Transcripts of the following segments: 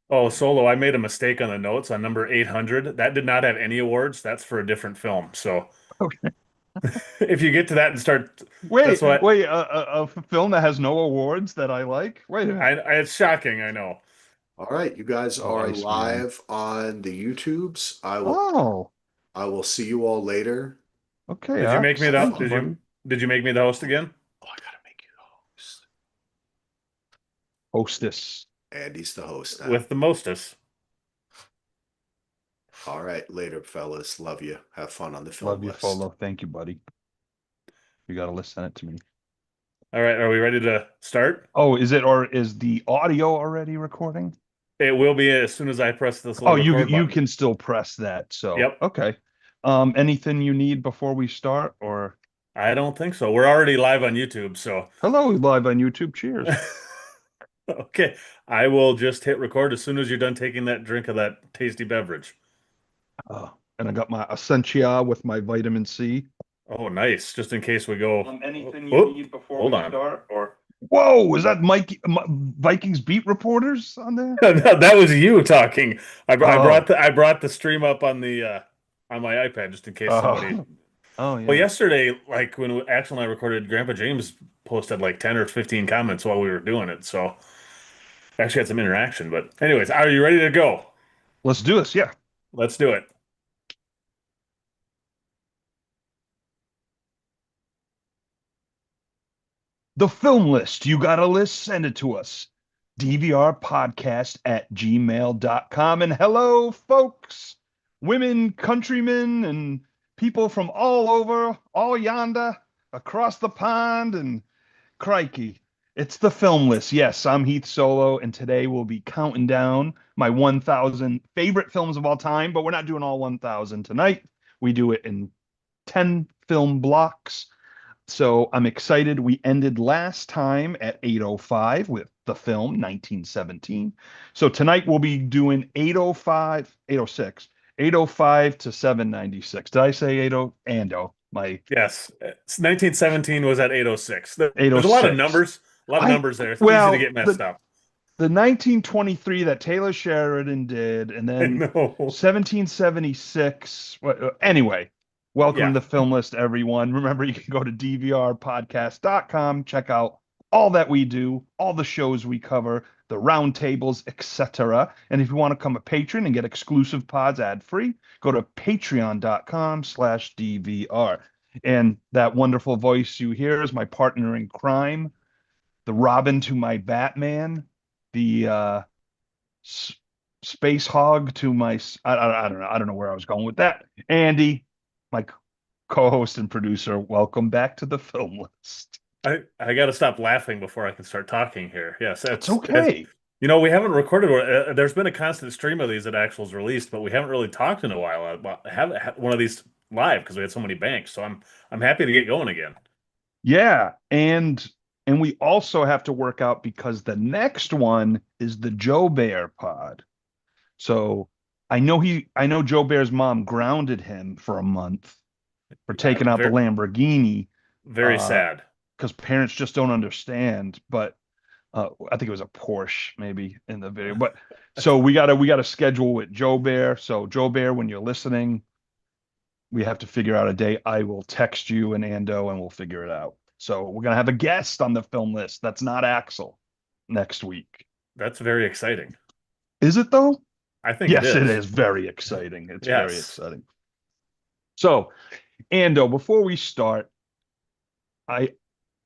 Oh, Solo, I made a mistake on the notes on number 800. That did not have any awards. That's for a different film. So Okay. if you get to that and start, that's Wait, what wait, a film that has no awards that I like? Wait a minute. it's shocking, I know. All right, you guys Oh, are Iceman. live on the YouTubes. Oh, I will see you all later. okay, Did you make me Axe. the Thank you, did buddy. you make me the host again? Oh, I gotta make you the host. Hostess. Andy's the host now. With the mostest. All right, later, fellas. Love you. Have fun on the film Love you, list. Folo. Thank you, buddy. You gotta listen it to me. All right, are we ready to start? Oh, is it or is the audio already recording? It will be as soon as I press this Oh, little you record you button. can still press that. So, Yep. okay. Anything you need before we start or I don't think so. We're already live on YouTube, so hello, live on YouTube. Cheers. okay. I will just hit record as soon as you're done taking that drink of that tasty beverage. And I got my Essentia with my vitamin C. Oh, nice. Just in case we go. Anything you Oh, need before hold we on. start or whoa, is that Vikings beat reporters on there? That was you talking. Oh, I brought the stream up on my iPad just in case somebody. oh, oh Well, yeah. yesterday, like when Axel and I recorded, Grandpa James posted like 10 or 15 comments while we were doing it. So actually had some interaction. But anyways, are you ready to go? Let's do this. Yeah. Let's do it. The film list. You got a list? Send it to us. DVRpodcast@gmail.com. And hello, folks, women, countrymen, and people from all over, all yonder, across the pond, and crikey. It's the film list. Yes, I'm Heath Solo, and today we'll be counting down my 1,000 favorite films of all time, but we're not doing all 1,000 tonight. We do it in 10 film blocks. So I'm excited. We ended last time at 8:05 with the film 1917. So tonight we'll be doing 8:05, 8:06, 8:05 to 796. Did I say 80? Ando, my Yes. 1917 was at 8:06. There's 8:06. a lot of I numbers there. It's easy to well, get messed up. the 1923 that Taylor Sheridan did, and I then know. 1776. Anyway, welcome Yeah. to the film list, everyone. Remember, you can go to dvrpodcast.com, check out all that we do, all the shows we cover, the roundtables, etc. And if you want to become a patron and get exclusive pods ad free, go to patreon.com/DVR. And that wonderful voice you hear is my partner in crime, the Robin to my Batman, the s- Space Hog to my I don't know, I don't know where I was going with that. Andy, my co-host and producer, welcome back to the film list. I got to stop laughing before I can start talking here. Yes, That's that's okay. we haven't recorded. There's been a constant stream of these that Axel's released, but we haven't really talked in a while. Haven't had one of these live because we had so many banks. So I'm happy to get going again. Yeah, and we also have to work out because the next one is the Joe Bear pod. So I know Joe Bear's mom grounded him for a month for Yeah, taking out the Lamborghini very uh sad. because parents just don't understand. But I think it was a Porsche maybe in the video. But so we gotta schedule with Joe Bear. So Joe Bear, when you're listening, we have to figure out a day. I will text you and Ando and we'll figure it out. So we're gonna have a guest on the film list. That's not Axel next week. That's very exciting. Is it though? I think it Yes, it is. is very exciting. It's very Yes. exciting. So, Ando, before we start, I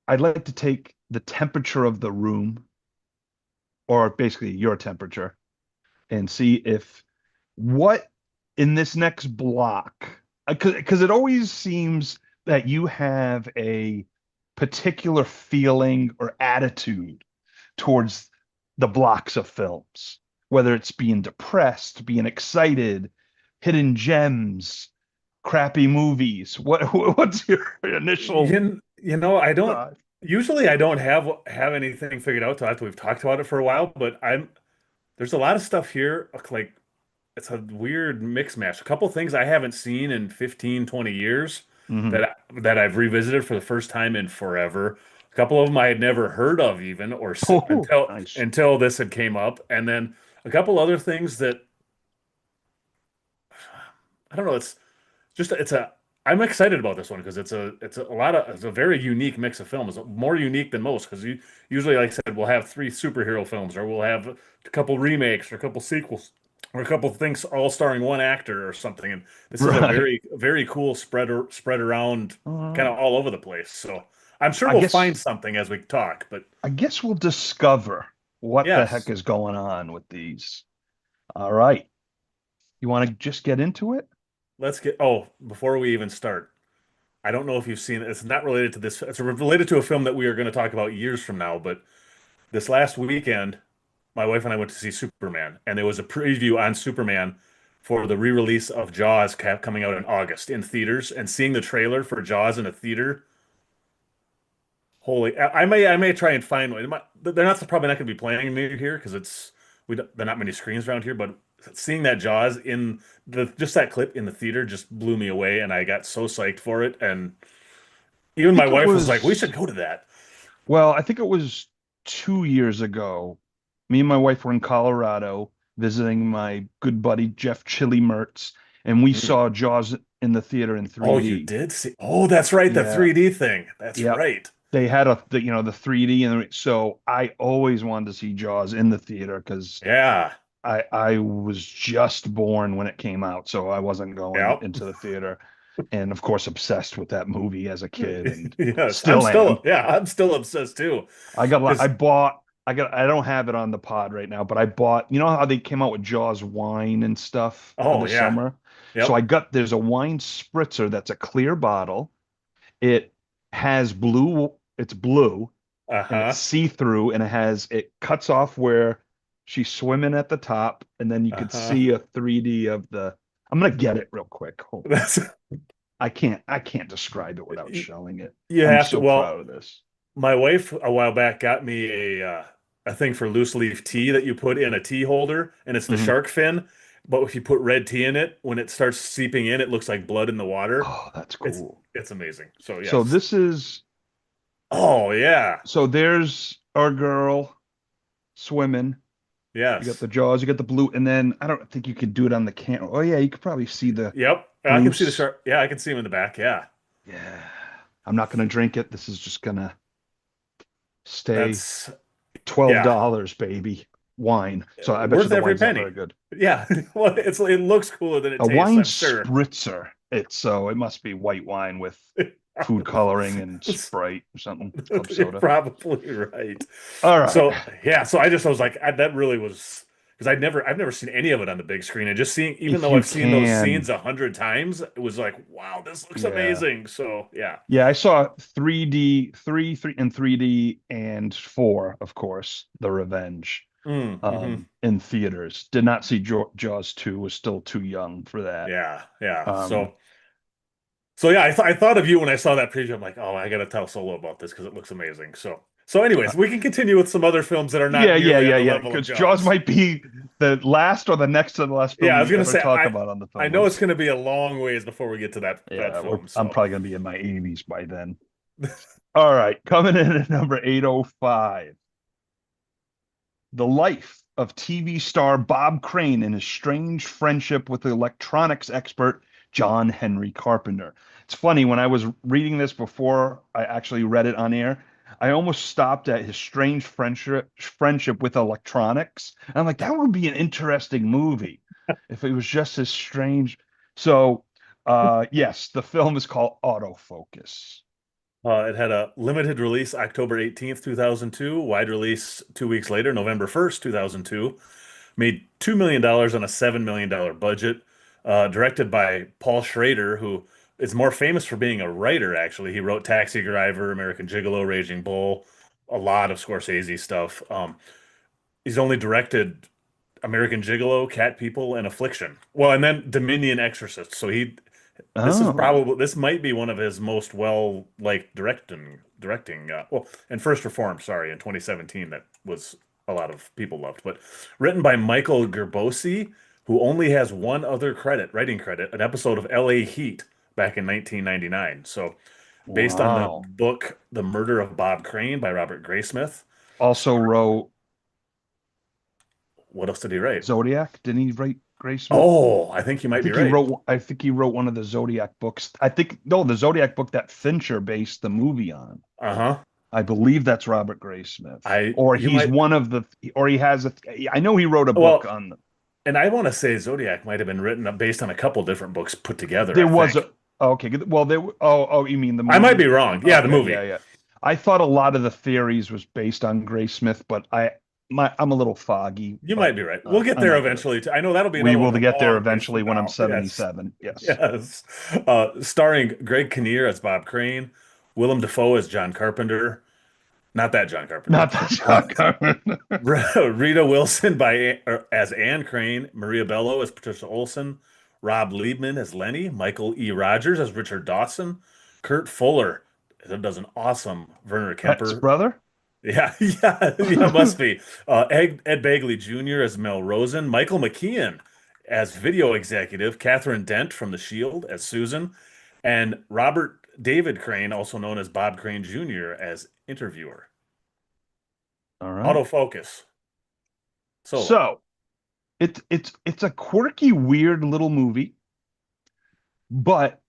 I'd like to take the temperature of the room, or basically your temperature, and see if what in this next block, because it always seems that you have a particular feeling or attitude towards the blocks of films, whether it's being depressed, being excited, hidden gems, crappy movies. What's your initial I don't thought? usually I don't have anything figured out till after we've talked about it for a while, but I'm there's a lot of stuff here like it's a weird mix match. A couple things I haven't seen in 15, 20 years Hmm. that I've revisited for the first time in forever. A couple of them I had never heard of even or Oh, until nice. until this had came up, and then A couple other things that I don't know. It's a I'm excited about this one because it's a very unique mix of films, more unique than most. Because usually, like I said, we'll have three superhero films, or we'll have a couple remakes, or a couple sequels, or a couple things all starring one actor or something. And this is a Right. very cool spread around, kind Uh, of all over the place. So I'm sure I we'll find guess something as we talk. But I guess we'll discover what the heck yes, is going on with these. All right. You want to just get into it? let's get. Oh, before we even start. I don't know if you've seen it. It's not related to this. It's related to a film that we are going to talk about years from now. But this last weekend, my wife and I went to see Superman, and there was a preview on Superman for the re-release of Jaws coming out in August in theaters. And seeing the trailer for Jaws in a theater, holy! I may try and find one. They're not probably not going to be playing near here because there are not many screens around here. But seeing that Jaws in the just that clip in the theater just blew me away, and I got so psyched for it. And I even my think it wife was like, "We should was, go to that." well, I think it was 2 years ago. Me and my wife were in Colorado visiting my good buddy Jeff Chili Mertz, and we Mm. saw Jaws in the theater in Oh, you 3D. did see? Oh, that's right, the Yeah, 3D thing. That's yeah. right. They had the 3D, and so I always wanted to see Jaws in the theater because Yeah. I was just born when it came out, so I wasn't going Yep. into the theater. And of course, obsessed with that movie as a kid, and Yes, still am. I'm still obsessed too. I Because bought, I don't have it on the pod right now, but I bought, you know how they came out with Jaws wine and stuff for oh the yeah. summer? So Yep. there's a wine spritzer that's a clear bottle. It it's blue and it's Uh-huh. see-through and it cuts off where she's swimming at the top, and then you could Uh-huh. see a 3D of I'm gonna get it real quick. Hold on. That's I can't describe it without showing it. you I'm have to so proud well, of this. my wife a while back got me a thing for loose leaf tea that you put in a tea holder, and it's the Mhm. shark fin. But if you put red tea in it, when it starts seeping in, it looks like blood in the water. Oh, that's It's cool. it's amazing. So So yes. this is Oh yeah. so there's our girl swimming. You got Yes. the jaws, you got the blue, and then I don't think you could do it on the camera. Oh yeah, you could probably see the Yep. I can see the Bruce. shark. Yeah, I can see him in the back. Yeah. Yeah. I'm not gonna drink it. This is just gonna stay That's yeah, $12, baby. Wine. So I bet you worth the every wine's not very penny. good. Yeah. Well, it looks cooler than it A tastes, wine I'm sure. spritzer. It must be white wine with food coloring and Sprite or something, club You're soda. probably right. All right. So yeah, so I was like, that really was because I've never seen any of it on the big screen, and just seeing, even If though you I've seen those can, scenes 100 times, it was like, wow, this looks yeah. amazing. So yeah. Yeah, I saw 3D, 3 and 3D and 4, of course, The Revenge, Mm-hmm. in theaters. Did not see Jaws 2, was still too young for that. Yeah, yeah. Um, So yeah, I thought of you when I saw that preview. I'm like, oh, I gotta tell Solo about this because it looks amazing. So uh, anyways, we can continue with some other films that are not yeah, yeah, nearly on yeah, the yeah. level of Because Jaws Jaws. might be the last or the next to the last Yeah, film I was we gonna ever say talk about on the I film know it's list. gonna be a long ways before we get to that Yeah, film. I'm So probably gonna be in my 80s by then. All right, coming in at number 805. The life of TV star Bob Crane and his strange friendship with the electronics expert John Henry Carpenter. It's funny, when I was reading this before I actually read it on air, I almost stopped at his strange friendship with electronics. And I'm like, that would be an interesting movie if it was just as strange. So, yes, the film is called Autofocus. it had a limited release October 18th, 2002, wide release 2 weeks later, November 1st, 2002. Made $2 million on a $7 million budget. Directed by Paul Schrader, who is more famous for being a writer, actually. He wrote Taxi Driver, American Gigolo, Raging Bull, a lot of Scorsese stuff. He's only directed American Gigolo, Cat People, and Affliction. Well, and then Dominion Exorcist. So Oh, this might be one of his most well liked directing. Well, and First Reform, sorry, in 2017, that was a lot of people loved. But written by Michael Gerbosi, who only has one other writing credit, an episode of L.A. Heat back in 1999. So based on the wow. book The Murder of Bob Crane by Robert Graysmith. Also Star- wrote What else did he write? Zodiac. Didn't he write Graysmith? Oh, I think you might be right. I think he wrote one of the Zodiac books. I think no, the Zodiac book that Fincher based the movie on. Uh-huh. I believe that's Robert Graysmith. I Or you he's might one of the or he has a I know he wrote a book well, on and I want to say Zodiac might have been written up based on a couple different books put together, there I was think. a okay, well there oh you mean the I might be movie? wrong. Yeah, the Okay, movie. yeah. I thought a lot of the theories was based on Graysmith, but I'm a little foggy, You might but be right. We'll get I'm there not good. eventually. I know that'll be We another will one a get there long ways eventually from when I'm now. Yes. 77. Yes. Yes. Starring Greg Kinnear as Bob Crane, Willem Dafoe as John Carpenter. Not that John Carpenter. Not that Uh, shotgun. Rita Wilson as Anne Crane, Maria Bello as Patricia Olson, Rob Liebman as Lenny, Michael E. Rogers as Richard Dawson, Kurt Fuller does an awesome Werner That's Kemper. brother. Yeah, yeah, must be. Ed Begley Jr. as Mel Rosen, Michael McKean as video executive, Catherine Dent from The Shield as Susan, and Robert David Crane, also known as Bob Crane Jr., as interviewer. All right. Autofocus. Solo. So it's a quirky, weird little movie, but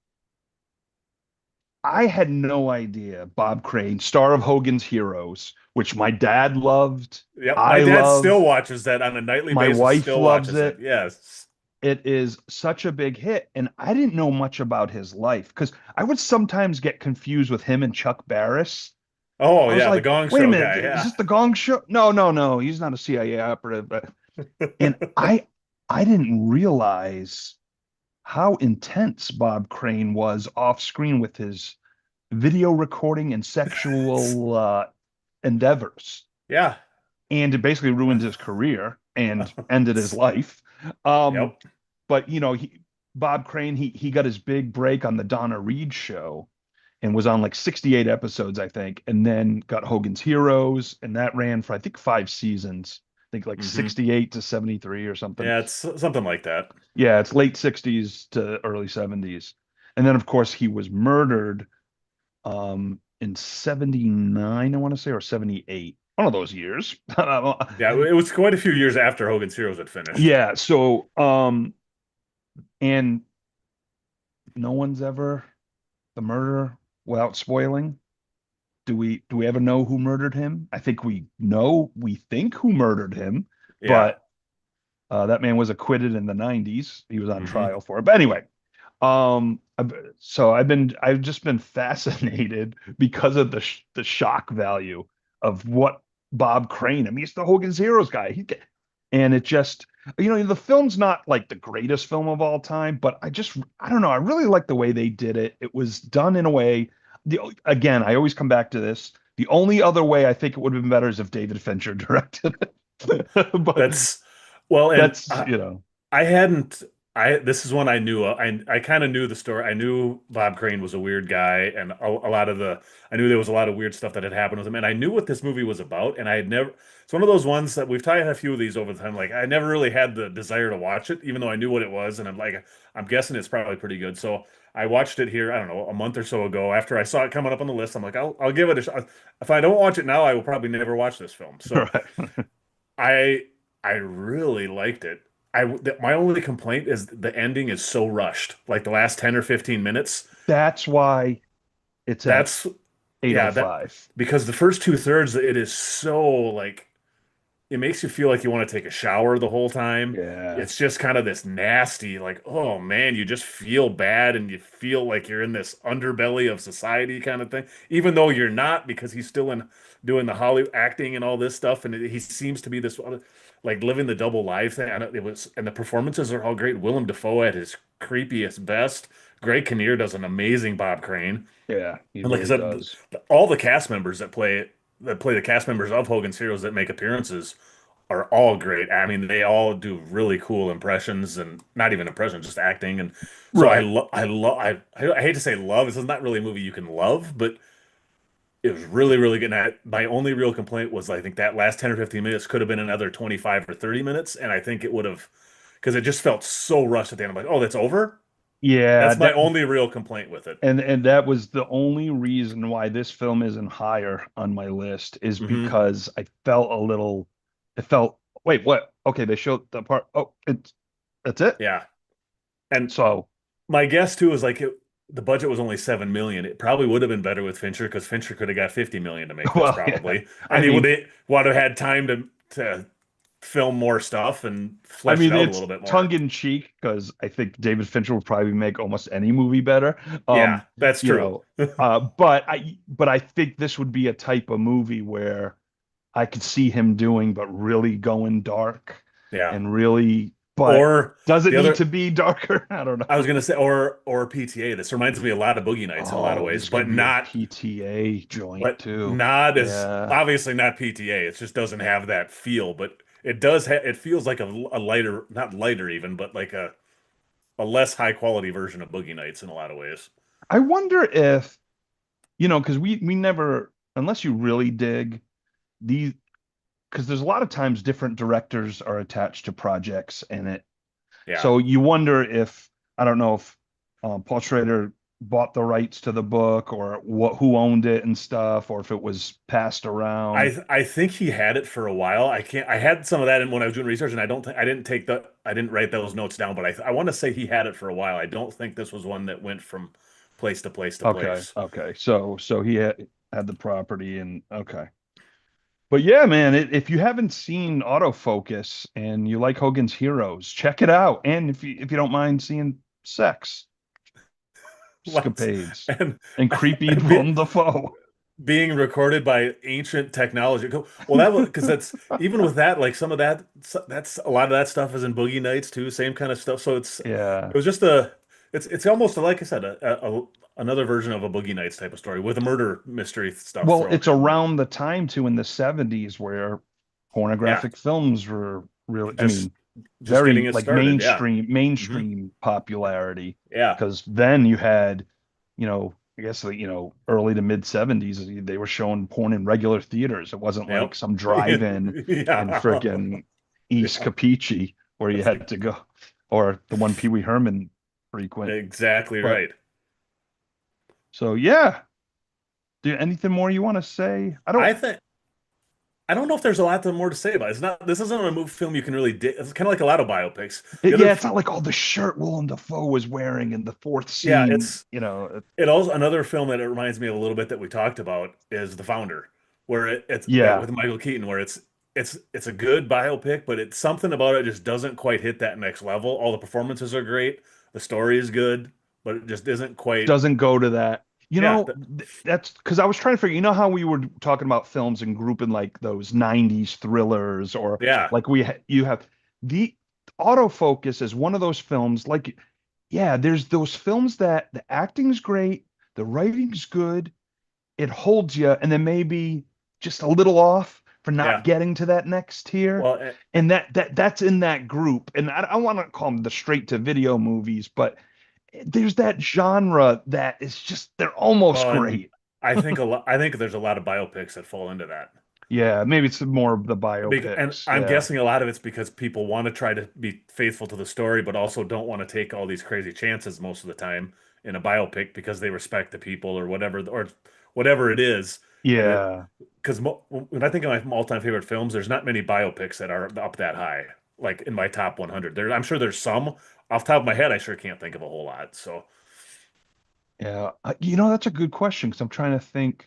I had no idea Bob Crane, star of Hogan's Heroes, which my dad loved, Yep, my I dad still love, watches that on a nightly my basis, wife still loves watches it. it. Yes. It is such a big hit, and I didn't know much about his life because I would sometimes get confused with him and Chuck Barris. Oh, I was yeah, the like, Gong wait a Show minute, guy. is Yeah. this the Gong Show? No, no, no, he's not a CIA operative. But and I didn't realize how intense Bob Crane was off screen with his video recording and sexual endeavors, Yeah. and it basically ruined his career and ended his life. Um, Yep. but Bob Crane, he got his big break on the Donna Reed show and was on like 68 episodes, I think, and then got Hogan's Heroes, and that ran for I think 5 seasons. I think like Hmm. 68 to 73 or something. Yeah, it's something like that. Yeah, it's late 60s to early 70s. And then of course he was murdered in 79, I want to say, or 78. One of those years. Yeah, it was quite a few years after Hogan's Heroes had finished. Yeah, so and no one's ever the murderer without spoiling. Do we ever know who murdered him? I think we think who murdered him, Yeah. but that man was acquitted in the 90s. He was on Hmm. trial for it. But anyway, so I've just been fascinated because of the shock value of what Bob Crane. I mean, he's the Hogan's Heroes guy. And it just, the film's not like the greatest film of all time, but I don't know. I really like the way they did it. It was done in a way. Again, I always come back to this. The only other way I think it would have been better is if David Fincher directed it. But That's well, and that's, I hadn't. This is one I knew. I kind of knew the story. I knew Bob Crane was a weird guy, and a lot of the. I knew there was a lot of weird stuff that had happened with him, and I knew what this movie was about. And I had never. It's one of those ones that we've tried a few of these over the time. Like I never really had the desire to watch it, even though I knew what it was, and I'm guessing it's probably pretty good. So I watched it here. I don't know, a month or so ago. After I saw it coming up on the list, I'm like, I'll give it a shot. If I don't watch it now, I will probably never watch this film. So right. I I really liked it. My only complaint is the ending is so rushed. Like the last 10 or 15 minutes. That's why it's at That's yeah, that 8:05. because the first two thirds it is so like it makes you feel like you want to take a shower the whole time. Yeah. It's just kind of this nasty, like, oh man, you just feel bad and you feel like you're in this underbelly of society kind of thing, even though you're not because he's still in doing the Hollywood acting and all this stuff, and he seems to be this like living the double life thing. And the performances are all great. Willem Dafoe at his creepiest best. Greg Kinnear does an amazing Bob Crane, Yeah, he and like I really said, does. all the cast members that play the cast members of Hogan's Heroes that make appearances are all great. I mean, they all do really cool impressions and not even impressions, just acting. And so Right. I hate to say love. This is not really a movie you can love, but it was really, really good. And my only real complaint was I think that last 10 or 15 minutes could have been another 25 or 30 minutes. And I think it would have, because it just felt so rushed at the end. I'm like, oh, that's over? Yeah, That's my that only real complaint with it. and that was the only reason why this film isn't higher on my list is Hmm. because I felt a little it felt wait, what? okay, they showed the part. Oh, that's it. Yeah. And So, my guess too is like the budget was only 7 million. It probably would have been better with Fincher because Fincher could have got 50 million to make this well, yeah. probably, I and he would mean, have had time to film more stuff and I flesh it mean, out a it's little bit more. tongue in cheek because I think David Fincher would probably make almost any movie better. Yeah, that's You true. know, but I think this would be a type of movie where I could see him doing, but really going dark Yeah. and really, but Or does it the need other, to be darker? I don't I was know. gonna say, or PTA. This reminds me a lot of Boogie Nights in a lot of Oh, ways, this could but be a not PTA joint but too. not as Yeah. obviously not PTA. It just doesn't have that feel, but it does have. It feels like a lighter, not lighter even, but like a less high quality version of Boogie Nights in a lot of ways. I wonder if, because we never, unless you really dig these, because there's a lot of times different directors are attached to projects and it, Yeah. so you wonder if, I don't know if Paul Schrader bought the rights to the book or who owned it and stuff, or if it was passed around. I think he had it for a while. I had some of that in when I was doing research, and I didn't write those notes down, but I want to say he had it for a while. I don't think this was one that went from place to place to Okay, place. okay. So he had the property and okay. But yeah, man, if you haven't seen Autofocus and you like Hogan's Heroes, check it out. And if you don't mind seeing sex Lots escapades and and creepy and be, Willem Dafoe. being recorded by ancient technology. Well, that was because that's even with that, like some of that, that's a lot of that stuff is in Boogie Nights too, same kind of stuff. So Yeah. it was just it's almost like I said, another version of a Boogie Nights type of story with a murder mystery stuff Well, thrown it's in. around the time too in the 70s where Yeah, pornographic films were really, I just mean, just getting very it like started. Yeah. Hmm. mainstream popularity. Yeah. Because then you had, I guess like, early to mid 70s, they were showing porn in regular theaters. It wasn't like Yep. some drive-in in Yeah. frickin' East Yeah. Capiche where you That's had to go, or the one Pee Wee Herman frequent. exactly But right. so yeah. Do anything more you want to say? I don't. I think I don't know if there's a lot more to say about it. It's not. This isn't a movie film you can really. It's kind of like a lot of biopics. The other, Yeah, it's not like the shirt Willem Dafoe was wearing in the fourth yeah, scene. it also another film that it reminds me of a little bit that we talked about is The Founder, where it's that Yeah, with Michael Keaton, where it's a good biopic, but it's something about it just doesn't quite hit that next level. All the performances are great, the story is good, but it just isn't quite. doesn't go to that. Yeah, That's because I was trying to figure. You know how we were talking about films and grouping like those '90s thrillers, or yeah, like you have the autofocus is one of those films. Like, yeah, there's those films that the acting's great, the writing's good, it holds you, and then maybe just a little off for not yeah. getting to that next tier. Well, And that's in that group. And I want to call them the straight to video movies, but there's that genre that is just they're almost and great. I think a lot. I think there's a lot of biopics that fall into that. Yeah, maybe it's more of the And biopics. I'm Yeah. guessing a lot of it's because people want to try to be faithful to the story, but also don't want to take all these crazy chances most of the time in a biopic because they respect the people or whatever it is. And it Yeah. because when I think of my all-time favorite films, there's not many biopics that are up that high, like in my top 100. I'm sure there's some. Off the top of my head, I sure can't think of a whole lot. So Yeah. That's a good question because I'm trying to think.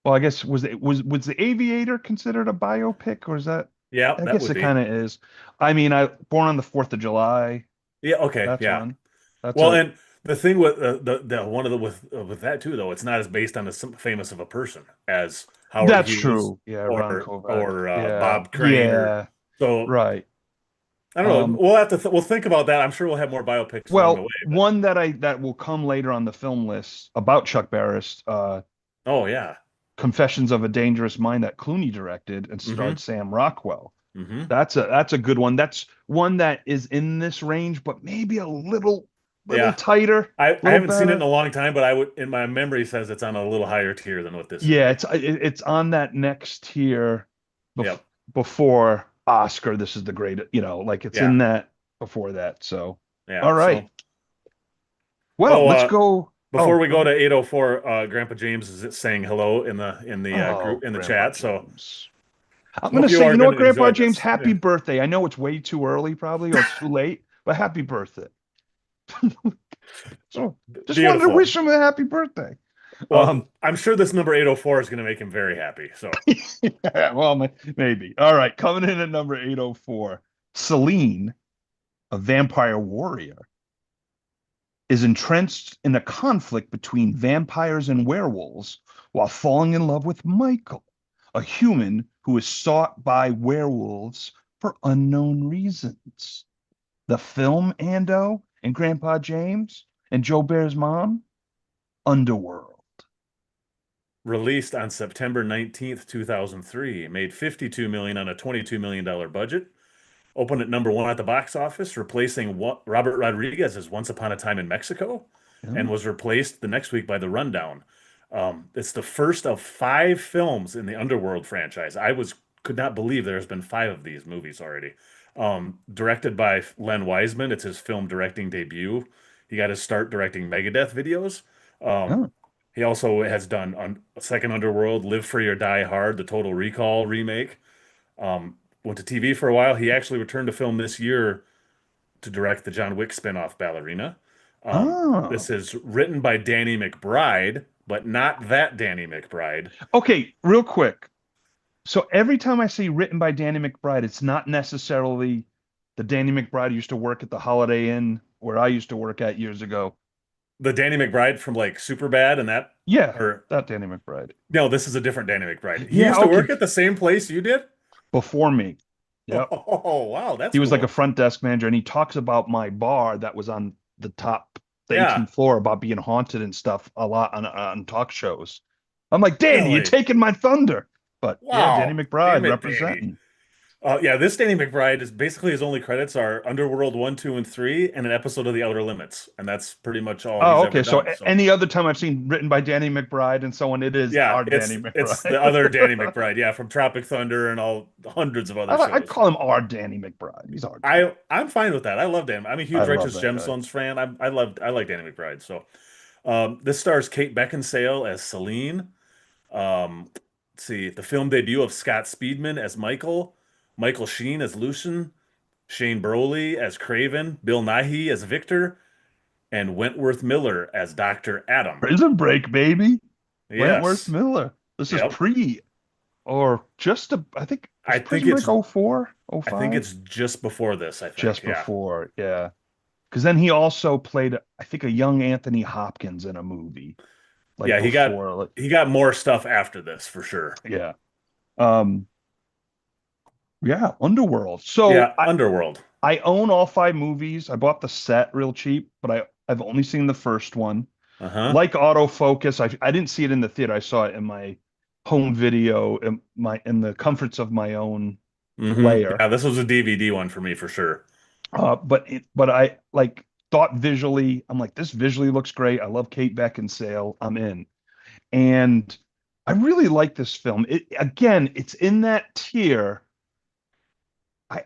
Well, I guess was the Aviator considered a biopic, or is that? yeah, I that guess would it be. kind of is. I mean, I Born on the 4th of July. Yeah, okay, That's yeah. one. That's Well, a and the thing with the one of the with that too, though, it's not as based on as famous of a person as Howard That's Hughes true. Yeah, Ron or Kovac. Yeah. Bob Crane or Yeah. so. Right. I don't know. Um, We'll have to we'll think about that. I'm sure we'll have more biopics along the way. well, But one that will come later on the film list about Chuck Barris, oh yeah, Confessions of a Dangerous Mind that Clooney directed and mm-hmm, starred Sam Rockwell. mm-hmm, That's a good one. That's one that is in this range, but maybe a little yeah. tighter, a I little haven't seen it in better. a long time, but I would in my memory says it's on a little higher tier than what this would Yeah, be. it's on that next tier bef Yep. before Oscar. This is the great, like it's Yeah. in that before that. So, Yeah. all So right. Well, oh, let's go. before Oh, we go go to ahead. 804, Grandpa James is saying hello in the Oh, group in the Grandpa chat. So James. I'm gonna Hope you say, are you know going what, to Grandpa enjoy James, this. happy Yeah. birthday. I know it's way too early, probably, or it's too late, but happy birthday. So just wanted to Beautiful. wish him a happy birthday. Well, Um, I'm sure this number 804 is going to make him very happy. So, yeah, well, maybe. All right, coming in at number 804, Celine, a vampire warrior, is entrenched in a conflict between vampires and werewolves while falling in love with Michael, a human who is sought by werewolves for unknown reasons. The film Ando and Grandpa James and Joe Bear's mom, Underworld. released on September 19th, 2003, made 52 million on a $22 million budget. Opened at number one at the box office, replacing Robert Rodriguez's Once Upon a Time in Mexico, Yeah. and was replaced the next week by The Rundown. It's the first of five films in the Underworld franchise. Could not believe there's been five of these movies already. Directed by Len Wiseman, it's his film directing debut. He got his start directing Megadeth videos. Um, Oh. he also has done Second Underworld, Live Free or Die Hard, the Total Recall remake. Went to TV for a while. He actually returned to film this year to direct the John Wick spinoff Ballerina. Oh. This is written by Danny McBride, but not that Danny McBride. Okay, real quick. So every time I see written by Danny McBride, it's not necessarily the Danny McBride who used to work at the Holiday Inn where I used to work at years ago. The Danny McBride from like Superbad and that, Yeah, or that Danny McBride. no, this is a different Danny McBride. He Yeah, used to okay. work at the same place you did? Before me. Yep. Oh, wow, that's He was like a cool. front desk manager, and he talks about my bar that was on the Yeah, 18th floor, about being haunted and stuff a lot on talk shows. I'm like, Danny, you're really? taking my thunder. But yeah, Danny Wow. Damn McBride it, Danny. representing. Yeah, this Danny McBride is basically his only credits are Underworld 1, 2, and 3, and an episode of The Outer Limits. And that's pretty much all Oh, he's okay. ever So done. So, any other time I've seen written by Danny McBride and so on, it is yeah, our Danny it's the other McBride. Danny McBride. Yeah, from Tropic Thunder and all hundreds of other I'd shows. call him our Danny McBride. He's our Danny. I'm fine with that. I love Dan. I'm a I huge love Righteous that guy. Gemstones fan. I like Danny McBride. So, this stars Kate Beckinsale as Celine. Let's see, the film debut of Scott Speedman as Michael, Michael Sheen as Lucian, Shane Broley as Craven, Bill Nighy as Victor, and Wentworth Miller as Dr. Adam. Prison Break, baby. Wentworth Yes. Miller. This is Yep. pre or just I think was I think Prison Break it's oh 04, oh I think 05? it's just before this, I think. Just Yeah. before, yeah. Because then he also played, I think, a young Anthony Hopkins in a movie like Yeah, before. Like, he got more stuff after this for sure. yeah. Um, yeah, Underworld. So Yeah, Underworld. I own all five movies. I bought the set real cheap, but I've only seen the first one. Uh-huh. Like autofocus, I didn't see it in the theater. I saw it in my home video in the comforts of my own player. Yeah, this was a DVD one for me for sure. But I like thought visually, I'm like, this visually looks great. I love Kate Beckinsale. I'm in. And I really like this film. It again, it's in that tier. I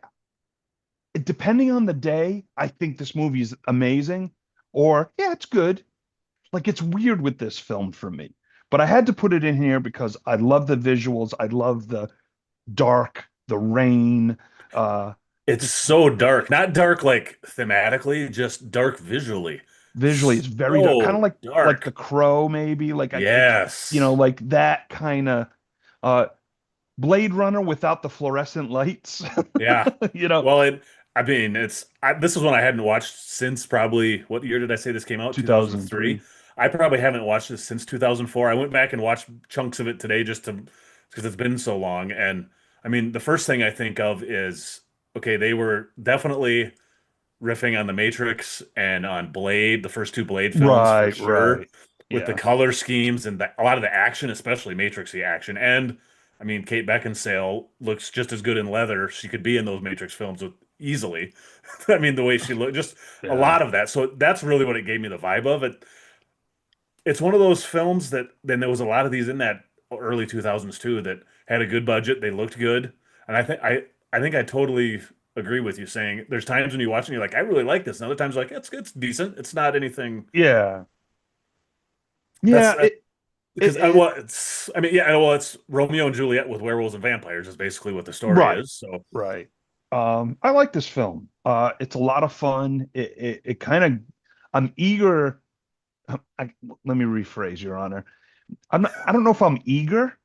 Depending on the day, I think this movie is amazing, or yeah, it's good. Like it's weird with this film for me. But I had to put it in here because I love the visuals. I love the dark, the rain. It's Just so dark. Not dark like thematically, just dark visually. visually, it's very dark, kind of So like The dark. Crow, maybe. Like it's Yes. like that kind of uh Blade Runner without the fluorescent lights. Yeah. You know, Well, I mean, this is one I hadn't watched since probably, what year did I say this came out? 2003. 2003. I probably haven't watched this since 2004. I went back and watched chunks of it today because it's been so long. And I mean, the first thing I think of is, okay, they were definitely riffing on The Matrix and on Blade, the first two Blade films for Right, sure, right. with the Yeah. color schemes and a lot of the action, especially Matrixy action. And I mean, Kate Beckinsale looks just as good in leather. She could be in those Matrix films easily. I mean, the way she looked, just a Yeah. lot of that. So that's really what it gave me the vibe of it. It's one of those films that then there was a lot of these in that early 2000s too that had a good budget. They looked good, and I think I totally agree with you saying there's times when you watch and you're like, I really like this, and other times like it's decent. It's not anything. Yeah. That's Yeah, because well, I mean, yeah, well, it's Romeo and Juliet with werewolves and vampires is basically what the story Right, is. So right. I like this film. It's a lot of fun. It kind of, I'm eager. I, Let me rephrase, Your Honor. I don't know if I'm eager,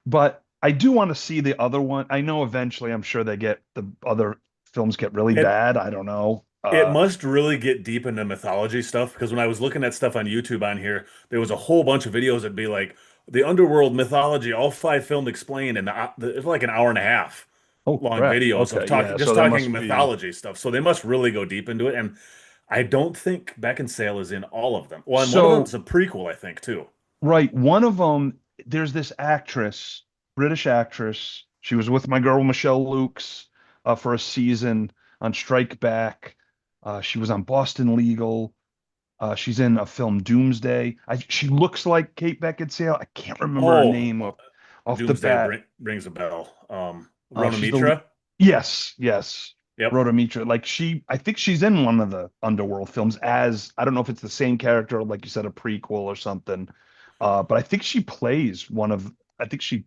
but I do want to see the other one. I know eventually I'm sure the other films get really it bad. I don't know. it must really get deep into mythology stuff because when I was looking at stuff on YouTube on here, there was a whole bunch of videos that'd be like the underworld mythology, all five filmed explained, and it's like an hour and a half Oh long crap. videos of Okay, yeah. just So there talking must be mythology stuff. So they must really go deep into it. And I don't think Beckinsale is in all of them. Well, and one of them so is a prequel, I think, too. right. One of them, there's this actress, British actress. She was with my girl Michelle Lukes for a season on Strike Back. She was on Boston Legal. She's in a film Doomsday. She looks like Kate Beckinsale. I can't remember her Oh, name off the Doomsday bat. rings a bell. She's the Rhoda. yes, yes, Yep. Rhoda Mitra. Like I think she's in one of the Underworld films as I don't know if it's the same character, or like you said, a prequel or something. But I think she plays one of. I think she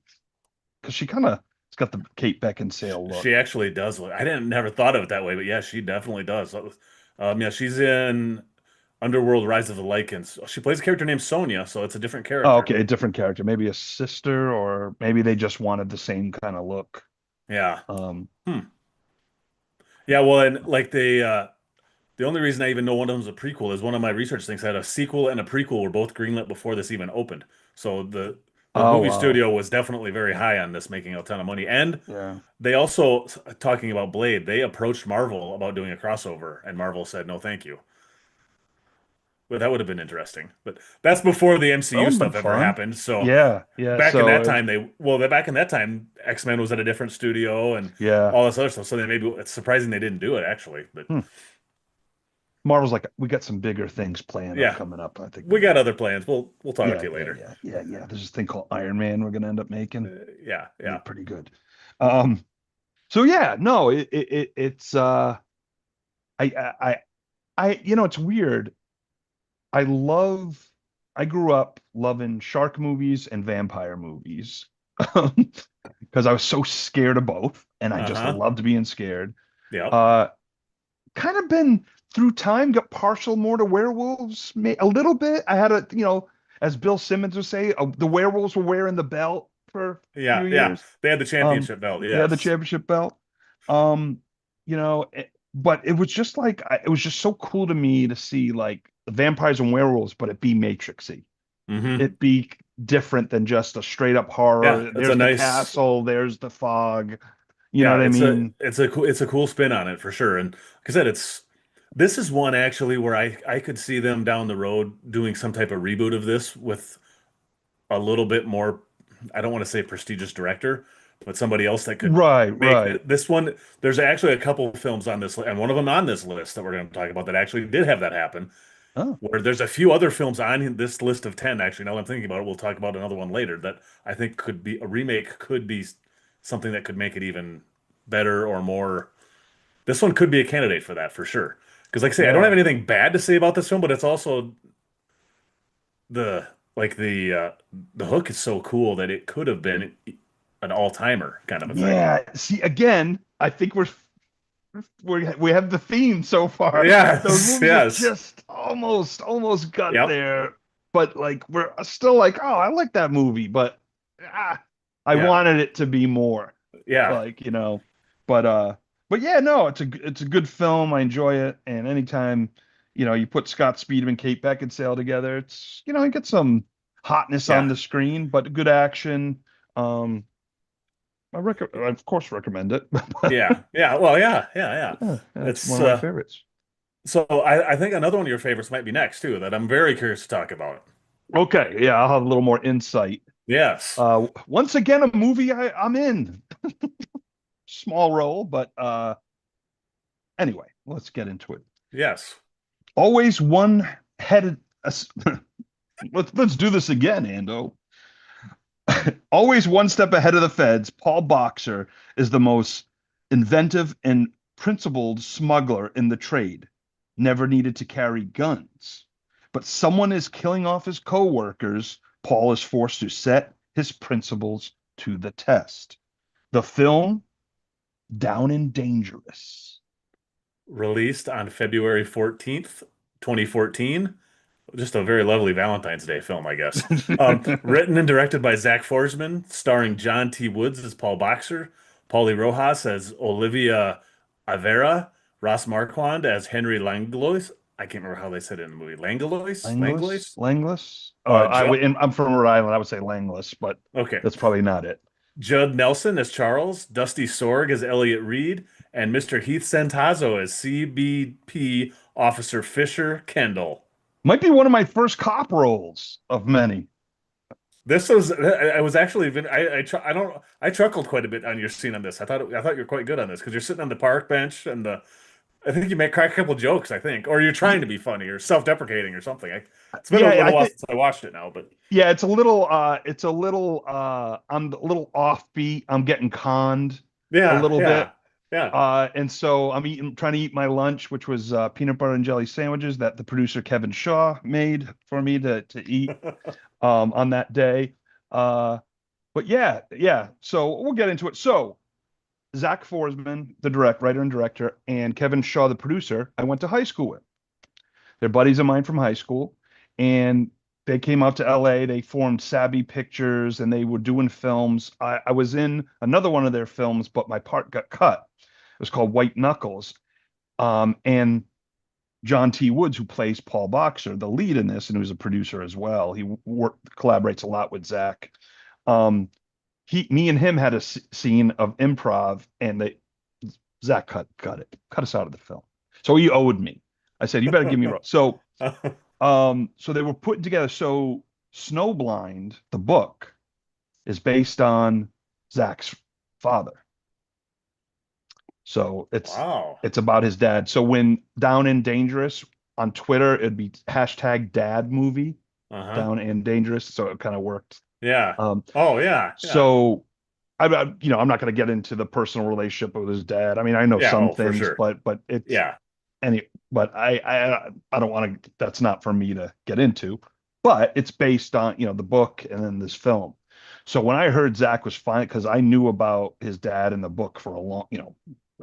because she kind of it's got the Kate Beckinsale She look. actually does look. I didn't never thought of it that way, but yeah, she definitely does. Yeah, she's in Underworld: Rise of the Lycans. She plays a character named Sonia, so it's a different Oh, character. okay, a different character, maybe a sister, or maybe they just wanted the same kind of look. Yeah. Um, Hmm. Yeah. Well, and like the only reason I even know one of them's a prequel is one of my research things had a sequel and a prequel were both greenlit before this even opened. So the oh movie wow, studio was definitely very high on this, making a ton of money. And yeah. they also, talking about Blade, they approached Marvel about doing a crossover, and Marvel said no, thank you. Well, that would have been interesting, but that's before the That MCU would have been stuff ever fun. happened. So Yeah, yeah. back in So that time, back in that time, X-Men was at a different studio and yeah. all this other stuff. So they maybe it's surprising they didn't do it actually, but Hmm. Marvel's like, we got some bigger things planned up yeah, coming up. I think we we got gotta. other plans. We'll talk Yeah, to you yeah, later. yeah, yeah, yeah. There's this thing called Iron Man we're gonna end up making. Yeah, Be yeah. pretty good. Um, so yeah, no, it's I it's weird. I love I grew up loving shark movies and vampire movies. Because I was so scared of both, and I just Uh-huh. loved being scared. Yep. Uh, Kind of been through time, got partial more to werewolves, a little bit. I had as Bill Simmons would say, the werewolves were wearing the belt for a few Yeah, yeah. years. They had the Um, championship belt. yeah, the Yes. championship belt. But it was just like it was just so cool to me to see like the vampires and werewolves, but it be Matrixy. Hmm. It be different than just a straight up Yeah, horror. it's a There's the nice. castle, there's the fog. You know Yeah, what I mean? it's a cool spin on it for sure. And like I said, this is one actually where I could see them down the road doing some type of reboot of this with a little bit more, I don't want to say prestigious director, but somebody else that could Right, make right. this one. There's actually a couple films on this, and one of them on this list that we're going to talk about that actually did have that happen. Oh, Where there's a few other films on this list of 10, actually, now that I'm thinking about it, we'll talk about another one later that I think could be a remake, could be something that could make it even better or more. This one could be a candidate for that for sure. Because, like I say, I don't have yeah. anything bad to say about this film, but it's also the like the hook is so cool that it could have been an all-timer kind of a thing. Yeah. See, again, I think we have the theme so far. Those Yes, movies that yes. just almost got Yep. there, but like we're still like, oh, I like that movie, but ah, I Yeah. wanted it to be more. Yeah. Like, but yeah, no, it's a good film. I enjoy it, and anytime you put Scott Speedman, Kate Beckinsale together, it's you get some hotness on Yeah. the screen, but good action. Um, I of course recommend it. Yeah. Yeah. Well, yeah. Yeah. Yeah. Yeah, that's It's one of my favorites. so I think another one of your favorites might be next too, that I'm very curious to talk about. Okay, yeah, I'll have a little more insight. Yes. Once again, a movie I'm in. Small role, but anyway, let's get into it. Yes. Always one headed. Let's do this again, Ando. Always one step ahead of the feds, Paul Boxer is the most inventive and principled smuggler in the trade. Never needed to carry guns. But someone is killing off his coworkers Paul is forced to set his principles to the test. The film, Down and Dangerous. Released on February 14th, 2014. Just a very lovely Valentine's Day film, I guess. Written and directed by Zach Forsman, starring John T. Woods as Paul Boxer, Paulie Rojas as Olivia Avera, Ross Marquand as Henry Langlois. I can't remember how they said it in the movie. Langlois? Langlis? Langlois? Langlis? Uh, I Ju would, I'm from Rhode Island. I would say Langlis, but okay. that's probably not it. Judd Nelson as Charles, Dusty Sorg as Elliot Reed, and Mr. Heath Santazzo as CBP Officer Fisher Kendall. Might be one of my first cop roles of many. This was I was actually I chuckled quite a bit on your scene on this. I thought you were quite good on this because you're sitting on the park bench and I think you may crack a couple jokes, I think, or you're trying to be funny or self-deprecating or something. It's been a Yeah, little I while think since I watched it now, but yeah, it's a little I'm a little offbeat. I'm getting conned a yeah, little bit. yeah, yeah. And so trying to eat my lunch, which was peanut butter and jelly sandwiches that the producer Kevin Shaw made for me to eat on that day. But yeah. So we'll get into it. So Zach Forsman, the writer and director, and Kevin Shaw, the producer, I went to high school with. They're buddies of mine from high school, and they came out to LA. They formed Savvy Pictures, and they were doing films. I was in another one of their films, but my part got cut. It was called White Knuckles. And John T. Woods, who plays Paul Boxer, the lead in this, and who's a producer as well. He collaborates a lot with Zach. Me and him had a scene of improv, and Zach cut us out of the film. So he owed me. I said, "You better give me a." So they were putting together. So Snowblind, the book, is based on Zach's father. So Wow. it's about his dad. So when Down and Dangerous on Twitter, it'd be hashtag dad movie, Uh-huh. Down and Dangerous. So it kind of worked. Yeah. Um, Oh, yeah, yeah. so I'm not going to get into the personal relationship with his dad. I mean, I know Yeah, some oh, for things, sure. but it's Yeah. but I don't want to. That's not for me to get into. But it's based on the book and then this film. So when I heard Zach was fine, because I knew about his dad in the book for a long,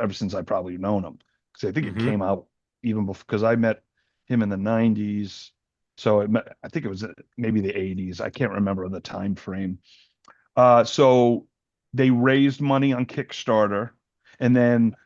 ever since I probably known him, because I think it Hmm. came out even before, because I met him in the '90s. So I think it was maybe the '80s. I can't remember the time frame. So they raised money on Kickstarter, and then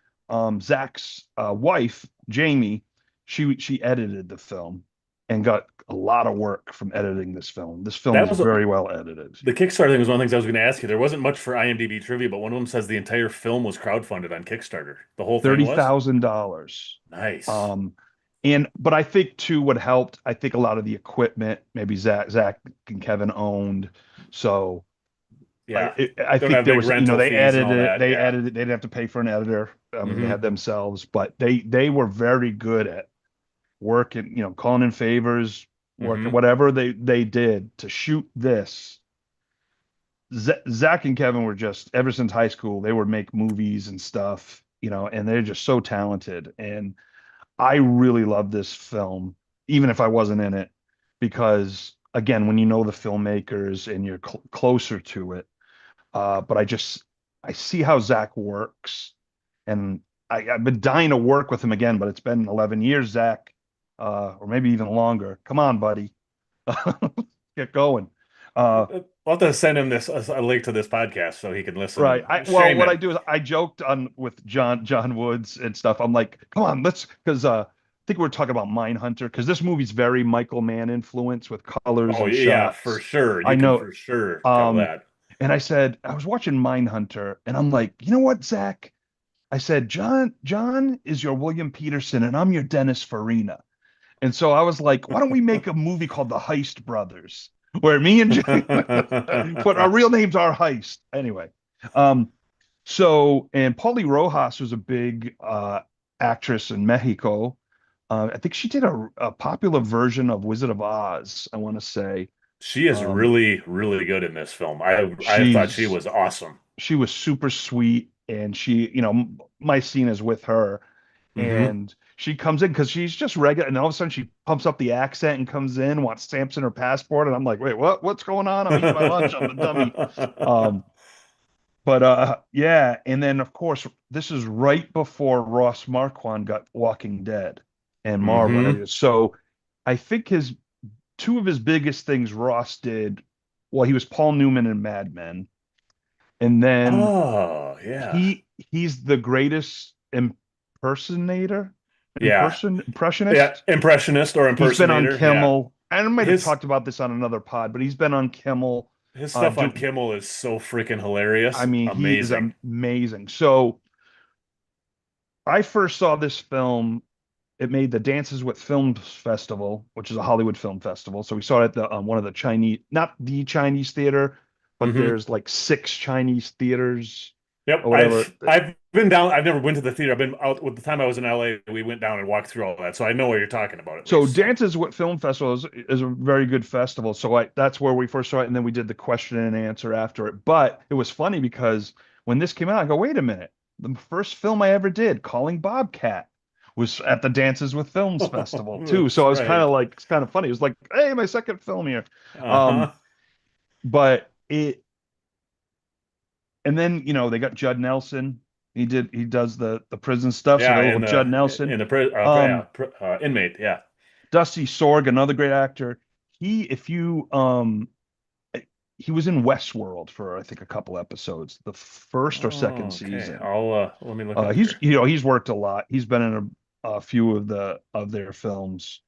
Zach's wife, Jamie, she edited the film and got a lot of work from editing this film. This film That is was very well edited. the Kickstarter thing was one of the things I was going to ask you. There wasn't much for IMDb trivia, but one of them says the entire film was crowdfunded on Kickstarter. The whole thing was? $30,000. Nice. Um, but I think too what helped, I think a lot of the equipment maybe Zach and Kevin owned. So Yeah. I Don't think have there big was, rental they fees and edited all it. that. They Yeah. edited. They didn't have to pay for an editor. I mean, they Hmm. had themselves, but they were very good at working. Calling in favors, working Hmm. whatever they did to shoot this. Zach and Kevin were just ever since high school. They would make movies and stuff, and they're just so talented. And I really love this film, even if I wasn't in it, because again, when you know the filmmakers and you're closer to it. But I see how Zach works, and I've been dying to work with him again. But it's been 11 years, Zach, or maybe even longer. Come on, buddy, get going. Uh, I'll have to send him a link to this podcast so he can listen right. and Well, shame what I him. do is I joked on with John Woods and stuff. I'm like, come on, let's because I think we're talking about Mindhunter because this movie's very Michael Mann influence with colors Oh and yeah, for shots. sure. I You can know. for sure tell Um, that. and I said I was watching Mindhunter, and I'm like, you know what, Zach? I said, John is your William Peterson, and I'm your Dennis Farina. And so I was like, why don't we make a movie called The Heist Brothers, where me and but our real names are Heist. Anyway, um, and Paulie Rojas was a big actress in Mexico. I think she did a popular version of Wizard of Oz, I want to say. She is Um, really, really good in this film. I thought she she's was awesome. she was super sweet, and my scene is with her. Mm-hmm. and she comes in because she's just regular, and all of a sudden she pumps up the accent and comes in, wants stamps in her passport, and I'm like, wait, what? What's going on? I'm eating my lunch on the dummy. Um, but yeah, and then of course this is right before Ross Marquand got Walking Dead and Marvel and Mm-hmm. everything. So I think his two of his biggest things Ross did, well, he was Paul Newman in Mad Men, and then Oh, yeah. he's the greatest impersonator, Yeah. Yeah. impressionist. Impressionist or He's been on impersonator. Yeah. Kimmel. I might have His talked about this on another pod, but he's been on Kimmel. his stuff on Do Kimmel is so freaking I hilarious. mean, he is Amazing. amazing. So I first saw this film. It made the Dances with Films Festival, which is a Hollywood film festival. So we saw it at the one of the Chinese, not the Chinese theater, but Mm-hmm. there's like six Chinese theaters Yep. or whatever. I've been down. I've never been to the theater. I've been out with the time I was in LA, we went down and walked through all that. So I know what you're talking about at So least. So Dances with Film Festival is a very good festival. So that's where we first saw it, and then we did the question and answer after it. But it was funny because when this came out, I go, wait a minute. The first film I ever did, Calling Bobcat, was at the Dances with Films Festival too. So that's I was kind right. of like, it's kind of funny. It was like, hey, my second film here. Um, Uh-huh. but it, and then they got Judd Nelson. He does the prison stuff. So Yeah, they're with Judd Nelson. in the Um, inmate. Yeah. Dusty Sorg, another great actor. He, if you he was in Westworld for I think a couple episodes, the first or second Oh, okay. season. I'll let me look up He's here. he's worked a lot. He's been in a few of their films.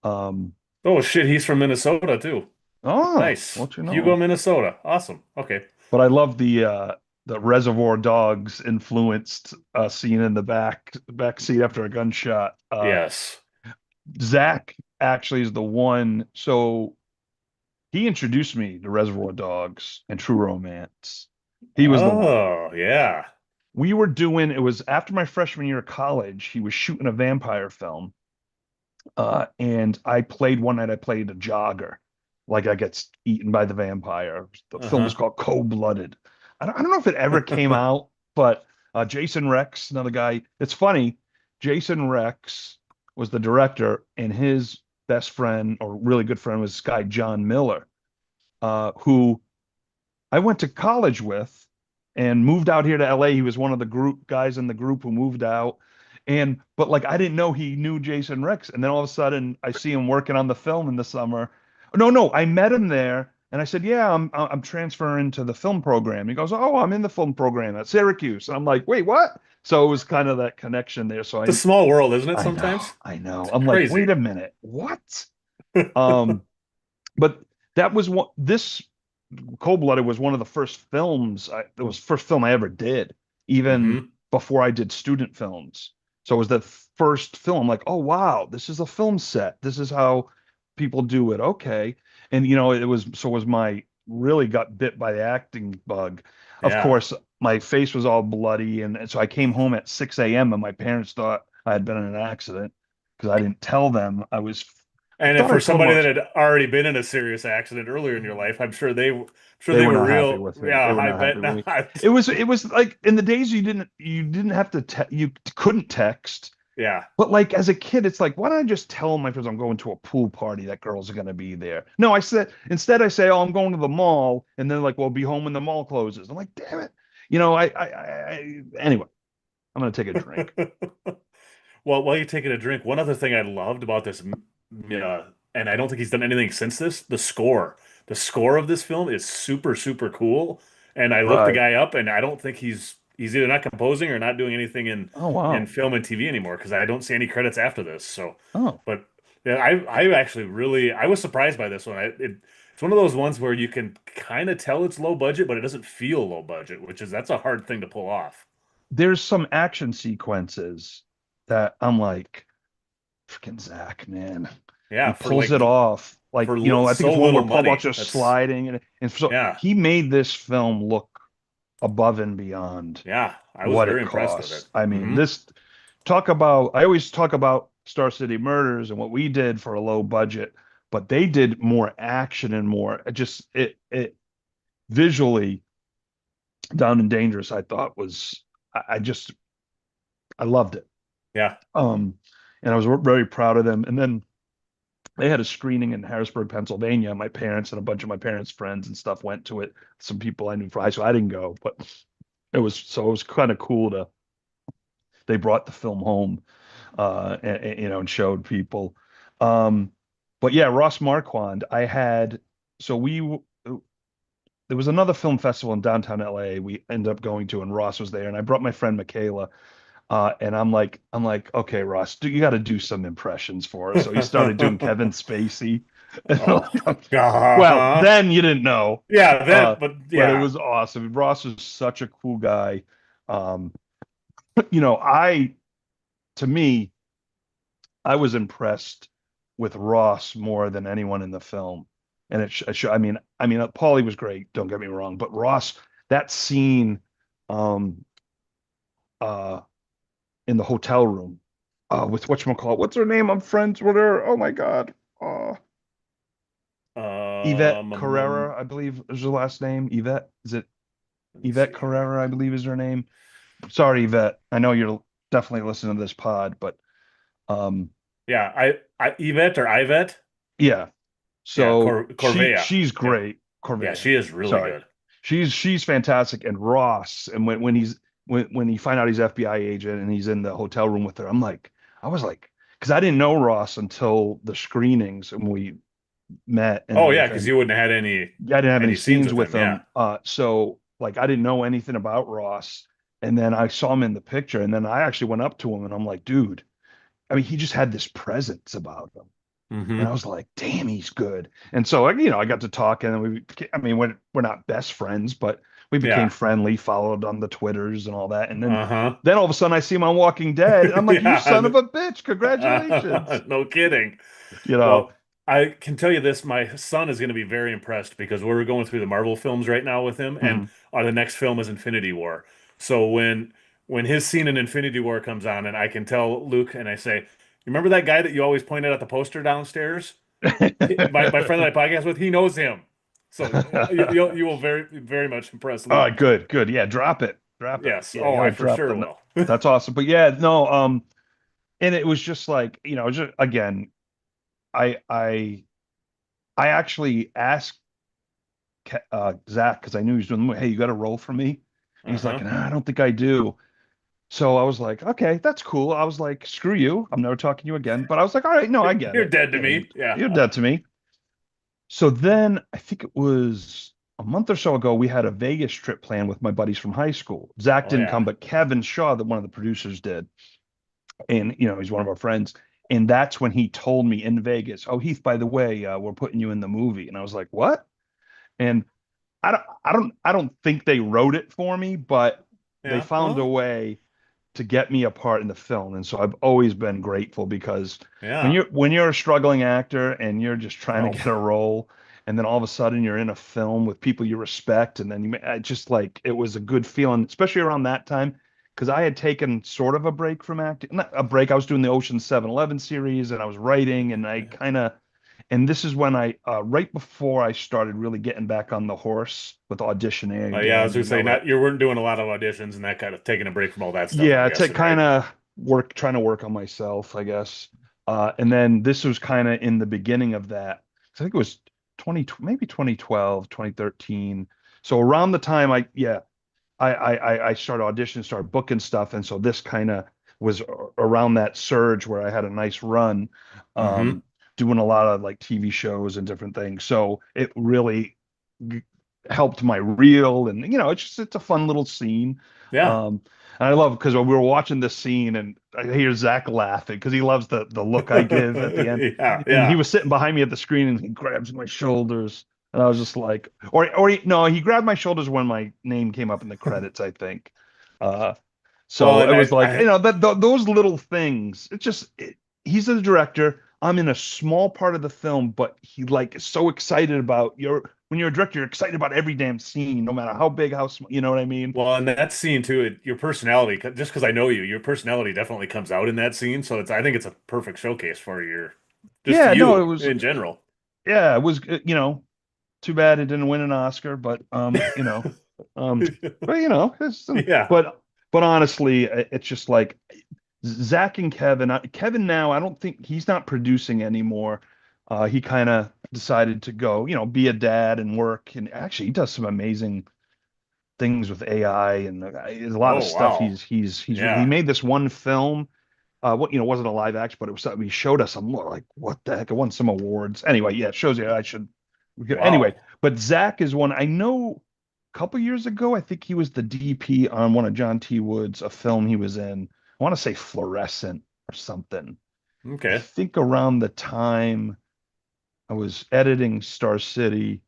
Um, Oh shit, he's from Minnesota too. oh, Nice. what you Hugo, know? Minnesota. Awesome. Okay. But I love the Reservoir Dogs influenced scene in the back seat after a gunshot. Yes. Zach actually is the one. So he introduced me to Reservoir Dogs and True Romance. He was the one. Oh, yeah. We were doing, it was after my freshman year of college. He was shooting a vampire film. And I played one night, I played a jogger. Like I gets eaten by the vampire. The film was Uh-huh. called Cold-Blooded. I don't know if it ever came out, but Jason Rex, another guy. It's funny. Jason Rex was the director, and his best friend or really good friend was this guy, John Miller, who I went to college with and moved out here to LA. He was one of the group guys in the group who moved out. And but like I didn't know he knew Jason Rex. And then all of a sudden I see him working on the film in the summer. No, I met him there and I said, "Yeah, I'm transferring to the film program." He goes, "Oh, I'm in the film program at Syracuse." And I'm like, "Wait, what?" So it was kind of that connection there. So It's a small world, isn't it, I know, sometimes? I know. It's I'm like, crazy. "Wait a minute. What?" Um, but that was what this Cold Blooded was one of the first films. It was the first film I ever did, even Hmm. before I did student films. So it was the first film. I'm like, oh wow, this is a film set. This is how people do it. Okay, and it was so was my really got bit by the acting bug. Of Yeah. course, my face was all bloody, and so I came home at 6 a.m. and my parents thought I had been in an accident because I didn't tell them I was. I And if thought I for told them I somebody that was. had already been in a serious accident earlier in your life, I'm sure They they were were not happy real. with me. They Yeah, were I not happy bet with not. me. It was like in the days you didn't have to you couldn't text. Yeah. But like as a kid, it's like, why don't I just tell my friends I'm going to a pool party that girls are gonna be there? No, I said instead I say, oh, I'm going to the mall, and then like, well, be home when the mall closes. I'm like, damn it. Anyway, I'm gonna take a drink. Well, while you're taking a drink, one other thing I loved about this, and I don't think he's done anything since this, the score. The score of this film is super, super cool. And I looked the Right. guy up, and I don't think he's either not composing or not doing anything Oh in wow. film and TV anymore because I don't see any credits after this. So, Oh. but yeah, I actually really I was surprised by this one. It's one of those ones where you can kind of tell it's low budget, but it doesn't feel low budget, that's a hard thing to pull off. There's some action sequences that I'm like, freaking Zach, man. He Yeah, pulls it off. Like, I think so it's one where little Paul Blart money. just That's sliding and so yeah, he made this film look above and beyond yeah. I was what very it impressed with it. costs. I mean, Hmm. this I always talk about Star City Murders and what we did for a low budget, but they did more action and more just it visually Down and Dangerous, I thought was I just I loved it. Yeah. Um, and I was very proud of them. And then they had a screening in Harrisburg, Pennsylvania. My parents and a bunch of my parents' friends and stuff went to it. Some people I knew from high school. I didn't go, but it was kind of cool to they brought the film home, and showed people. Um, but yeah, Ross Marquand. I had so we there was another film festival in downtown LA we ended up going to, and Ross was there, and I brought my friend Michaela. And I'm like, okay, Ross, you got to do some impressions for us. So he started doing Kevin Spacey. Oh. Well, Uh-huh. then you didn't know, Yeah, uh, that, but but it yeah. was awesome. Ross is such a cool guy. Um, you know, I to me, I was impressed with Ross more than anyone in the film. And Paulie was great. Don't get me wrong, but Ross, that scene, um, uh, in the hotel room, with whatchamacallit, what's her name? I'm friends with her. Oh my God, uh, Yvette Carrera, I believe is her last name. Yvette, is it Let me Yvette see here. Carrera? I believe is her name. Sorry, Yvette. I know you're definitely listening to this pod, but um, Yeah, Yvette or Ivette? yeah. Yeah, So Corvea. she's Yep. great. Yeah, Corvea. she is really Sorry. good. She's fantastic. And Ross, and when you find out he's FBI agent and he's in the hotel room with her, I was like, because I didn't know Ross until the screenings and we met and Oh yeah, because everything. you wouldn't have had I didn't have any any scenes scenes with with him. Yeah. him. So like I didn't know anything about Ross. And then I saw him in the picture, and then I actually went up to him and I'm like, dude, I mean, he just had this presence about him. And I Hmm. was like, damn, he's good. And so, I got to talk, and we're not best friends, but we became Yeah. friendly, followed on the Twitters and all that. And Uh-huh. then all of a sudden I see him on Walking Dead. And I'm like, you son Yeah. of a bitch, congratulations. No kidding. You know, Well, I can tell you this, my son is going to be very impressed because we're going through the Marvel films right now with him, and mhm. the next film is Infinity War. So when his scene in Infinity War comes on, and I can tell Luke, and I say, "You remember that guy that you always pointed at the poster downstairs? My friend that I podcast with, he knows him. So you will very very much impress All Luke. right, good, good. Yeah, drop it. Drop it. Yes. Yeah, Oh, you I gotta for drop sure the will. that's awesome. But yeah, no, and it was just like, just again, I actually asked Zach, because I knew he was doing the movie. Hey, you got a role for me? And he's like, Uh-huh. nah, I don't think I do. So I was like, okay, that's cool. I was like, screw you. I'm never talking to you again. But I was like, all right, no, I get You're it. dead to Yeah, me. Yeah. you're dead to me. So then I think it was a month or so ago, we had a Vegas trip planned with my buddies from high school. Zach Oh didn't yeah. come, but Kevin Shaw, that one of the producers, did. And, he's one of our friends. And that's when he told me in Vegas, oh, Heath, by the way, we're putting you in the movie. And I was like, what? And I don't think they wrote it for me, but they Yeah. found a Well, way to get me a part in the film. And so I've always been grateful, because when yeah. you're a struggling actor and you're just trying to Oh, get a role, and then all of a sudden you're in a film with people you respect, and then I just like, it was a good feeling, especially around that time, because I had taken sort of a break from acting. Not a break, I was doing the Ocean 7-Eleven series, and I was writing, and I kind of and this is when right before I started really getting back on the horse with auditioning yeah, I was again gonna and say all that. not you weren't doing a lot of auditions and that kind of taking a break from all that stuff, I'm Yeah, to guessing, kind right? of trying to work on myself, I guess. And then this was kind of in the beginning of that. I think it was 20, maybe 2012, 2013. So around the time I started auditioning, started booking stuff, and so this kind of was around that surge where I had a nice run, Mm-hmm. um, doing a lot of like TV shows and different things. So it really g- helped my reel, and it's a fun little scene. Yeah. Um, and I love because we were watching this scene, and I hear Zach laughing because he loves the look I give at the end. Yeah, And he yeah. was sitting behind me at the screen, and he grabs my shoulders. And I was just like, no, he grabbed my shoulders when my name came up in the credits, I think. Uh, Well, so it and was like, I those little things. He's the director. I'm in a small part of the film, but he like is so excited about when you're a director, you're excited about every damn scene, no matter how big, how small, you know what I mean? well, and that scene too, your personality, just because I know you, your personality definitely comes out in that scene. So I think it's a perfect showcase for just Yeah, no, you in general. it was, too bad it didn't win an Oscar, but um, but it's, Yeah. but honestly, it's just like. Zach and Kevin. Kevin now, I don't think he's not producing anymore. He kind of decided to go, be a dad and work. And actually, he does some amazing things with AI and there's a lot of Oh stuff. wow. He Yeah. made this one film. What wasn't a live action, but it was something he showed us. I'm like, what the heck? It won some awards. Anyway, yeah, it shows you. I should. Anyway, Wow. but Zach is one I know. A couple years ago, I think he was the DP on one of John T. Wood's a film he was in. I want to say Fluorescent or something. I Okay. think around the time I was editing Star City,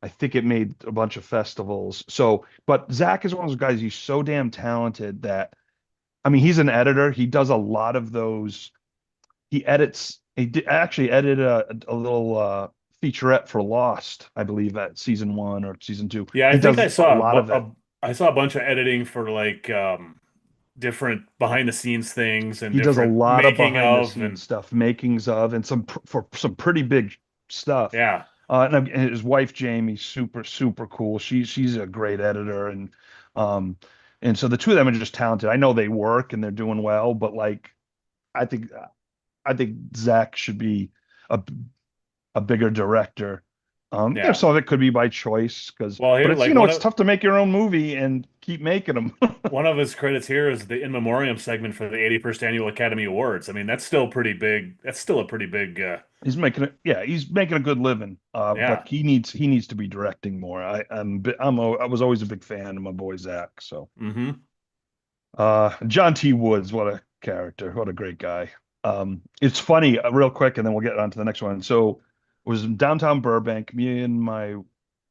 I think it made a bunch of festivals. So, but Zach is one of those guys. He's so damn talented that I mean, he's an editor. He does a lot of those. He edits. Actually edited a little featurette for Lost, I believe, at season one or season two. Yeah, I He think does a lot of it. I saw a bunch of editing for like different behind the scenes things and He does a different lot of making behind the of scenes and stuff, makings of, and for some pretty big stuff. yeah. And his wife Jamie, super cool. She's a great editor, um, and so the two of them are just talented. I know they work and they're doing well, but like I think I think Zach should be a a bigger director. Yeah. Some of it could be by choice Well, but here it's like it's tough to make your own movie and keep making them. one of his credits here is the in memoriam segment for the 81st Annual Academy Awards. I mean, that's still pretty big. That's still a pretty big He's making it, yeah, he's making a good living. yeah. But he needs to be directing more. I was always a big fan of my boy Zach. So, Mm-hmm. John T. Woods, what a character, what a great guy. It's funny, real quick, and then we'll get on to the next one. So, it was in downtown Burbank.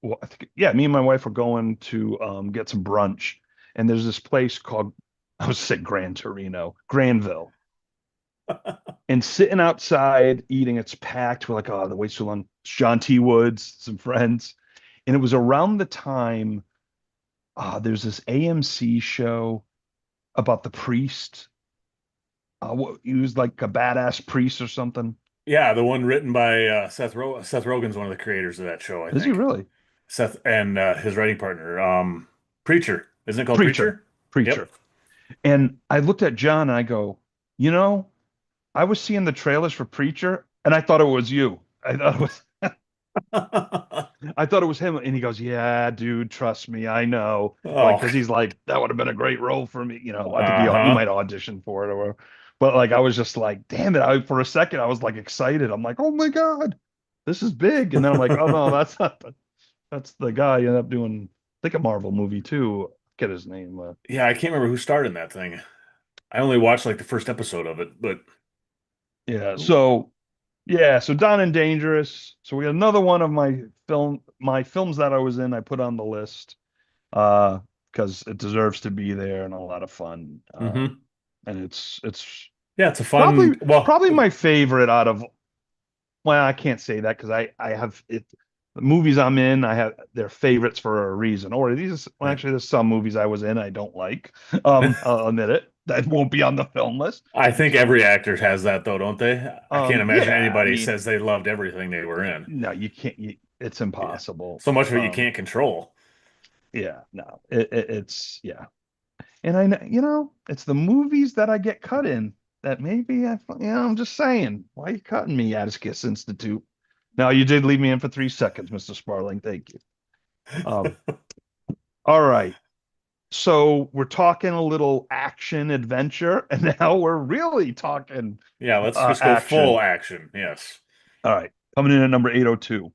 Well, I think, yeah, me and my wife were going to get some brunch, and there's this place called, I was say Gran Torino, Granville, and sitting outside eating, it's packed. We're like, oh, the wait's too long. It's John T. Woods, some friends, and it was around the time there's this AMC show about the priest. He was like a badass priest or something. Yeah, the one written by Seth Rogen's one of the creators of that show, I Is he think. really? Seth and his writing partner, Preacher. Isn't it called Preacher, Preacher? Yep. preacher. And I looked at John and I go, you know, I was seeing the trailers for Preacher and I thought it was you. I thought it was him. And he goes, yeah, dude, trust me, I know. Like, Oh, because he's like, that would have been a great role for me. I think he uh-huh. might audition for it or whatever. But like, I was just like, damn it. For a second, I was like excited. I'm like, oh my God, this is big. And then I'm like, oh no, that's the guy you end up doing, I think a Marvel movie too. Get his name. Yeah, I can't remember who starred in that thing. I only watched like the first episode of it, but Yeah. ooh. So yeah, so Don and Dangerous. So we got another one of my films that I was in, I put on the list. Uh, because it deserves to be there and a lot of fun. Hmm. And it's Yeah, it's a fun. probably Well, probably my favorite out of, well, I can't say that because I have it, the movies I'm in, I have they're favorites for a reason. Or well, actually there's some movies I was in I don't like. I'll admit it. That won't be on the film list. I think every actor has that though, don't they? I can't imagine Yeah, I anybody mean, says they loved everything they were in. no, you can't. It's Yeah, impossible. so much of it you can't control. Yeah, no, it's yeah. And it's the movies that I get cut in that maybe I'm just saying, why are you cutting me, Atticus Institute? Now you did leave me in for 3 seconds, Mr. Sparling. Thank you. Um, all right. So we're talking a little action adventure, and now we're really talking Yeah, let's just go full action. action. Yes. All right. Coming in at number 802.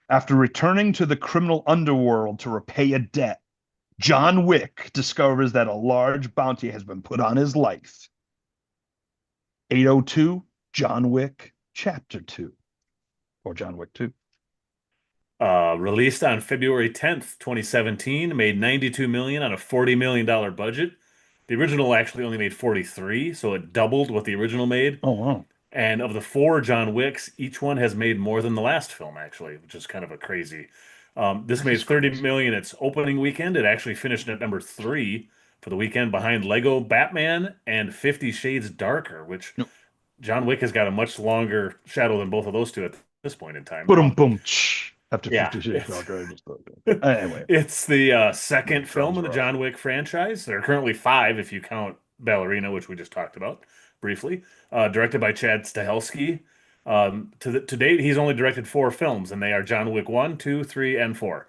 After returning to the criminal underworld to repay a debt, John Wick discovers that a large bounty has been put on his life. 802, John Wick Chapter 2, or John Wick 2. Released on February 10th, 2017, made 92 million on a $40 million budget. The original actually only made 43, so it doubled what the original made. Oh, wow. And of the four John Wicks, each one has made more than the last film, actually, which is kind of a crazy. This That made is 30 crazy. million its opening weekend. It actually finished at number three for the weekend behind Lego Batman and 50 Shades Darker, which No. John Wick has got a much longer shadow than both of those two at this point in time. Boom, boom, after Yeah, 50 Shades it's Darker. I just thought, anyway, it's the my second film jaws in the are off. John Wick franchise. There are currently five if you count Ballerina, which we just talked about briefly. Directed by Chad Stahelski. To date, he's only directed 4 films, and they are John Wick 1, 2, 3, and 4.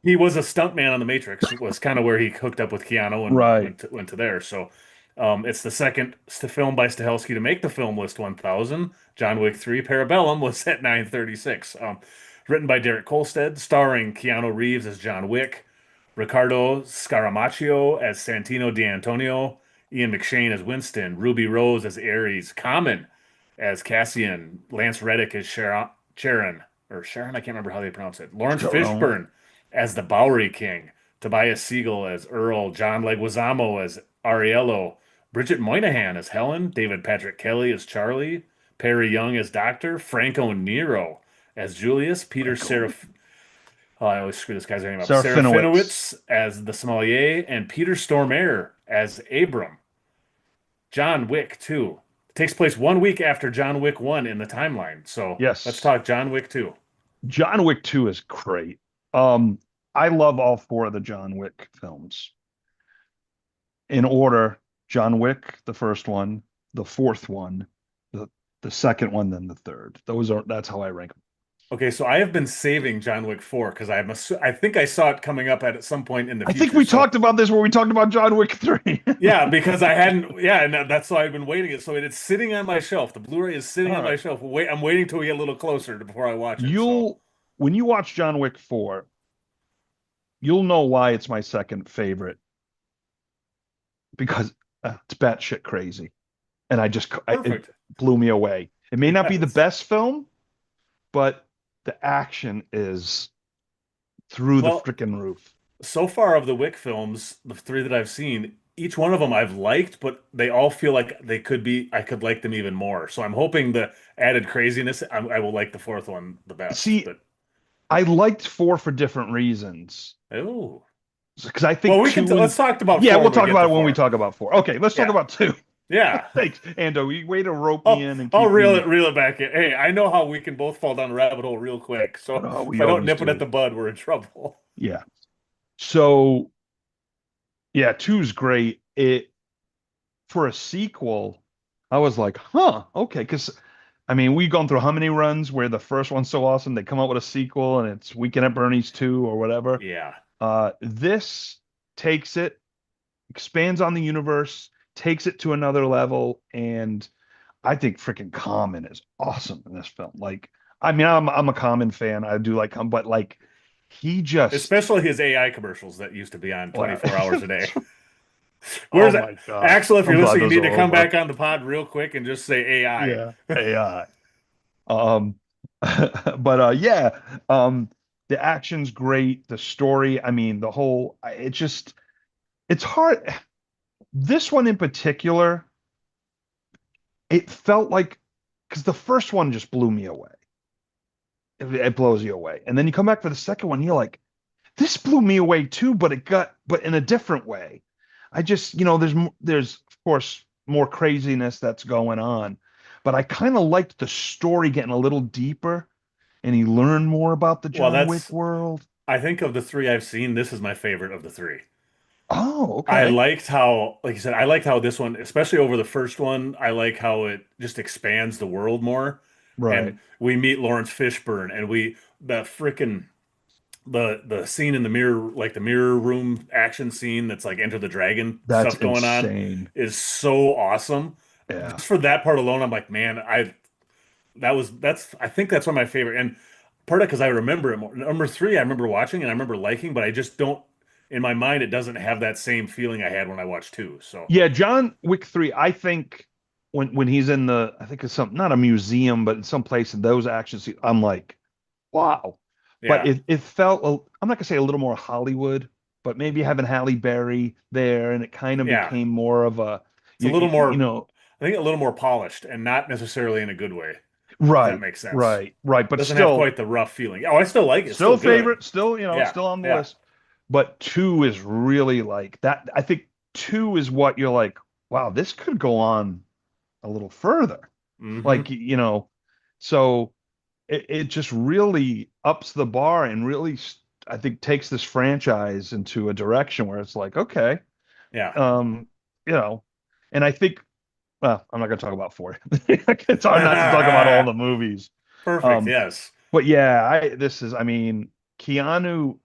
He was a stuntman on The Matrix. It was kind of where he hooked up with Keanu and Right. went to there. So it's the second film by Stahelski to make the film list 1,000. John Wick 3 Parabellum was at 936. Written by Derek Kolstad, starring Keanu Reeves as John Wick, Ricardo Scaramaccio as Santino D'Antonio, Ian McShane as Winston, Ruby Rose as Ares, Common as Cassian, Lance Reddick as Sharon, or Sharon, I can't remember how they pronounce it. Lawrence Don't know. Fishburne as the Bowery King, Tobias Siegel as Earl, John Leguizamo as Ariello, Bridget Moynihan as Helen, David Patrick Kelly as Charlie, Perry Young as Doctor, Franco Nero as Julius, Peter Franco. Seraph. Oh, I always screw this guy's name up. Serafinowicz. Serafinowicz as the Sommelier, and Peter Stormare as Abram. John Wick 2. It takes place 1 week after John Wick 1 in the timeline. So let's Yes. talk John Wick 2. John Wick 2 is great. I love all 4 of the John Wick films. In order, John Wick, the first one, the fourth one, the second one, then the third. That's how I rank them. Okay, so I have been saving John Wick 4 because I think I saw it coming up at some point in the I think future. we So talked about this when we talked about John Wick 3. yeah, because I hadn't, yeah, and that's why I've been waiting. So it's sitting on my shelf. The Blu-ray is sitting All on my right. shelf. Wait, I'm waiting till we get a little closer before I watch it. So You'll when you watch John Wick 4, you'll know why it's my second favorite because it's batshit crazy. And it perfect. blew me away. It may not be the Yes. best film, but the action is through the Well, freaking roof. so far of the Wick films, the 3 that I've seen, each one of them I've liked, but they all feel like I could like them even more. So I'm hoping the added craziness, I will like the fourth one the best. See, But I liked 4 for different reasons. oh, Because I well, think two and let's talk about yeah, four we'll when we talk get about to it when we four. talk about 4. Okay, let's talk Yeah, about 2. yeah. Thanks, Ando. You way to rope me I'll in and I'll keep me. reel it back in. Hey, I know how we can both fall down the rabbit hole real quick. So Oh, if we I don't always nip it at do. the bud, we're in trouble. Yeah. So yeah, two's great. It for a sequel, I was like, huh, okay, because I mean, we've gone through how many runs where the first one's so awesome, they come out with a sequel and it's Weekend at Bernie's 2 or whatever. Yeah. This takes it, expands on the universe, takes it to another level, and I think freaking Common is awesome in this film. Like, I mean, I'm a Common fan. I do like him, but like, he just Especially his AI commercials that used to be on well, 24 hours a day. oh Where's my God, Axel? If I'm you're glad listening, you those need are to come over. back on the pod real quick and just say AI. Yeah, AI. Um, but yeah, the action's great. The story, I mean, it's hard. This one in particular, it felt like because the first one just blew me away. It blows you away, and then you come back for the second one, you're like, this blew me away too, but in a different way. I just, there's of course more craziness that's going on, but I kind of liked the story getting a little deeper, and you learn more about the Well, John Wick world. I think of the 3 I've seen, this is my favorite of the 3. Oh, I okay, liked how, like you said, I liked how this one, especially over the first one, I like how it just expands the world more. right. And we meet Lawrence Fishburne and the freaking, the scene in the mirror, like the mirror room action scene that's like Enter the Dragon That's stuff going on insane. is so awesome. Yeah, Just for that part alone, I'm like, man, I think that's one of my favorite. And part of because I remember it more. Number 3, I remember watching and I remember liking, but I just don't, in my mind, it doesn't have that same feeling I had when I watched 2. So yeah. John Wick 3. I think when he's in I think it's some not a museum, but in some place in those action scenes, I'm like, wow. But yeah, it felt, I'm not gonna say a little more Hollywood, but maybe having Halle Berry there, and it kind of yeah, became more of a, it's a little you more, know, I think a little more polished and not necessarily in a good way, if that right, makes sense. right, right. But Doesn't have still, quite the rough feeling. Oh, I still like it. It's still still good. favorite, still, Yeah, still on the yeah. list. But 2 is really like that. I think 2 is what you're like, wow, this could go on a little further. Like, Hmm. so it just really ups the bar and really, I think, takes this franchise into a direction where it's like, okay, Yeah. um, you know, and I think, well, I'm not going to talk about four. It's hard not to talk about all the movies. Perfect. Um, Yes. but yeah, I mean, Keanu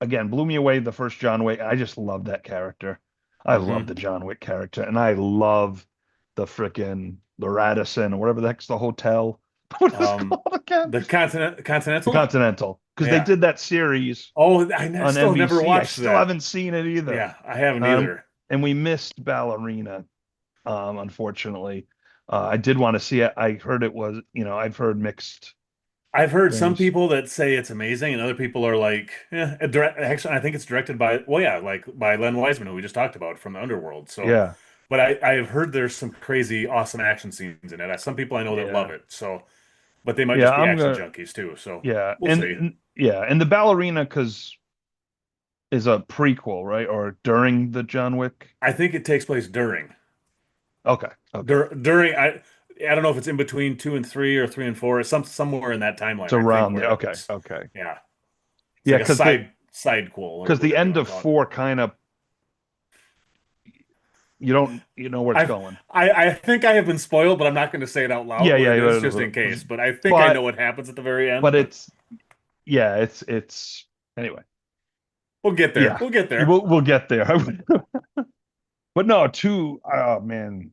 again blew me away the first John Wick. I just love that character. I love Hmm. the John Wick character, and I love the frickin' the Radisson or whatever the heck's the hotel. What is it Um, called again? the The Continental. Continental, because they Yeah. did that series Oh, I on still never NBC. I watched still that. haven't seen it either. Yeah, I haven't Um, either. and we missed Ballerina, unfortunately. I did want to see it. I heard it was, I've heard mixed I've heard some things. people that say it's amazing, and other people are like, "Yeah." Actually, I think it's directed by, well, yeah, like by Len Wiseman, who we just talked about from the Underworld. So, Yeah, but I've heard there's some crazy, awesome action scenes in it. Some people I know that love yeah, it. So, but they might yeah. just be I'm action gonna, junkies too. So, yeah, we'll see. yeah, and the Ballerina because is a prequel, right? Or during the John Wick. I think it takes place during. Okay, okay. During I don't know if it's in between 2 and 3 or 3 and 4. It's somewhere in that It's timeline, I think, around there. where Okay, it's okay. yeah. It's Yeah, like a side quel or the whatever you end want of to call it. four kind of you know where it's I've going. I think I have been spoiled, but I'm not going to say it out loud Yeah, what yeah, it is, just yeah, in case. But I think I know but what happens at the very but end, but it's yeah, it's anyway. we'll get there. Yeah, We'll get there. we'll get there. But no, two. Oh man,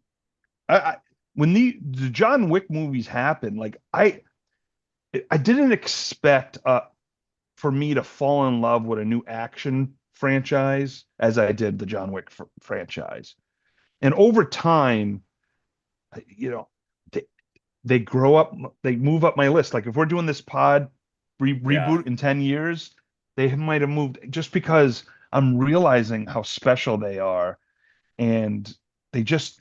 I when the John Wick movies happen, like I didn't expect for me to fall in love with a new action franchise as I did the John Wick franchise. And over time, you know, they, they grow up, they move up my list. Like if we're doing this pod Yeah. reboot in 10 years, they might have moved just because I'm realizing how special they are. And they just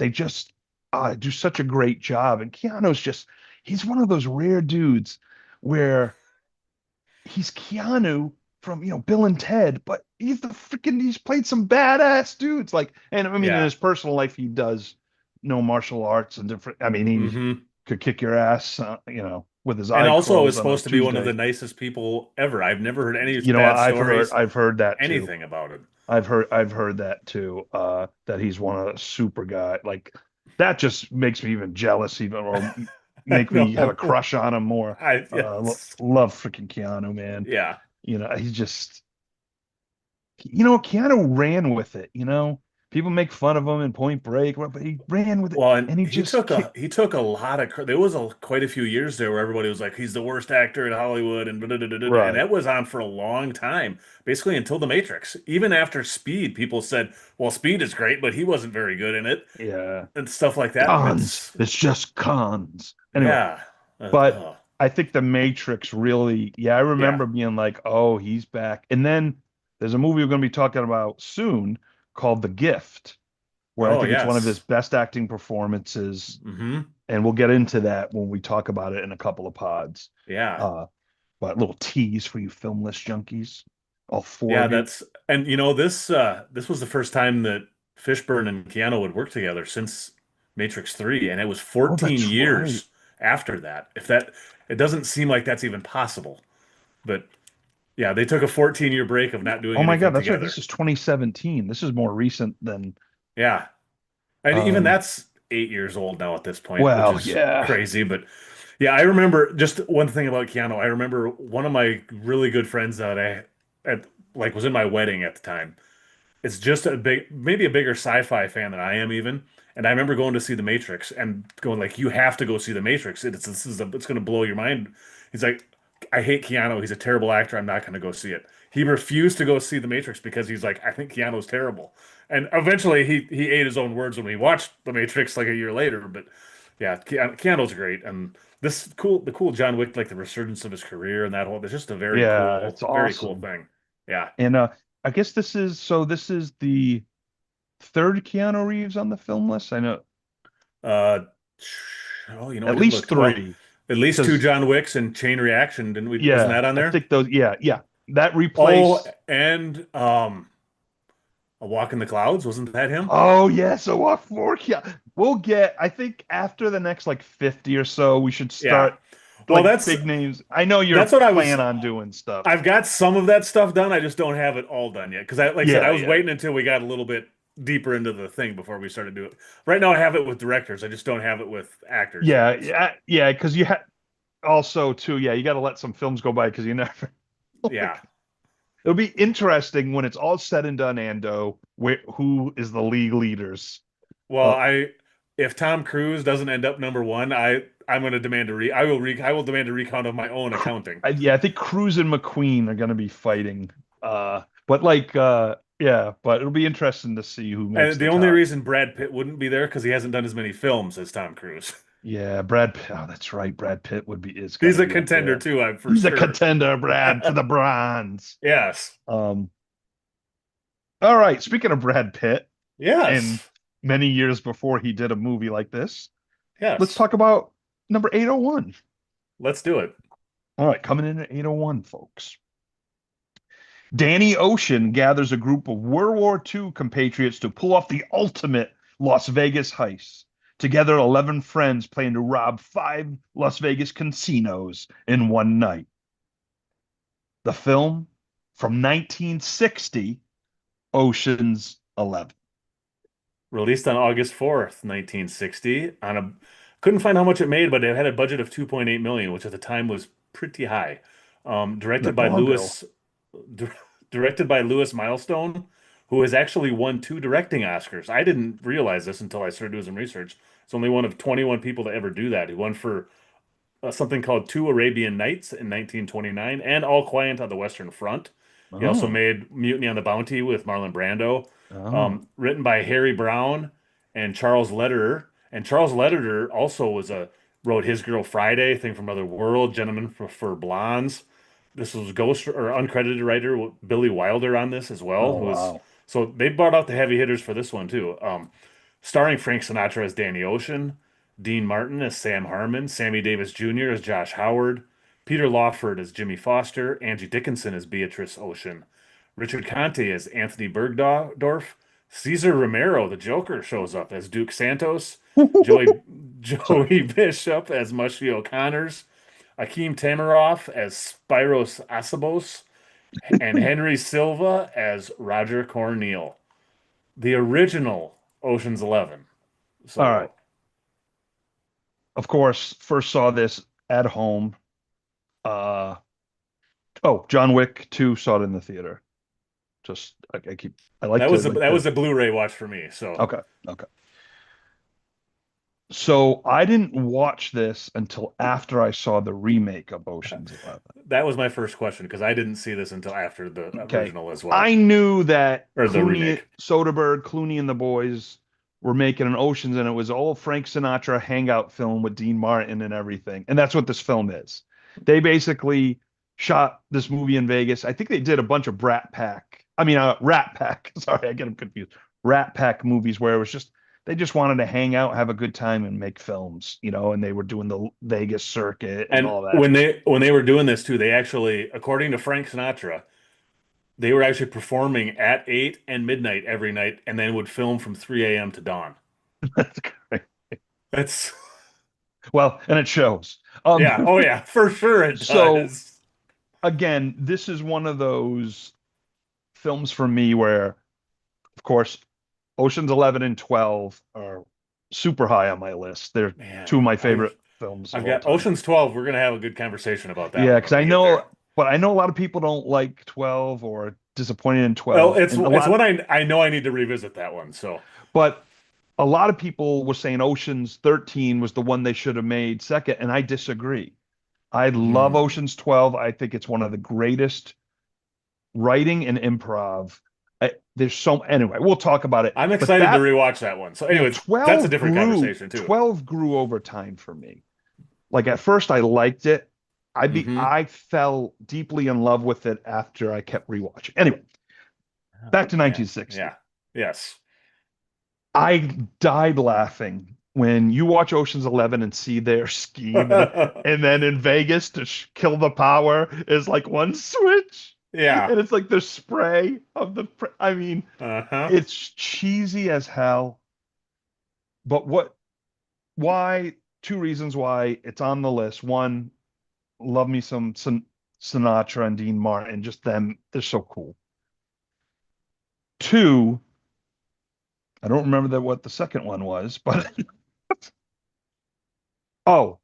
do such a great job. And Keanu's just, he's one of those rare dudes where he's Keanu from Bill and Ted, but he's played some badass dudes. Like, and I mean, in Yeah. his personal life, he does know martial arts and different. I mean, he Hmm. could kick your ass, with his And eye also is closed on a supposed to be one of the Tuesday. nicest people ever. I've never heard any bad I've heard stories, I've heard that too. anything about it. I've heard that too. That he's one of the super guy. Like that just makes me even jealous, even or I make me have a know. crush on him more. Yes. Love freaking Keanu, man. Yeah. He's just, Keanu ran with it. People make fun of him in Point Break, but he ran with it, Well, and and he just kicked. he took a lot of there was quite a few years there where everybody was like he's the worst actor in Hollywood and and Right. that was on for a long time, basically until The Matrix. Even after Speed, people said, "Well, Speed is great, but he wasn't very good in it," Yeah. and stuff like that. And Cons. it's It's just cons. Anyway, yeah, but I think the Matrix really, yeah, I yeah. remember being like, oh, he's back. And then there's a movie we're going to be talking about soon called The Gift, where I Oh think it's one of his yes. best acting performances. Hmm. And we'll get into that when we talk about it in a couple of pods. Yeah. Uh, but a little tease for you filmless junkies, all four Yeah, of you. that's and this was the first time that Fishburne and Keanu would work together since Matrix 3, and it was Oh, 14 that's right. years after that. If that it doesn't seem like that's even possible. But yeah, they took a 14-year break of not doing Oh my God, anything that's right. This together. is 2017. This is more recent than Yeah. And even um that's 8 years old now at this point, which well, is yeah. crazy. But yeah, I remember just one thing about Keanu. I remember one of my really good friends that like was in my wedding at the time. It's just maybe a bigger sci-fi fan than I am even. And I remember going to see The Matrix and going like, "You have to go see The Matrix. It's going to blow your mind." He's like, "I hate Keanu. He's a terrible actor. I'm not going to go see it." He refused to go see The Matrix because he's like, "I think Keanu's terrible." And eventually, he ate his own words when we watched The Matrix like a year later. But yeah, Keanu's great, and the cool John Wick, like the resurgence of his career and that whole. It's just a Yeah, it's very cool awesome. thing. Yeah. And I guess this is the third Keanu Reeves on the film list. I know Uh, oh, I at didn't least look. Well, three, at least two because John Wicks and Chain Reaction, didn't we? Wasn't yeah, that on I there? think those, yeah, that Oh, replaced. and A Walk in the Clouds, wasn't that him? Oh yeah, so what for? Yeah, we'll get. I think after the next like 50 or so, we should Yeah. start Well, like big names. I know that's you're what I was. planning on doing stuff. I've got some of that stuff done. I just don't have it all done yet because like I said, I Yeah, was yeah, waiting until we got a little bit. deeper into the thing before we started doing it. Right now, I have it with directors. I just don't have it with actors Yeah, yet. So, yeah. Because you also too, yeah, you got to let some films go by because you never yeah. like. It'll be interesting when it's all said and done, Ando, who is the league leaders. Well, Uh, if Tom Cruise doesn't end up number one, I'm going to demand I will demand a recount of my own accounting. yeah, I think Cruz and McQueen are going to be fighting. Yeah, but it'll be interesting to see who makes And the the only top. reason Brad Pitt wouldn't be there because he hasn't done as many films as Tom Cruise. Yeah, Brad Pitt. Oh, that's right. Brad Pitt is got He's to a be up contender there. too, I'm for He's a sure. contender, Brad, for the bronze. Yes. Um, all right. Speaking of Brad Pitt, and Yes. many years before he did a movie like this, let's Yes. talk about number 801. Let's do it. All right, coming in at 801, folks. Danny Ocean gathers a group of World War II compatriots to pull off the ultimate Las Vegas heist. Together, 11 friends plan to rob 5 Las Vegas casinos in one night. The film from 1960, Ocean's 11. Released on August 4th, 1960 on a couldn't find how much it made, but it had a budget of 2.8 million, which at the time was pretty high. That dog bill. Di- Directed by Lewis Milestone, who has actually won 2 directing Oscars. I didn't realize this until I started doing some research. It's only one of 21 people to ever do that. He won for something called Two Arabian Nights in 1929 and All Quiet on the Western Front. He also Oh, made Mutiny on the Bounty with Marlon Brando, oh, written by Harry Brown and Charles Lederer. And Charles Lederer also wrote His Girl Friday, Thing from Another World, Gentlemen for Blondes. This was ghost or uncredited writer Billy Wilder on this as well, oh, who was wow. so they brought out the heavy hitters for this one too. Starring Frank Sinatra as Danny Ocean, Dean Martin as Sam Harmon, Sammy Davis Jr. as Josh Howard, Peter Lawford as Jimmy Foster, Angie Dickinson as Beatrice Ocean, Richard Conte as Anthony Bergdorf, Cesar Romero, the Joker, shows up as Duke Santos, Joey Sorry. Joey Bishop as Mushy O'Connors, Akeem Tamaroff as Spiros Asabos, and Henry Silva as Roger Cornell. The original Ocean's 11. All right. So Of course, first saw this at home. Uh, John Wick 2 saw it in the theater. Just I like to that was a Blu-ray watch for me. So okay, okay. So I didn't watch this until after I saw the remake of Ocean's 11. that was my first question because I didn't see this until after the Okay. original as well, I knew that or the Clooney, remake. Soderbergh, Clooney and the boys were making an Oceans, and it was all Frank Sinatra hangout film with Dean Martin and everything. And that's what this film is. They basically shot this movie in Vegas. I think they did a bunch of Rat Pack. Sorry, I get them confused. Rat Pack movies where it was just they just wanted to hang out, have a good time, and make films, and they were doing the Vegas circuit and And all that. when they were doing this too, they actually, according to Frank Sinatra, they were actually performing at 8 and midnight every night, and then would film from 3 a.m. to dawn. That's great. That's Well, and it shows. yeah, oh yeah, for sure it So does. again, this is one of those films for me where, of course, Ocean's 11 and 12 are super high on my list. They're Man, two of my favorite films of I've all got time. Ocean's 12. We're gonna have a good conversation about that Yeah, one because when I we get know, there. but I know a lot of people don't like 12 or disappointed in Well, 12, and it's what I know I need to revisit that one. So but a lot of people were saying Ocean's 13 was the one they should have made second, and I disagree. I love hmm. Ocean's 12. I think it's one of the greatest writing and improv. There's so anyway, we'll talk about it. I'm But excited to rewatch that one. So, well, anyways, that's a different conversation too. 12 grew over time for me. Like at first I liked it. Hmm. I fell deeply in love with it after I kept rewatching. Anyway, back Oh to man, 1960. yeah, yes. I died laughing when you watch Ocean's 11 and see their scheme, and then in Vegas to kill the power is like one switch, Yeah. and it's like the spray of I mean, Uh-huh. it's cheesy as hell. But why? Two reasons why it's on the list. One, love me some Sinatra and Dean Martin, just them. They're so cool. Two, I don't remember what the second one was, but oh,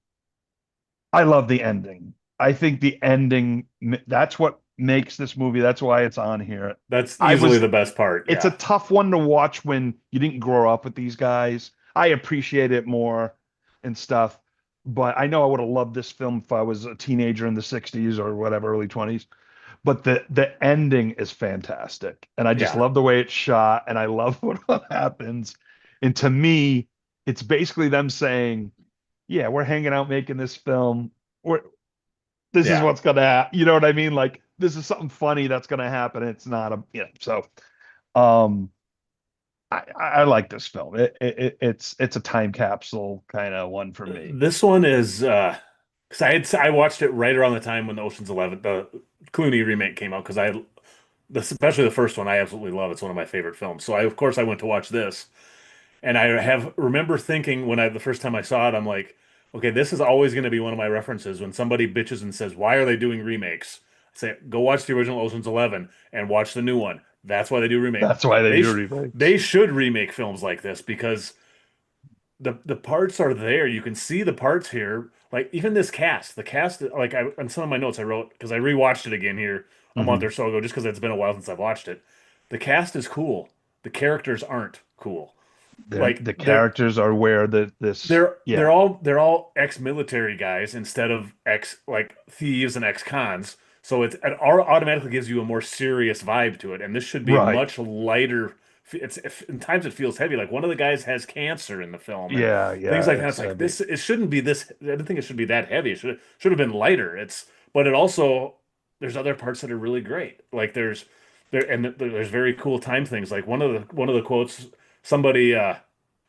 I love the ending. I think the ending, that's what makes this movie. That's why it's on here. That's I easily was, the best part. it's a Yeah. tough one to watch when you didn't grow up with these guys. I appreciate it more and stuff, but I know I would have loved this film if I was a teenager in the 60s or whatever, early 20s. But the ending is fantastic. And I just Yeah. love the way it's shot and I love what happens. And to me, it's basically them saying, yeah, we're hanging out making this film. We're this is Yeah. what's gonna happen. You know what I mean? Like this is something funny that's gonna happen. It's not a so um I like this film. It's a time capsule kind of one for me. This one is because I watched it right around the time when the Ocean's 11 the Clooney remake came out because especially the first one I absolutely love. It's one of my favorite films. So I of course I went to watch this. And I have remember thinking when the first time I saw it, I'm like, okay, this is always going to be one of my references when somebody bitches and says, "Why are they doing remakes?" I say, go watch the original Ocean's 11 and watch the new one. That's why they do remake. That's why they They do sh remakes. they should remake films like this because the parts are there. You can see the parts here. Like even this cast, the cast, like on some of my notes I wrote because I rewatched it again here a month Hmm. or so ago, just because it's been a while since I've watched it. The cast is cool. The characters aren't cool. Like The characters are where yeah. they're all ex-military guys instead of ex like thieves and ex-cons. So it automatically gives you a more serious vibe to it, and this should be Right. much lighter. In times it feels heavy. Like one of the guys has cancer in the film and Yeah, things yeah, like that. it's It's like heavy. this. It shouldn't be this. I didn't think it should be that heavy. It should have been lighter. But it also there's other parts that are really great. Like there's very cool time things. Like one of the quotes somebody.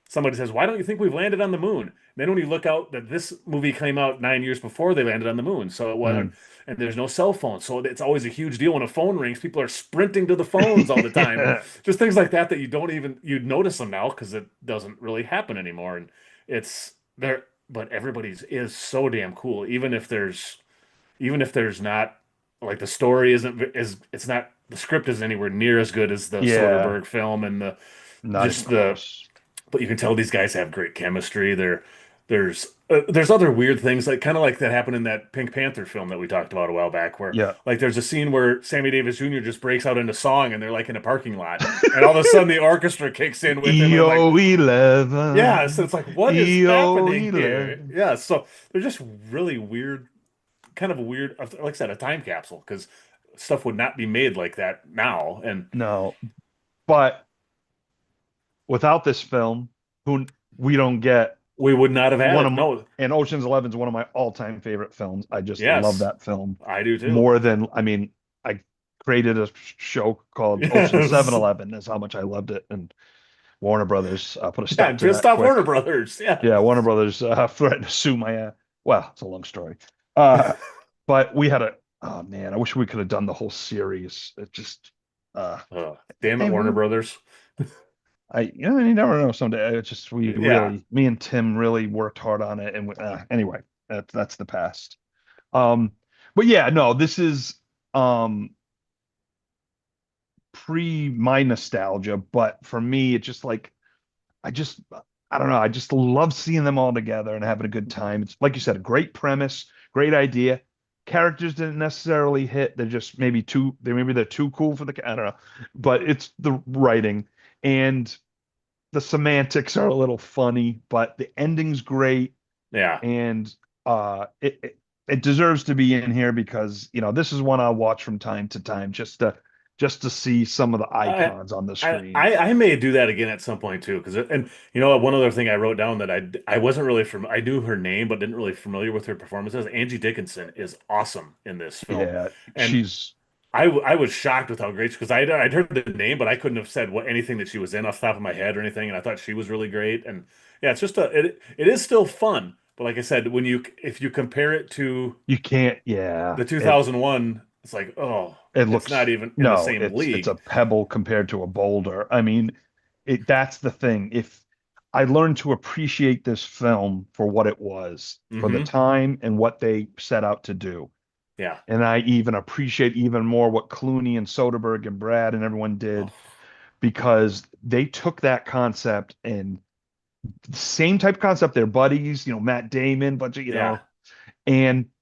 Somebody says, "Why don't you think we've landed on the moon?" Then when you look out that this movie came out 9 years before they landed on the moon, so Mm. and there's no cell phone, so it's always a huge deal when a phone rings. People are sprinting to the phones all the time, and Yeah. just things like that that you'd notice them now because it doesn't really happen anymore. And it's there, but everybody's is so damn cool, even if there's not like the story isn't is it's not the script isn't anywhere near as good as the Yeah, Soderbergh film and not even just the close. but you can tell these guys have great chemistry. There's other weird things like kind of like that happened in that Pink Panther film that we talked about a while back, where Yeah. like there's a scene where Sammy Davis Jr. just breaks out into song and they're like in a parking lot, and all of a sudden the orchestra kicks in with him, and like EO yeah, so 11. it's like what is EO happening here? 11. Yeah, so they're just really weird, kind of a weird, like I said, a time capsule because stuff would not be made like that now, and No, but without this film, who we don't get we would not have had one of it. my, No, and Ocean's 11 is one of my all-time favorite films. I just love yes, that film I do too. more than I mean, I created a show called Ocean Yes. 711. Is how much I loved it, and Warner Brothers put a Yeah, stop to just that off Warner quick. Brothers. Yeah. Yeah, Warner Brothers threatened to sue my well, it's a long story. But we had a oh man, I wish we could have done the whole series. It just uh Damn it, hey, Warner Brothers. you never know someday. It's just we Yeah. really me and Tim really worked hard on it and anyway, that's the past. But yeah, no, this is um pre my nostalgia, but for me it's just like I just I don't know. I just love seeing them all together and having a good time. It's like you said, a great premise, great idea. Characters didn't necessarily hit. They're just maybe they're too cool for I don't know. But it's the writing and the semantics are a little funny, but the ending's great Yeah. and it deserves to be in here because, this is one I'll watch from time to time just to see some of the I icons on the I screen. I I may do that again at some point too, because and one other thing I wrote down that I wasn't really from I knew her name but didn't really familiar with her performances. Angie Dickinson is awesome in this film, Yeah, and she's I was shocked with how great because I'd heard the name but I couldn't have said what anything that she was in off the top of my head or anything, and I thought she was really great. And yeah, it's just it is still fun, but like I said, if you compare it to You can't, yeah. the It 2001, it's like, oh, it it's not looks even in the no, same it's a league. pebble compared to a boulder. I mean, that's the thing. If I learned to appreciate this film for what it was, for the Hmm. time and what they set out to do. Yeah. And I even appreciate even more what Clooney and Soderbergh and Brad and everyone Oh, did because they took that concept and same type of concept, their buddies, Matt Damon, bunch of, Yeah.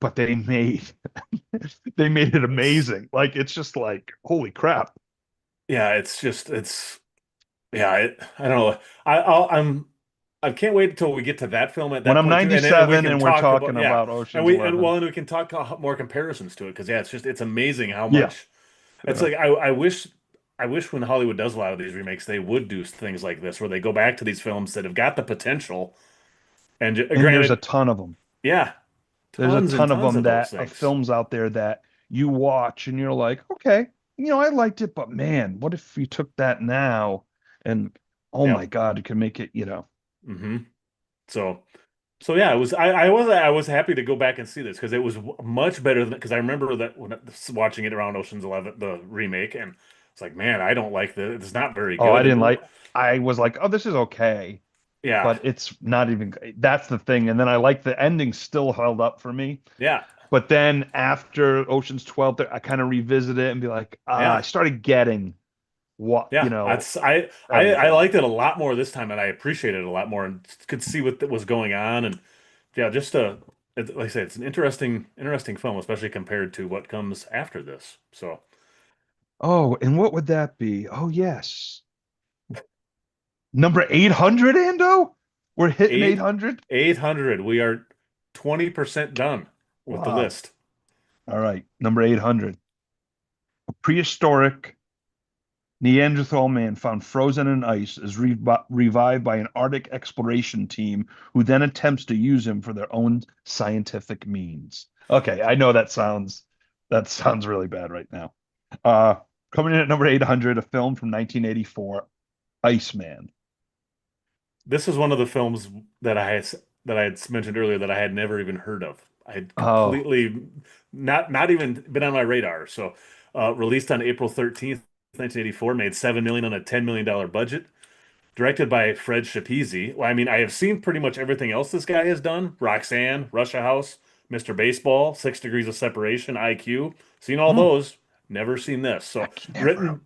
but they made it It's amazing. Like it's just like, holy crap. yeah, it's just it's yeah, I don't know. I can't wait until we get to that film at When that I'm point too, and we 97 can and we're talk talking about yeah, about Ocean's 11. and we can talk more comparisons to it because yeah, it's amazing how Yeah. much it's Yeah. like I wish when Hollywood does a lot of these remakes they would do things like this where they go back to these films that have got the potential and And there's a granted ton of them. yeah, There's a tons and ton of tons them of those that of things. films out there that you watch and you're like, okay, I liked it, but man, what if you took that now and oh my Yep. God, it can make it, Hmm. So So yeah, it was I was happy to go back and see this because it was much better than because I remember that when watching it around Ocean's 11 the remake and it's like man I don't like the it's not very Oh, I good didn't and like I was like, oh, this is okay, yeah but it's not even that's the thing. And then I like the ending still held up for me. yeah But then after Ocean's 12, I kind of revisit it and be like, I yeah started getting what, yeah that's I everything. liked it a lot more this time and I appreciated it a lot more and could see what was going on and yeah just like I said it's an interesting film especially compared to what comes after this so Oh, and what would that be? Oh, yes. Number 800, Ando? We're hitting eight 800? 800 we are 20% done with the Wow. list. All right. Number 800. A prehistoric Neanderthal man found frozen in ice is revived by an Arctic exploration team who then attempts to use him for their own scientific means. Okay, I know that sounds really bad right now. Uh, Coming in at number 800, a film from 1984, Iceman. This is one of the films that I had mentioned earlier that I had never even heard of. I had Oh, completely not even been on my radar. So, released on April 13th, 1984, made 7 million on a $10 million budget. Directed by Fred Schapisi. Well, I mean, I have seen pretty much everything else this guy has done. Roxanne, Russia House, Mr. Baseball, 6 Degrees of Separation, IQ. Seen all hmm, those. Never seen this. I So, can never. written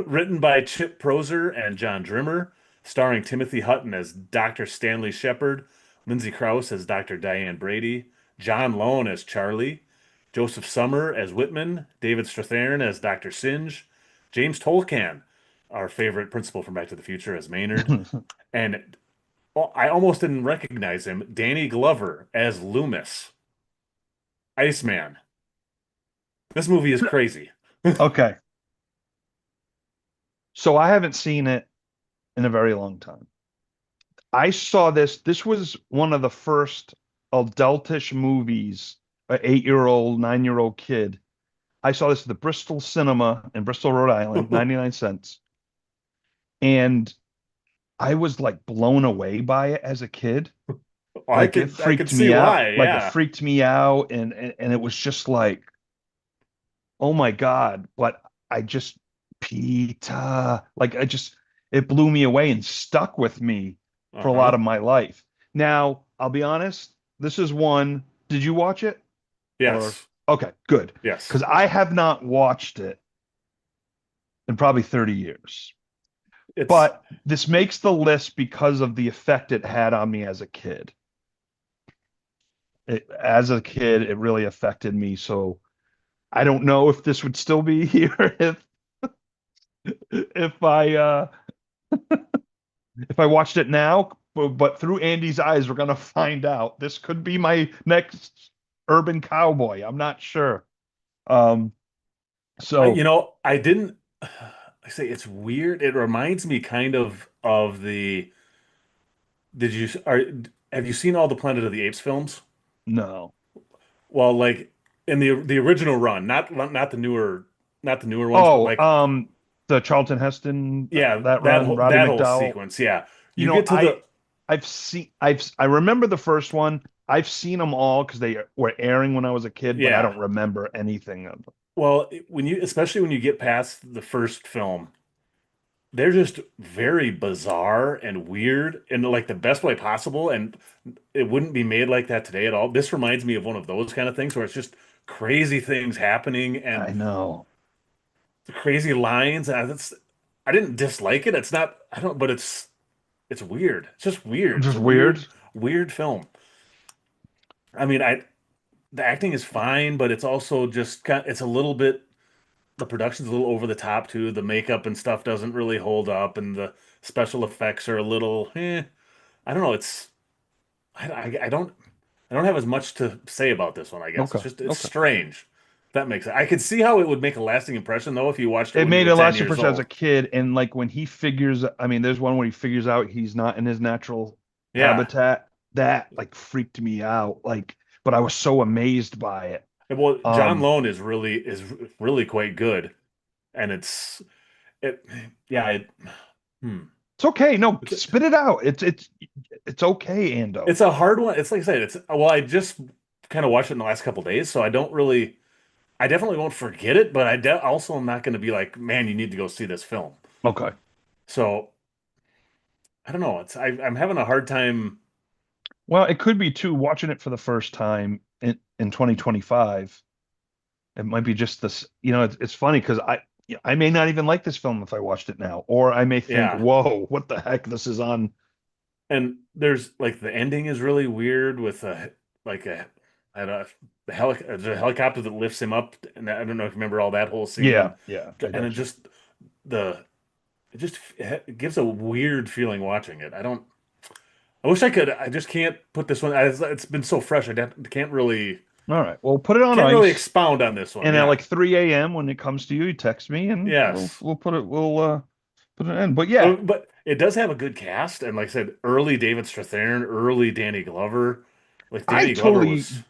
written by Chip Proser and John Drimmer, starring Timothy Hutton as Dr. Stanley Shepard, Lindsay Krause as Dr. Diane Brady, John Lone as Charlie, Joseph Summer as Whitman, David Strathairn as Dr. Singe, James Tolkan, our favorite principal from Back to the Future, as Maynard, and I almost didn't recognize him, Danny Glover as Loomis, Iceman. This movie is crazy. Okay, so I haven't seen it in a very long time. I saw this. This was one of the first adultish movies, an 8-year-old, 9-year-old kid. I saw this at the Bristol Cinema in Bristol, Rhode Island, 99 cents. And I was like blown away by it as a kid. Like it I could freaked see me out. why, Like it yeah. freaked me out. And it was just like, oh my God. But I just, Peter, like it blew me away and stuck with me for a lot Uh-huh. of my life. Now, I'll be honest, this is one. Did you watch it? Or, Yes. okay, good. Yes. Because I have not watched it in probably 30 years. It's But this makes the list because of the effect it had on me as a kid. As a kid, it really affected me. So I don't know if this would still be here if I watched it now, but through Andy's eyes, we're gonna find out. This could be my next urban cowboy. I'm not sure. Um, you so know, I didn't I say it's weird. It reminds me kind of the did you are have you seen all the Planet of the Apes films? no. Well, like in the original run, not the newer ones, but Oh, like the Charlton Heston yeah, that run, Roddy that whole McDowell. sequence. Yeah. You You know, get to the I remember the first one. I've seen them all because they were airing when I was a kid, but I yeah. don't remember anything of them. Well, when you especially when you get past the first film, they're just very bizarre and weird in like the best way possible and it wouldn't be made like that today at all. This reminds me of one of those kind of things where it's just crazy things happening and I know. crazy lines and it's I didn't dislike it. It's not I don't but it's weird. It's just weird. It's Just a weird. weird film. I mean, I the acting is fine, but it's also just kind it's a little bit the production's a little over the top too. The makeup and stuff doesn't really hold up, and the special effects are a little I don't know. I don't have as much to say about this one, I guess. Okay. It's Okay. strange. If that makes it. I could see how it would make a lasting impression though if you watched it It when you made were a 10 last years impression as a old. kid, and like when he figures, I mean, there's one where he figures out he's not in his natural Yeah. habitat. That like freaked me out. Like, but I was so amazed by it. Well, John Um, Lone is really quite good, and it yeah hmm. it's okay. No, It's spit it out. It's okay, Ando. it's a hard one. It's like I said. It's well, I just kind of watched it in the last couple days, so I don't really. I definitely won't forget it, but also am not going to be like, man, you need to go see this film. Okay. So I don't know. I'm having a hard time. Well, it could be too, watching it for the first time in 2025. It might be just this, it's funny because I may not even like this film if I watched it now, or I may think, Yeah, whoa, what the heck? This is on. and there's like the ending is really weird with like a I don't there's a helicopter that lifts him up, and I don't know if you remember all that whole scene, Yeah, yeah, I and got you. the it just it gives a weird feeling watching it. I wish I could. I just can't put this one. It's been so fresh. All right. Well, put it on Can't really ice. expound on this one. And at Yeah. like 3 a.m. when it comes to you, you text me and we'll Yes. we'll put it we'll put it in. But yeah, But it does have a good cast, and like I said, early David Strathairn, early Danny Glover. Like I Danny Glover totally was.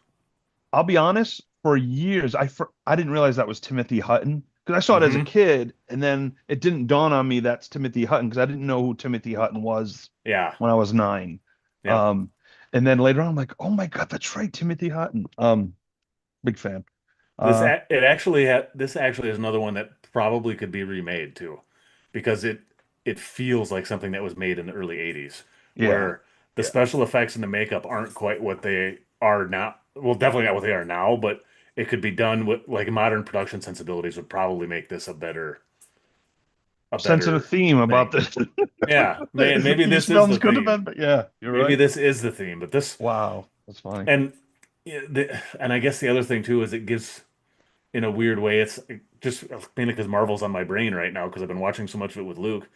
I'll be honest, for years I didn't realize that was Timothy Hutton because I saw it as a Hmm. kid and then it didn't dawn on me that's Timothy Hutton because I didn't know who Timothy Hutton was Yeah. when I was 9. Yep. Um and then later on I'm like, "Oh my God, that's right, Timothy Hutton." Big fan. Uh This actually is another one that probably could be remade too, because it feels like something that was made in the early 80s, yeah. where the Yeah. special effects and the makeup aren't quite what they are now. Well, definitely not what they are now, but it could be done with like modern production sensibilities would probably make this a Sensitive better theme about thing. this. Yeah, man, maybe These this is the films could have theme. been, but yeah, you're Maybe right. this is the theme, but this Wow, that's funny. and yeah, and I guess the other thing too is it gives in a weird way. It's just mainly because Marvel's on my brain right now because I've been watching so much of it with Luke.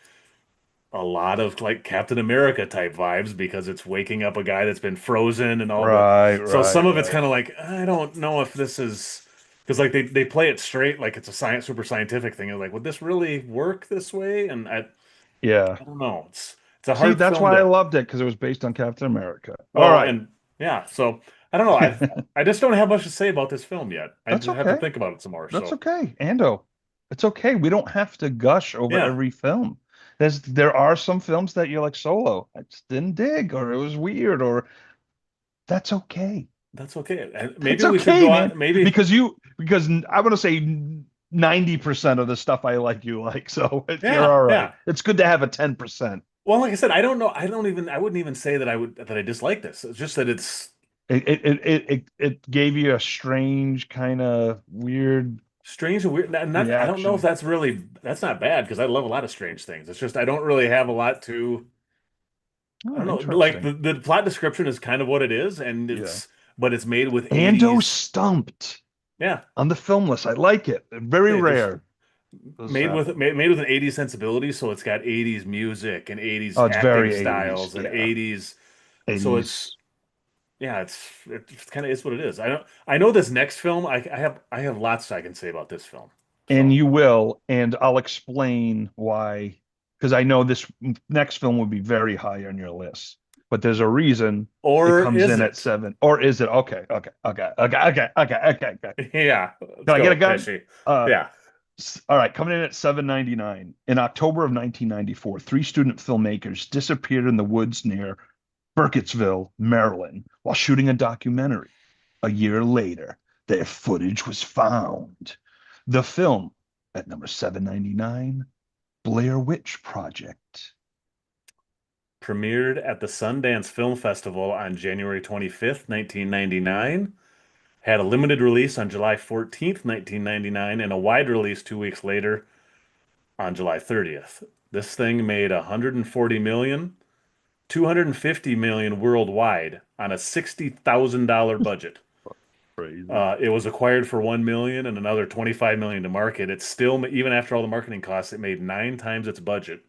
A lot of like Captain America type vibes because it's waking up a guy that's been frozen and all the. Right, So right, some of it's right. kind of like I don't know if this is because like they play it straight like it's a science super scientific thing. And like, would this really work this way? And Yeah. I don't know. It's a See, hard that's film why I to loved it because it was based on Captain America. All well right. and yeah. So I don't know. I just don't have much to say about this film yet. I That's just have to okay. think about it some more. That's So okay. Ando, it's okay. We don't have to gush over yeah. every film. There are some films that you're like Solo. I just didn't dig, or it was weird, or that's okay. That's okay. And maybe That's we should okay, go man. on. Maybe, Because I want to say 90% of the stuff I like you like. So you're yeah, all right. yeah. It's good to have a 10%. Well, like I said, I don't know. I wouldn't even say that I dislike this. It's just that it's It gave you a strange kind of weird strange and weird. I don't know if reaction. that's not bad because I love a lot of strange things. It's just I don't really have a lot to, I Oh, don't know. Like interesting. the plot description is kind of what it is, and Yeah. but it's made with Ando 80s. stumped Yeah. on the film list. I like it. Very Yeah, just rare. Does happen. made with an 80s sensibility, so it's got 80s music and 80s Oh, it's acting very 80s. styles and Yeah. 80s. So 80s. it's yeah, it's kind of is what it is. I know this next film. I have lots I can say about this film. And So you will, and I'll explain why, because I know this next film would be very high on your list, but there's a reason it or comes is in at it? 7. Or is it? Okay, okay, okay, okay, okay, okay, okay, okay. Yeah, let's Can I get a go, gun? Pesci. Uh, Yeah, all right, coming in at 7.99. In October of 1994, three student filmmakers disappeared in the woods near Burkittsville, Maryland, while shooting a documentary. A year later, their footage was found. The film at number 799, Blair Witch Project. premiered at the Sundance Film Festival on January 25th, 1999. Had a limited release on July 14th, 1999, and a wide release 2 weeks later on July 30th. This thing made 140 million, 250 million worldwide on a $60,000 budget. Crazy. It was acquired for 1 million and another 25 million to market. It's still, even after all the marketing costs, it made 9 times its budget.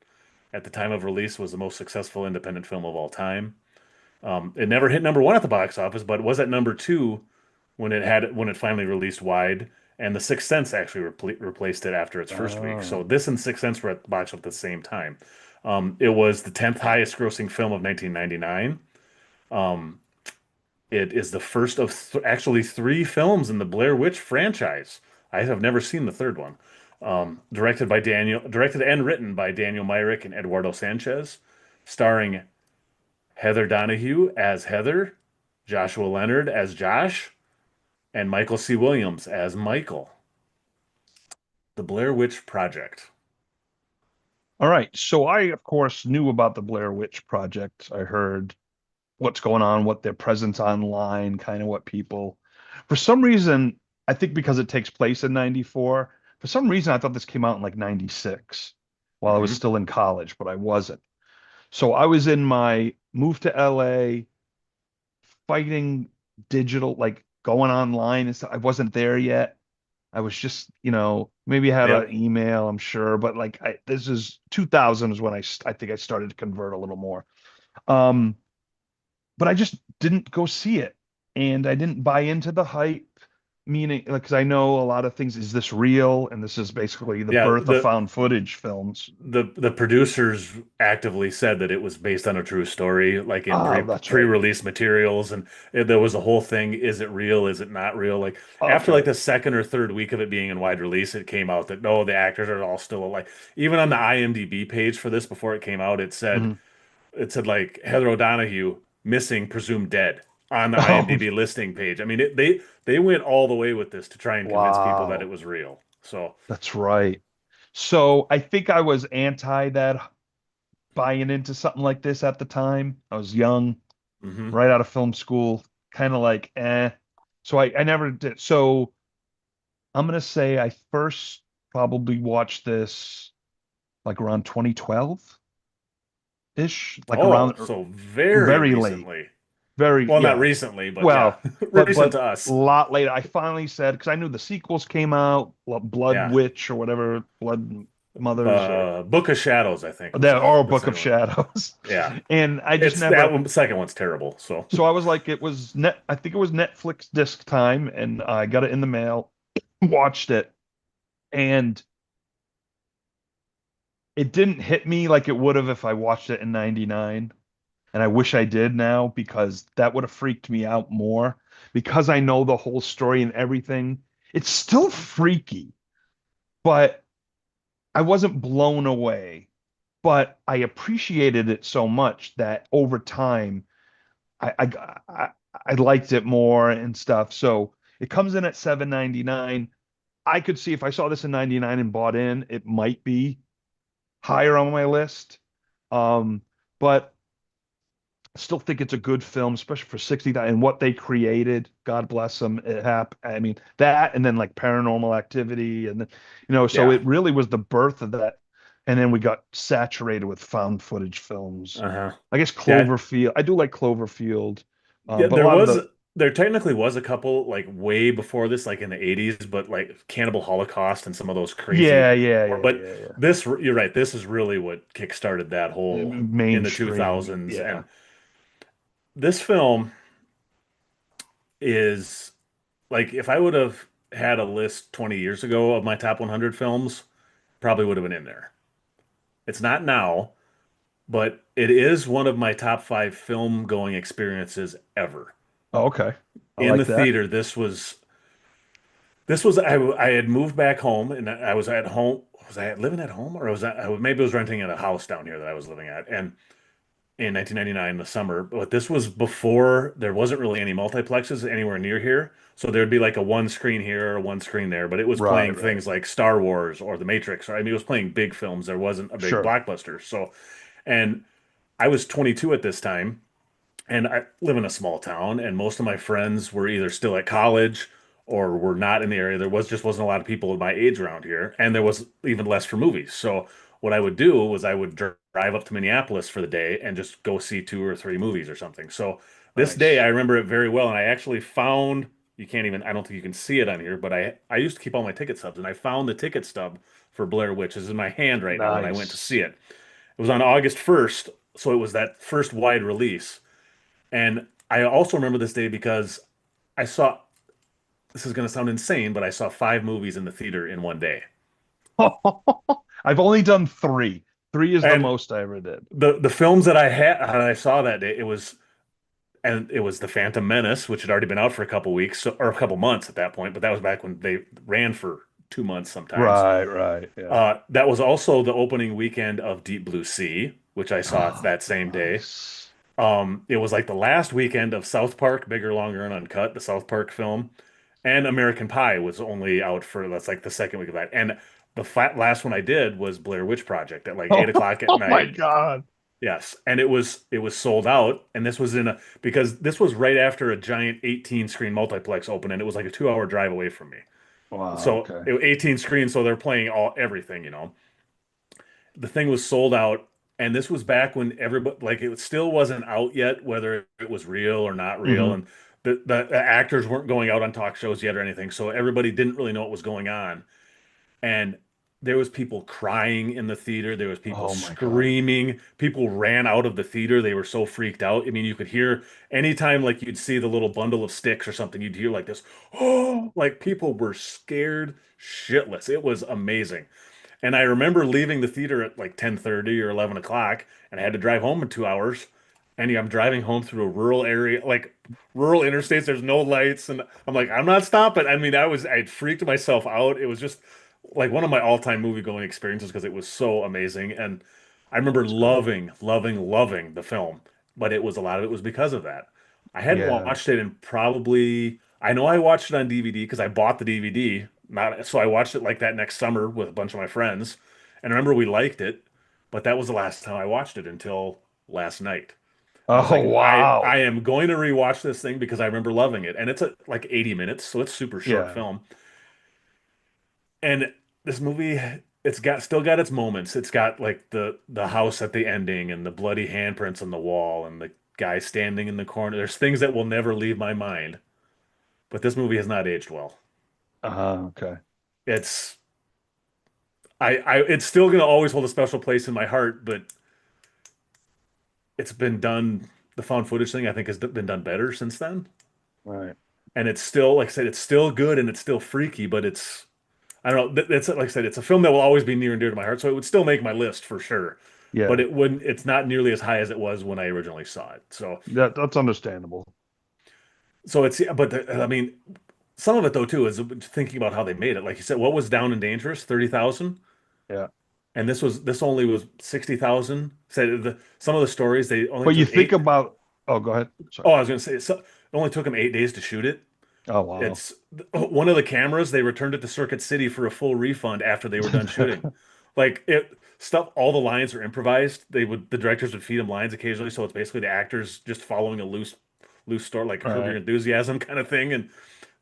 At the time of release, was the most successful independent film of all time. It never hit number one at the box office, but was at number two when it finally released wide. And The Sixth Sense actually replaced it after its first week. So Oh. this and Sixth Sense were at the box office at the same time. It was the 10th highest grossing film of 1999. Um, it is the first of actually three films in the Blair Witch franchise. I have never seen the third one. Directed and written by Daniel Myrick and Eduardo Sanchez, starring Heather Donahue as Heather, Joshua Leonard as Josh, and Michael C. Williams as Michael. The Blair Witch Project. All right. So I, of course, knew about the Blair Witch Project. I heard what's going on, what their presence online, kind of what people. For some reason, I think because it takes place in 94, for some reason I thought this came out in like 96 while I was Hmm. still in college, but I wasn't. So I was in my move to LA, fighting digital, like going online and stuff. I wasn't there yet. I was just, maybe I had an Yep. email, I'm sure, but like this is 2000 is when I think I started to convert a little more. Um, but I just didn't go see it, and I didn't buy into the hype, meaning like because I know a lot of things. Is this real? And this is basically the Yeah. birth of found footage films. The producers actively said that it was based on a true story, like in Oh, that's right. pre-release materials, and there was a whole thing. Is it real? Is it not real? Like after like Okay. the second or third week of it being in wide release, it came out that no, the actors are all still alive. Even on the IMDb page for this before it came out, Mhm. it said like Heather O'Donoghue missing, presumed dead on the Oh, IMDb listing page. I mean, they went all the way with this to try and convince people that it wow. was real. So, That's right. So I think I was anti that buying into something like this at the time. I was young, mhm. right out of film school, kind of like, eh. So I never did. So I'm gonna say I first probably watched this like around 2012 ish, like Oh, around so very very late, recently. very, Well, not yeah. recently, but yeah, Well, recent but to a us. lot later. I finally said because I knew the sequels came out, Blood Yeah. Witch or whatever, Blood Mothers or Book of Shadows, I think was that, or the Book of second one. Shadows, Yeah. and I just It's that never. one, the second one's terrible. So, So I was like, it was net. I think it was Netflix disc time, and I got it in the mail, watched it, and it didn't hit me like it would have if I watched it in '99. And I wish I did now because that would have freaked me out more because I know the whole story and everything. It's still freaky, but I wasn't blown away. But I appreciated it so much that over time I I liked it more and stuff. So it comes in at 7.99. I could see if I saw this in 99 and bought in, it might be higher on my list. Um, but still think it's a good film, especially for 60 and what they created. God bless them. I mean, that and then like Paranormal Activity and then, so yeah. it really was the birth of that. And then we got saturated with found footage films. Uh-huh. I guess Yeah. Cloverfield. I do like Cloverfield, Yeah, but a lot of the there technically was a couple like way before this, like in the 80s, but like Cannibal Holocaust and some of those crazy yeah, yeah, gore. yeah, But yeah, yeah. you're right, this is really what kickstarted that whole in the Mainstream. 2000s. Yeah. And this film is like if I would have had a list 20 years ago of my top 100 films, probably would have been in there. It's not now, but it is one of my top five film going experiences ever. Oh, okay. I In the like that. theater, I had moved back home and I was at home. Was I living at home or maybe I was renting at a house down here that I was living at and in 1999 in the summer. But this was before there wasn't really any multiplexes anywhere near here. So there'd be like a one screen here or one screen there, but it was Right, playing right. things like Star Wars or The Matrix. Or, I mean, it was playing big films. There wasn't a big Sure. blockbuster. So, and I was 22 at this time and I live in a small town, and most of my friends were either still at college or were not in the area. There wasn't a lot of people of my age around here, and there was even less for movies. So what I would do was I would drive up to Minneapolis for the day and just go see two or three movies or something. So this day Nice. I remember it very well, and I actually found you can't even I don't think you can see it on here, but I used to keep all my ticket stubs, and I found the ticket stub for Blair Witch. It's in my hand right now when I went to Nice. see it. It was on August 1st, so it was that first wide release. And I also remember this day because I saw this is going to sound insane, but I saw five movies in the theater in one day. I've only done three. Three is the And most I ever did. the films that I saw that day, it was The Phantom Menace, which had already been out for a couple weeks or a couple months at that point, but that was back when they ran for 2 months sometimes. Right, right. Yeah. That was also the opening weekend of Deep Blue Sea, which I saw that same day. Nice. It was like the last weekend of South Park, Bigger, Longer, and Uncut, the South Park film, and American Pie was only out for that's like the second week of that. And the last one I did was Blair Witch Project at like 8 o'clock at Oh my night. God. Yes, and it was sold out, and this was in a because this was right after a giant 18 screen multiplex opened, and it was like a 2 hour drive away from me. Wow, So okay. it was 18 screens, so they're playing everything, you know. The thing was sold out, and this was back when everybody like it still wasn't out yet whether it was real or not real, Hmm. and the actors weren't going out on talk shows yet or anything, so everybody didn't really know what was going on. And there was people crying in the theater, there was people Oh my God. screaming, people ran out of the theater, they were so freaked out. I mean, you could hear anytime like you'd see the little bundle of sticks or something, you'd hear like this, oh, like people were scared shitless. It was amazing. And I remember leaving the theater at like 10:30 or 11 o'clock, and I had to drive home in 2 hours. And I'm driving home through a rural area, like rural interstates. There's no lights, and I'm like, I'm not stopping. I mean, I'd freaked myself out. It was just like one of my all-time movie-going experiences because it was so amazing. And I remember That's great. loving, loving, loving the film. But it was a lot of it was because of that. I hadn't Yeah. watched it in probably, I know I watched it on DVD because I bought the DVD. Not so I watched it like that next summer with a bunch of my friends. And I remember we liked it, but that was the last time I watched it until last night. I was Oh, like, wow. I am going to rewatch this thing because I remember loving it. And it's like 80 minutes, so it's super short Yeah. film. And this movie, it's got still got its moments. It's got like the house at the ending and the bloody handprints on the wall and the guy standing in the corner. There's things that will never leave my mind, but this movie has not aged well. Okay. It's it's still gonna always hold a special place in my heart, but it's been done. The found footage thing, I think, has been done better since then. Right. And it's still, like I said, it's still good and it's still freaky, but I don't know. It's like I said, it's a film that will always be near and dear to my heart. So it would still make my list for sure, but Yeah. it's not nearly as high as it was when I originally saw it. That's understandable. So but I mean, some of it though too is thinking about how they made it. Like you said, what was Down and Dangerous? 30,000, Yeah. and this only was 60,000. Said some of the stories they only But you took think eight. about, oh, go ahead. Sorry. Oh, I was gonna say it only took them 8 days to shoot it. Oh, wow. It's one of the cameras, they returned it to Circuit City for a full refund after they were done shooting. Like all the lines are improvised. The directors would feed them lines occasionally, so it's basically the actors just following a loose story, like Curb Your Right. Enthusiasm kind of thing. And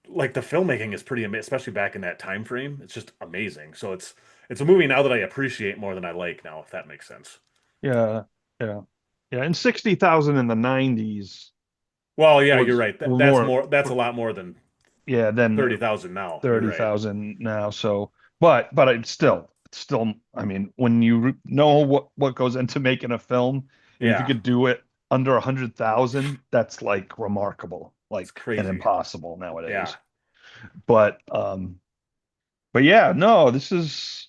like the filmmaking is pretty amazing, especially back in that time frame. It's just amazing. So it's a movie now that I appreciate more than I like now, if that makes sense. Yeah. Yeah. Yeah. And 60,000 in the 90s Well, yeah, you're was right. That's more, more. That's a lot more than yeah, than 30,000 now. You're right. 30,000 now. So, but it's still, I mean, when you know what goes into making a film, and if you Yeah, could do it under 100,000, that's like remarkable, it's like and crazy. impossible Yeah. nowadays. But but yeah, no, this is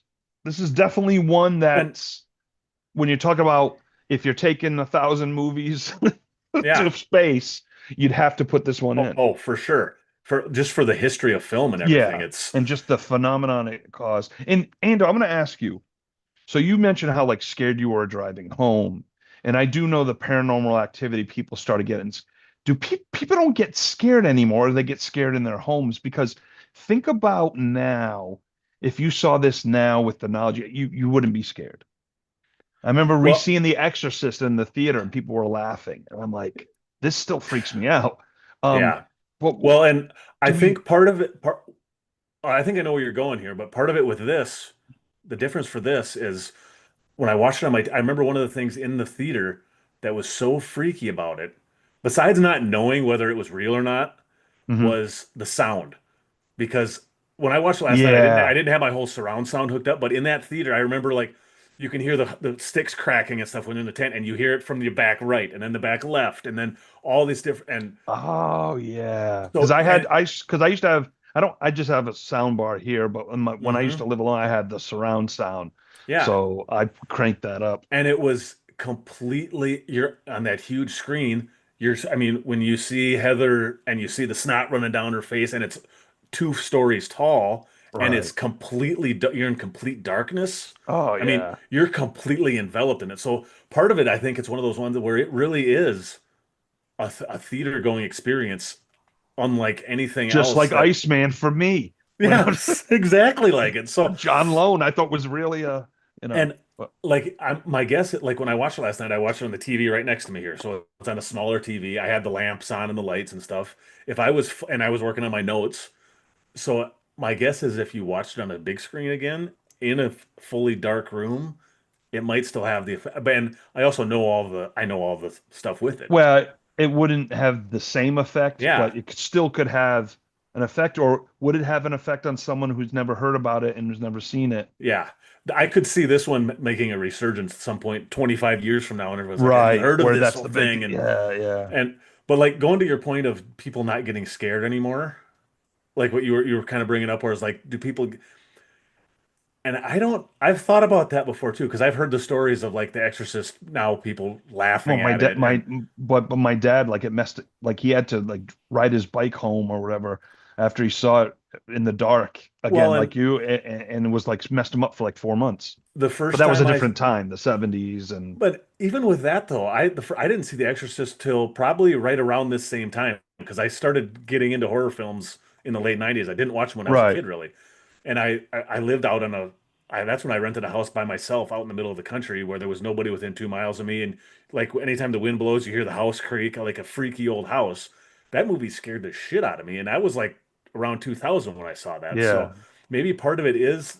definitely one And that's when you talk about if you're taking 1,000 movies to yeah. space, you'd have to put this one in. Oh, for sure. For the history of film and everything. Yeah, It's and just the phenomenon it caused. And I'm going to ask you. So you mentioned how like scared you were driving home, and I do know the paranormal activity people started getting. Do people don't get scared anymore? They get scared in their homes because think about now. If you saw this now with the knowledge, you wouldn't be scared. I remember well, re-seeing The Exorcist in the theater, and people were laughing, and I'm like, this still freaks me out. Um, yeah. But Well, and I do we? think part of it, I think I know where you're going here, but part of it with this, the difference for this is when I watched it on I remember one of the things in the theater that was so freaky about it, besides not knowing whether it was real or not, Mhm. was the sound. Because when I watched it last night, I Yeah. didn't have my whole surround sound hooked up, but in that theater, I remember like you can hear the sticks cracking and stuff when you're in the tent, and you hear it from the back right, and then the back left, and then all these different and Oh yeah. Because so I had and I because I used to have I don't I just have a sound bar here, but when I used to mhm, live alone, I had the surround sound, yeah. so I cranked that up. And it was completely you're on that huge screen. I mean, when you see Heather and you see the snot running down her face, and it's 2 stories tall, and it's Right. you're in complete darkness. Oh I mean, yeah. you're completely enveloped in it. So part of it, I think it's one of those ones where it really is a theater going experience, unlike anything Just else like that. Iceman for me when I was Yes, exactly like it. So John Lone, I thought was really a and but like my guess, like when I watched it last night, I watched it on the TV right next to me here. So it's on a smaller TV. I had the lamps on and the lights and stuff. If I was, and I was working on my notes. So my guess is if you watched it on a big screen again in a fully dark room, it might still have the effect. And I know all the stuff with it. well, it wouldn't have the same effect, Yeah. but still could have an effect, or would it have an effect on someone who's never heard about it and who's never seen it? Yeah. I could see this one making a resurgence at some point 25 years from now. And everyone's like, have you Right, heard of where this that's whole the thing? big, yeah, yeah. And, but like going to your point of people not getting scared anymore, like what you were kind of bringing up, where it's like, do people, and I've thought about that before too, because I've heard the stories of like The Exorcist now, people Well, laughing my at dad, it. my And but my dad, like it messed it, like he had to like ride his bike home or whatever after he saw it in the dark well, again, and like you, and it was like messed him up for like 4 months. the But first that was a time different time, the 70s, and but even with that though, I didn't see The Exorcist till probably right around this same time because I started getting into horror films in the late 90s. I didn't watch them when I was a right, kid really. And I lived out on that's when I rented a house by myself out in the middle of the country where there was nobody within 2 miles of me. And like anytime the wind blows, you hear the house creak like a freaky old house. That movie scared the shit out of me. And that was like around 2000 when I saw that. So yeah, maybe part of it is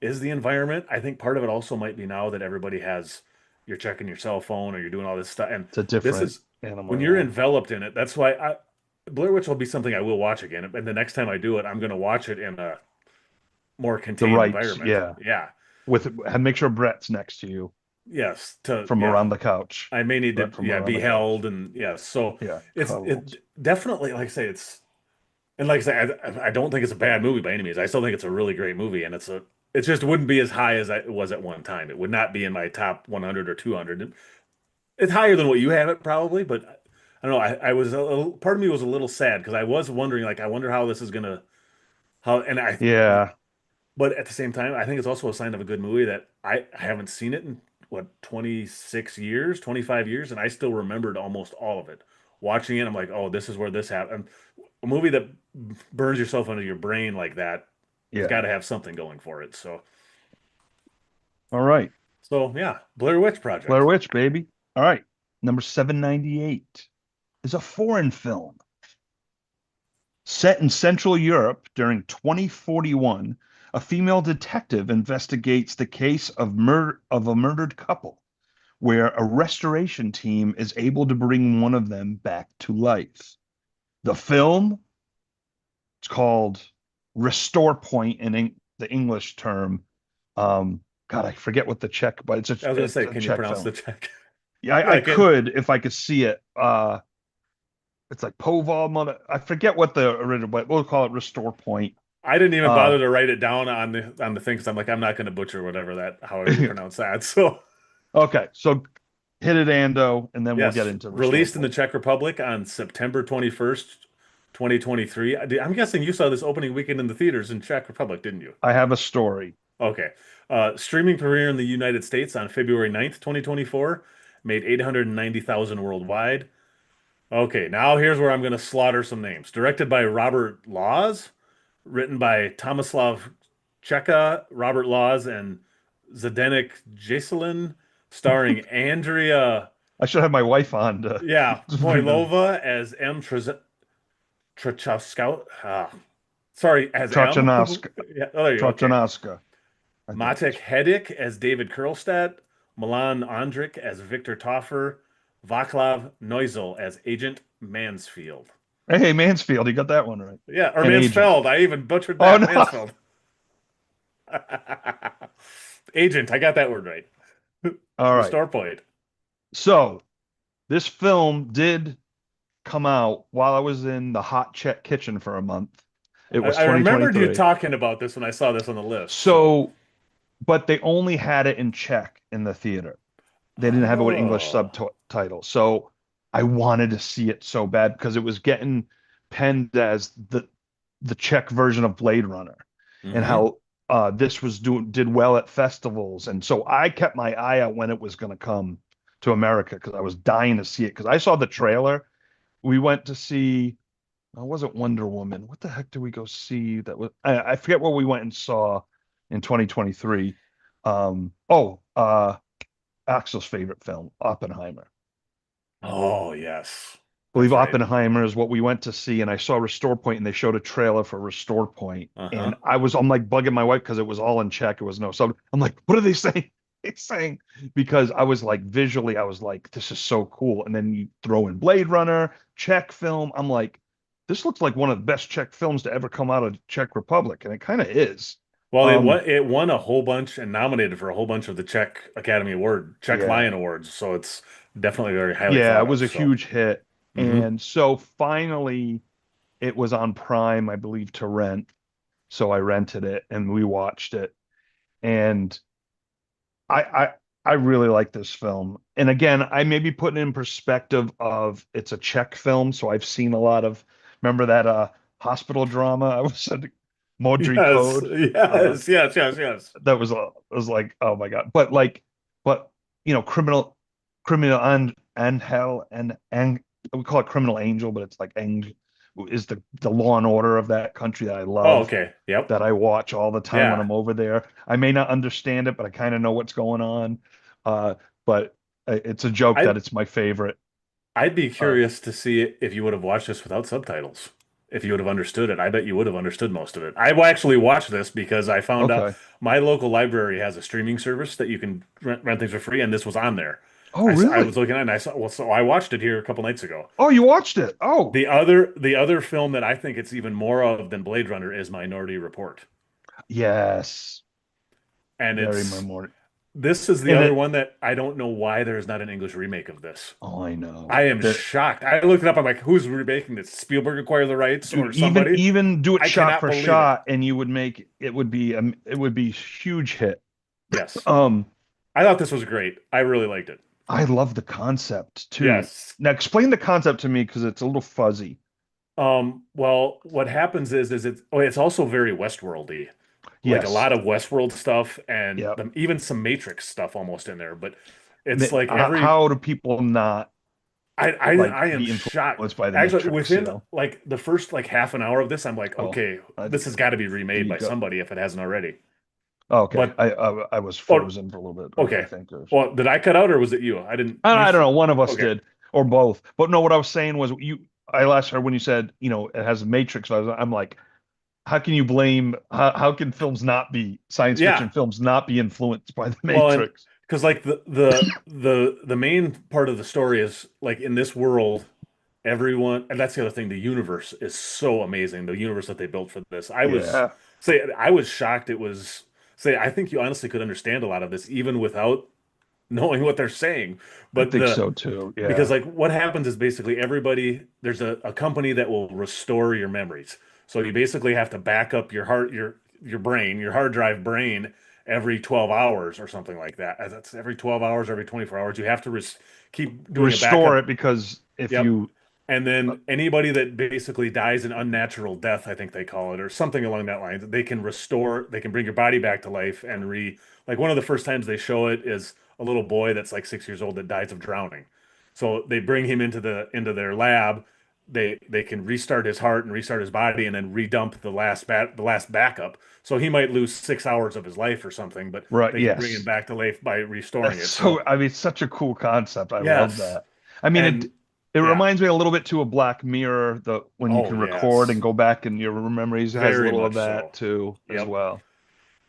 the environment. I think part of it also might be now that everybody has you're checking your cell phone or you're doing all this stuff. And it's a this different is when animal, you're yeah. enveloped in it. That's why Blair Witch will be something I will watch again. And the next time I do it, I'm going to watch it in a more The contained rights, environment. yeah. Yeah. With and make sure Brett's next to you Yes. from Yeah. around the couch. I may need to, Brett from yeah, around be the couch. held and yes. So Yeah, it cuddled. definitely, like I say, and like I say, I don't think it's a bad movie by any means. I still think it's a really great movie and it just wouldn't be as high as it was at one time. It would not be in my top 100 or 200. It's higher than what you have it probably, but I don't know. I was part of me was a little sad because I was wondering, like, I wonder how this is gonna, and Yeah, but at the same time, I think it's also a sign of a good movie that I haven't seen it in what 26 years, 25 years, and I still remembered almost all of it. Watching it, I'm like, oh, this is where this happened. A movie that burns yourself into your brain like that has got yeah. to have something going for it. All right. So yeah, Blair Witch Blair Project. Witch, baby. All right. Number 798 is a foreign film set in Central Europe during 2041. A female detective investigates the case of a murdered couple, where a restoration team is able to bring one of them back to life. The film, it's called Restore Point in the English term. God, I forget what the Czech, but I was gonna it's say, a can you Czech pronounce film. the check? Yeah, I Yeah, can. could if I could see it. It's like Poval Mother. I forget what the original, but we'll call it Restore Point. I didn't even Uh, bother to write it down on the thing because I'm like, I'm not gonna butcher whatever that however you pronounce that. So okay, so hit it, Ando, and then we'll get yes, into Restore released in the Point. Czech Republic on September 21st, 2023. I'm guessing you saw this opening weekend in the theaters in Czech Republic, didn't you? I have a story. Okay. Streaming premiere in the United States on February 9th, 2024, made 890,000 worldwide. Okay, now here's where I'm going to slaughter some names. Directed by Robert Laws, written by Tomislav Cheka, Robert Laws, and Zdenek Jaselin, starring Andrea, I should have my wife on to yeah, bring the. Moilova as M. Trachowska. Sorry, as M. Trachanaska, Yeah, oh, there you go. Okay. Trachanaska, I think Matek that's. Hedik as David Kurlstadt, Milan Ondrik as Victor Toffer, Vaclav Neusel as Agent Mansfield. Hey, Mansfield, you got that one right. Yeah, or An agent. Mansfeld. I even butchered Oh that. no. Mansfeld. Agent, I got that word right. All right. Restore point. So this film did come out while I was in the hot Czech kitchen for a month. It was I remembered you 2023. talking about this when I saw this on the list. So, So, but they only had it in Czech in the theater. They didn't have it with English oh, subtitles. So I wanted to see it so bad because it was getting penned as the Czech version of Blade Runner, and hmm. how this was did well at festivals. And so I kept my eye out when it was going to come to America because I was dying to see it. Because I saw the trailer. We went to see. Was it Wonder Woman? What the heck did we go see? That was I forget what we went and saw in 2023. Oh, Axel's favorite film, Oppenheimer. Oh, yes. I believe That's right. Oppenheimer is what we went to see, and I saw Restore Point, and they showed a trailer for Restore Point, and Uh-huh. I'm like bugging my wife because it was all in Czech. It was no sub. I'm like, what are they saying? They're saying because I was like visually, I was like, this is so cool. And then you throw in Blade Runner, Czech film. I'm like, this looks like one of the best Czech films to ever come out of Czech Republic, and it kind of is. Well, Um, it won a whole bunch and nominated for a whole bunch of the Czech yeah, Lion Awards, so it's definitely very highly yeah, it thought was of. a So, huge hit, hmm. and so finally, it was on Prime, I believe, to rent. So I rented it and we watched it. And I I I really like this film. And again, I may be putting in perspective of it's a Czech film, so I've seen a lot of remember that hospital drama I was said Modrý Yes, Code. Uh yes. that was like, oh my God. But criminal and hell and we call it criminal angel, but it's like Ang is the law and order of that country that I Oh, love, okay. Yep. that I watch all the time when Yeah. I'm over there. I may not understand it, but I kind of know what's going on. Uh, but it's a joke I that it's my favorite. I'd be Uh, curious to see if you would have watched this without subtitles. If you would have understood it, I bet you would have understood most of it. I actually watched this because I found out okay. my local library has a streaming service that you can rent things for free, and this was on there. Oh, I was really? looking at it and I saw, well, so I watched it here a couple nights ago. Oh, you watched it? Oh, The other film that I think it's even more of than Blade Runner is Minority Report. yes. And Very it's memorable. this is the And other it, one that I don't know why there's not an English remake of this. oh, I know. I am There, shocked. I looked it up. I'm like, who's remaking this? Spielberg acquired the rights dude, or somebody? even do it I shot cannot for believe it. shot, and you would make it would be huge hit. Yes. Um, I thought this was great. I really liked it. I love the concept too. Yes. Now explain the concept to me because it's a little fuzzy. Well, what happens is it's also very Westworldy. Like a Yes. lot of Westworld stuff and Yep. even some Matrix stuff almost in there, but it's like every How do people not like I am be shocked. influenced by the Actually, Matrix, you within know? like the first like half an hour of this, I'm like, Oh, okay, I this think has got to be did remade he by go? somebody if it hasn't already. Oh, okay. But I was oh, frozen for a little bit, I okay. think. Well, did I cut out or was it you? I didn't. I don't know. One of us Okay. did, or both. But no, what I was saying was I last heard when you said, it has Matrix. I'm like, how can you blame? How can films not be science Yeah. fiction films not be influenced by the Well, and Matrix? because like the main part of the story is like in this world, everyone, and that's the other thing. The universe is so amazing. The universe that they built for this. Yeah, I was shocked. It was say I think you honestly could understand a lot of this even without knowing what they're saying. I But think so too. because Yeah, like what happens is basically everybody there's a company that will restore your memories. So you basically have to back up your brain, your hard drive brain every 12 hours or something like that. That's every 12 hours, every 24 hours. You have to keep doing a restore backup. it because if Yep. you, And uh, then anybody that basically dies an unnatural death, I think they call it, or something along that line, they can bring your body back to life and like one of the first times they show it is a little boy that's like 6 years old that dies of drowning. So they bring him into their lab. They can restart his heart and restart his body and then redump the last backup. So he might lose 6 hours of his life or something, but right? they can bring him Yes, back to life by restoring that's it. so. So I mean, it's such a cool concept. I love yes. that. I mean, And It Yeah. reminds me a little bit to a Black Mirror, the when you Oh, can record and yes. go back and your memories. It has a Very little of much that so. too as Yep. well.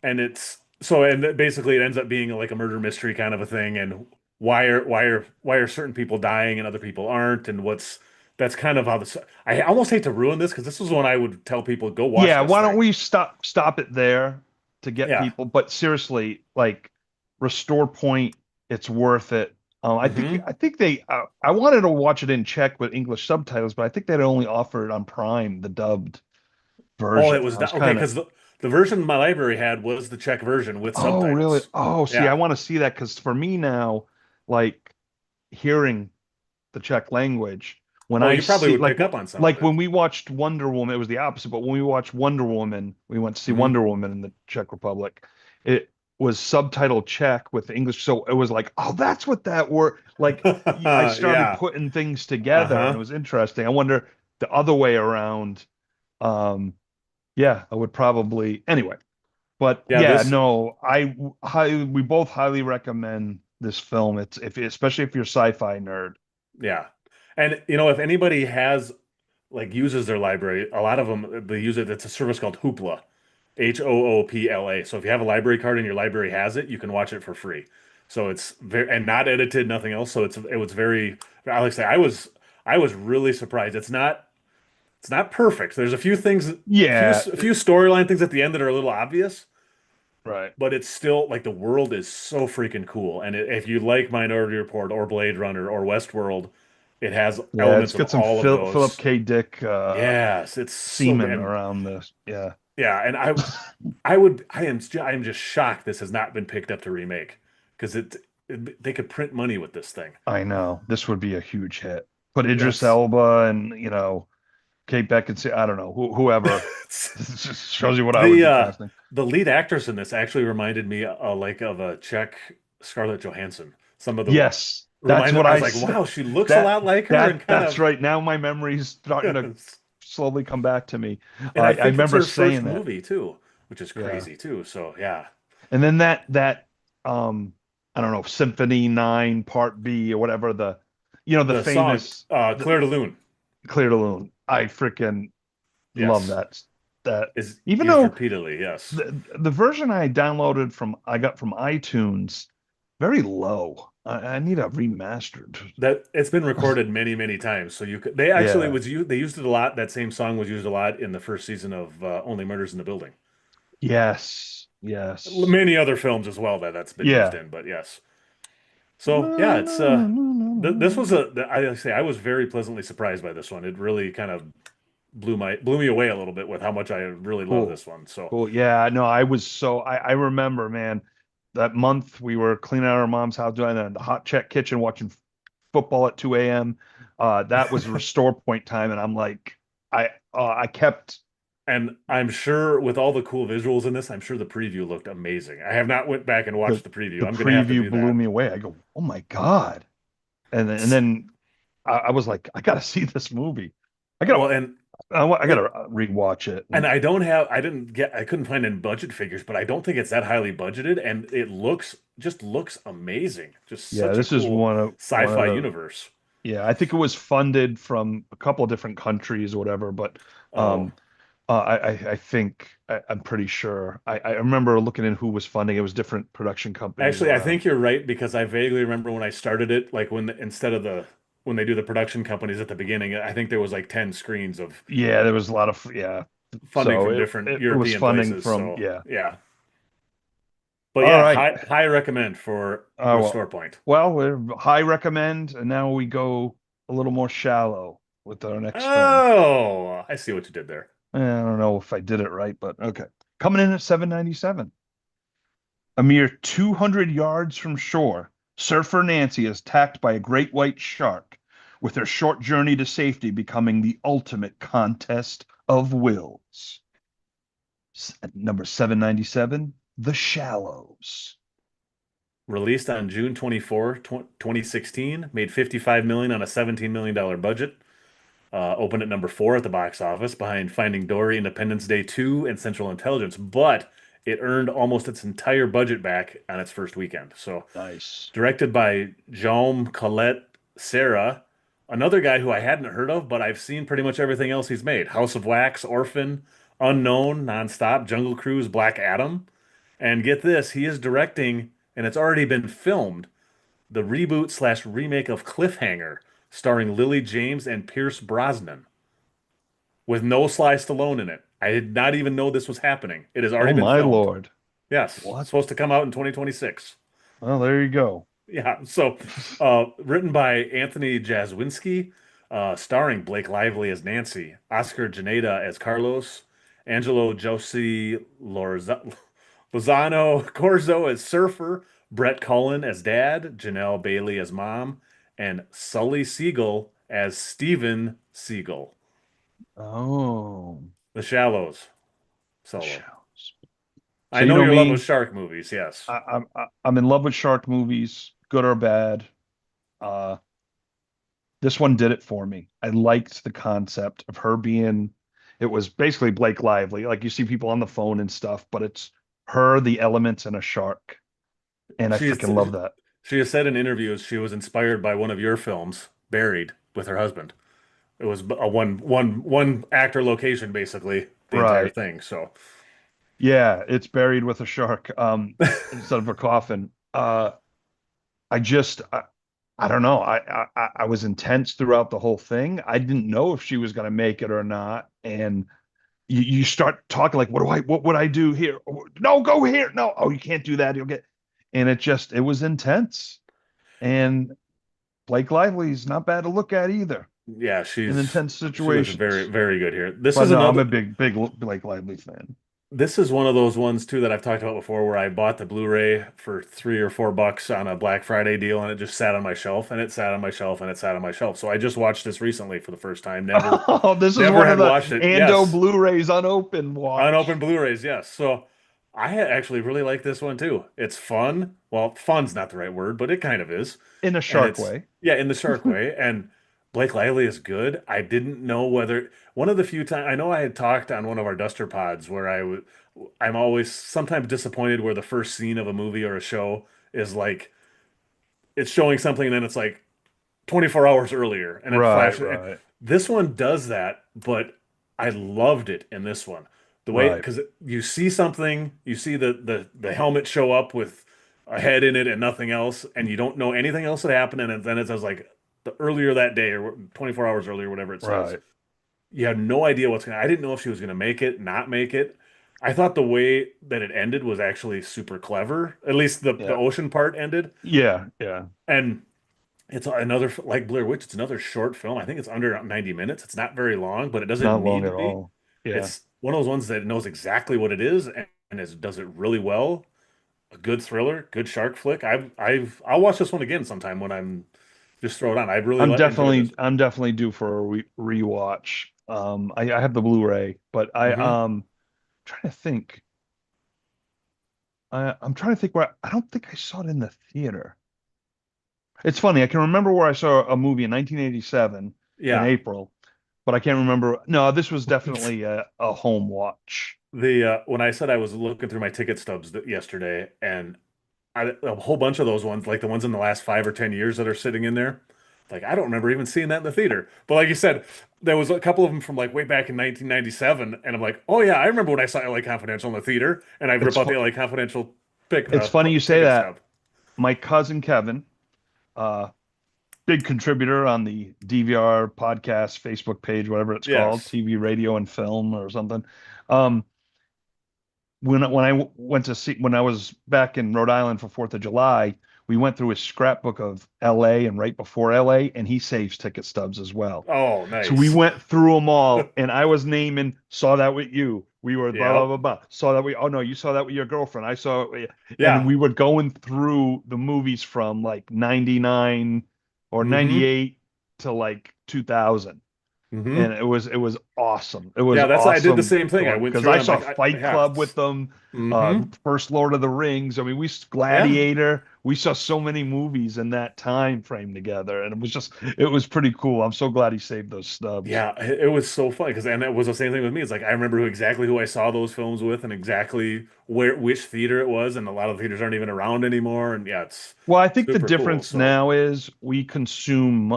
And it's so and basically it ends up being like a murder mystery kind of a thing and why are certain people dying and other people aren't and what's that's kind of how this I almost hate to ruin this because this is when I would tell people go watch Yeah, this why don't thing. we stop it there to get Yeah. people? But seriously, like Restore Point, it's worth it. Hmm. I think they I wanted to watch it in Czech with English subtitles, but I think they'd only offer it on Prime, the dubbed Oh, version. it was I was okay kind of, because the version my library had was the Czech version with oh, really? subtitles. Oh, see, I Yeah. want to see that because for me now, like hearing the Czech language, when Oh, I you probably see would pick up on some of like it. when we watched Wonder Woman, it was the opposite. But when we watched Wonder Woman, we went to see Hmm. Wonder Woman in the Czech Republic. It was subtitled Czech with English, so it was like, oh, that's what that word. Like I started Yeah. putting things together, and it Uh-huh. was interesting. I wonder the other way around. Um, yeah, I would probably anyway. But Yeah, yeah, this no, we both highly recommend this film. It's if especially if you're a sci-fi nerd. yeah. And if anybody has like uses their library, a lot of them they use it. It's a service called Hoopla, Hoopla. So if you have a library card and your library has it, you can watch it for free. So it's very and not edited, nothing else. So it was very. I like to say I was really surprised. It's not perfect. There's a few things, Yeah, a few storyline things at the end that are a little obvious, right. but it's still like the world is so freaking cool. And if you like Minority Report or Blade Runner or Westworld, it has Yeah, it's elements of got some all of Philip those. K. Dick Yes, it's so good. semen And around this. Yeah, yeah, and I am just shocked this has not been picked up to remake because they could print money with this thing. I know. This would be a huge hit. Put Idris That's Elba and, Kate Beckinsale, I don't know, whoever. it's, This just shows you what I would the be casting. the lead actress in this actually reminded me like of a Czech Scarlett Johansson. Some of the Yes, that's remind what I was I like, said. wow, she looks a That lot like her and kind that's of right. Now my memory's starting to yes. slowly come back to me. And I I think it's remember her first saying that. movie too, which is Yeah. crazy too. So yeah, And then that um I don't know, Symphony 9 Part B or whatever the the song famous Claire de Lune, Clear to Loon. I freaking love yes, that. is Even used though repeatedly. Yes. the version I got from iTunes, very low. I need a remastered. That it's been recorded many, many times. So they actually Yeah. they used it a lot. That same song was used a lot in the first season of Only Murders in the Building. Yes. Yes. Many other films as well that's been used Yeah. in, but yes. So yeah, it's this was I say I was very pleasantly surprised by this one. It really kind of blew me away a little bit with how much I really love Cool. this one. So Cool. Yeah, no, I remember, man, that month we were cleaning out our mom's house doing in the hot check kitchen watching football at 2 a.m. That was restore point time, and I'm like, I kept and I'm sure with all the cool visuals in this, I'm sure the preview looked amazing. I have not went back and the watched the preview. the I'm gonna have to preview do blew that. me away. I go, oh my God. And then I was like, I gotta see this movie. I gotta Well, and I it, gotta rewatch it. and And I couldn't find any budget figures, but I don't think it's that highly budgeted, and it looks amazing. Just yeah, such a this is cool one of sci-fi the universe. yeah, I think it was funded from a couple of different countries or whatever, but Oh, um I think I'm pretty sure. I remember looking in who was funding. It was different production companies actually, I around. think you're right because I vaguely remember when I started it, like instead of when they do the production companies at the beginning, I think there was like 10 screens of Yeah, there was a lot of yeah. funding So from it different it was European funding places. from So yeah. yeah, but All yeah, right. high recommend for Restore Point. We're high recommend, and now we go a little more shallow with our next film. Oh, I see what you did there. I don't know if I did it right, but okay. Coming in at 797. A mere 200 yards from shore, surfer Nancy is attacked by a great white shark, with her short journey to safety becoming the ultimate contest of wills. At number 797, The Shallows. Released on June 24, 2016, made 55 million on a $17 million budget. Opened at number 4 at the box office behind Finding Dory, Independence Day 2, and Central Intelligence, but it earned almost its entire budget back on its first weekend. So, Nice. directed by Jaume Collet Serra, another guy who I hadn't heard of, but I've seen pretty much everything else he's made. House of Wax, Orphan, Unknown, Nonstop, Jungle Cruise, Black Adam. And get this, he is directing, and it's already been filmed, the reboot slash remake of Cliffhanger, starring Lily James and Pierce Brosnan, with no Sly Stallone in it. I did not even know this was happening. It has Oh already been my filmed. Lord. Yes, What? supposed to come out in 2026. Well, there you go. Yeah, so written by Anthony Jazzwinski, starring Blake Lively as Nancy, Oscar Janeda as Carlos, Angelo Lozano Corzo as Surfer, Brett Cullen as Dad, Janelle Bailey as Mom, and Sully Siegel as Steven Siegel. Oh. The Shallows solo. Shells. I So you know know your love of me, shark movies, yes. I'm in love with shark movies, good or bad. Uh, this one did it for me. I liked the concept of her being, it was basically Blake Lively. Like you see people on the phone and stuff, but it's her, the elements, and a shark. And I She's freaking love that. she has said in interviews she was inspired by one of your films, Buried, with her husband. It was a one actor location basically the entire Right. thing. So Yeah, it's buried with a shark, instead of a coffin. I just, I don't know. I was intense throughout the whole thing. I didn't know if she was going to make it or not. And you start talking like, what would I do here? No, go here. No, oh, you can't do that. You'll get, and it was intense. And Blake Lively's not bad to look at either yeah, in intense she looks very situations. very good here. This But is no, I'm another a big Blake Lively fan. This is one of those ones too that I've talked about before where I bought the Blu-ray for $3 or $4 on a Black Friday deal and it just sat on my shelf and it sat on my shelf and it sat on my shelf. So I just watched this recently for the first time. Oh, this is Never one of had the watched it. Ando Yes. Blu-rays unopened Unopened watch Blu-rays, yes. So actually really like this one too. It's fun. Well, fun's not the right word, but it kind of is. in a And shark it's way. yeah, in the shark way. And Blake Lively is good. I didn't know whether one of the few times I know I had talked on one of our Duster pods where I'm always sometimes disappointed where the first scene of a movie or a show is like it's showing something and then it's like 24 hours earlier and it Right, flashes. And right, this one does that, but I loved it in this one. The way right, because you see something, you see the helmet show up with a head in it and nothing else, and you don't know anything else that happened, and then it says like the earlier that day or 24 hours earlier, whatever it says. right. You have no idea what's gonna. I didn't know if she was gonna make it, not make it. I thought the way that it ended was actually super clever. At least the Yeah, ocean part ended, yeah, yeah. and it's another like Blair Witch. It's another short film. I think it's under 90 minutes. It's not very long, but it doesn't Not long need to at be. all. Yeah, It's one of those ones that knows exactly what it is and does it really well. A good thriller, good shark flick. I'll watch this one again sometime when I'm just throw it on. I really enjoyed this. I'm definitely due for a rewatch. I have the Blu-ray, but Hmm. trying to think. I'm trying to think where I don't think I saw it in the theater. It's funny. I can remember where I saw a movie in 1987 in Yeah. April, but I can't remember. No, this was definitely a home watch. The when I said I was looking through my ticket stubs yesterday, and a whole bunch of those ones, like the ones in the last 5 or 10 years that are sitting in there, like I don't remember even seeing that in the theater. But like you said, there was a couple of them from like way back in 1997, and I'm like, oh yeah, I remember when I saw LA Confidential in the theater, and I It's rip out the LA Confidential it's funny you say ticket that. stub. My cousin Kevin, uh, big contributor on the DVR podcast Facebook page, whatever it's called, Yes. TV, radio, and film or something. Um, when I went to see when I was back in Rhode Island for Fourth of July, we went through his scrapbook of LA and right before LA, and he saves ticket stubs as well. Oh, So we nice. went through them all, and I was naming, saw that with you. We were blah blah Yep. blah blah. Saw that we oh no, you saw that with your girlfriend. I saw it and Yeah. we were going through the movies from like 99 or Mm-hmm. 98 to like 2000. And Mm-hmm. it was awesome. It was Yeah, I did the awesome same thing. I going went because through I and I'm saw like, Fight yeah. Club with them, Mm-hmm. first Lord of the Rings. I mean, Yeah. Gladiator. We saw so many movies in that time frame together, and it was pretty cool. I'm so glad he saved those stubs. Yeah, it was so funny because and it was the same thing with me. It's like I remember exactly who I saw those films with and exactly which theater it was, and a lot of theaters aren't even around anymore. And yeah, it's Well, I think the super cool. difference So now is we consume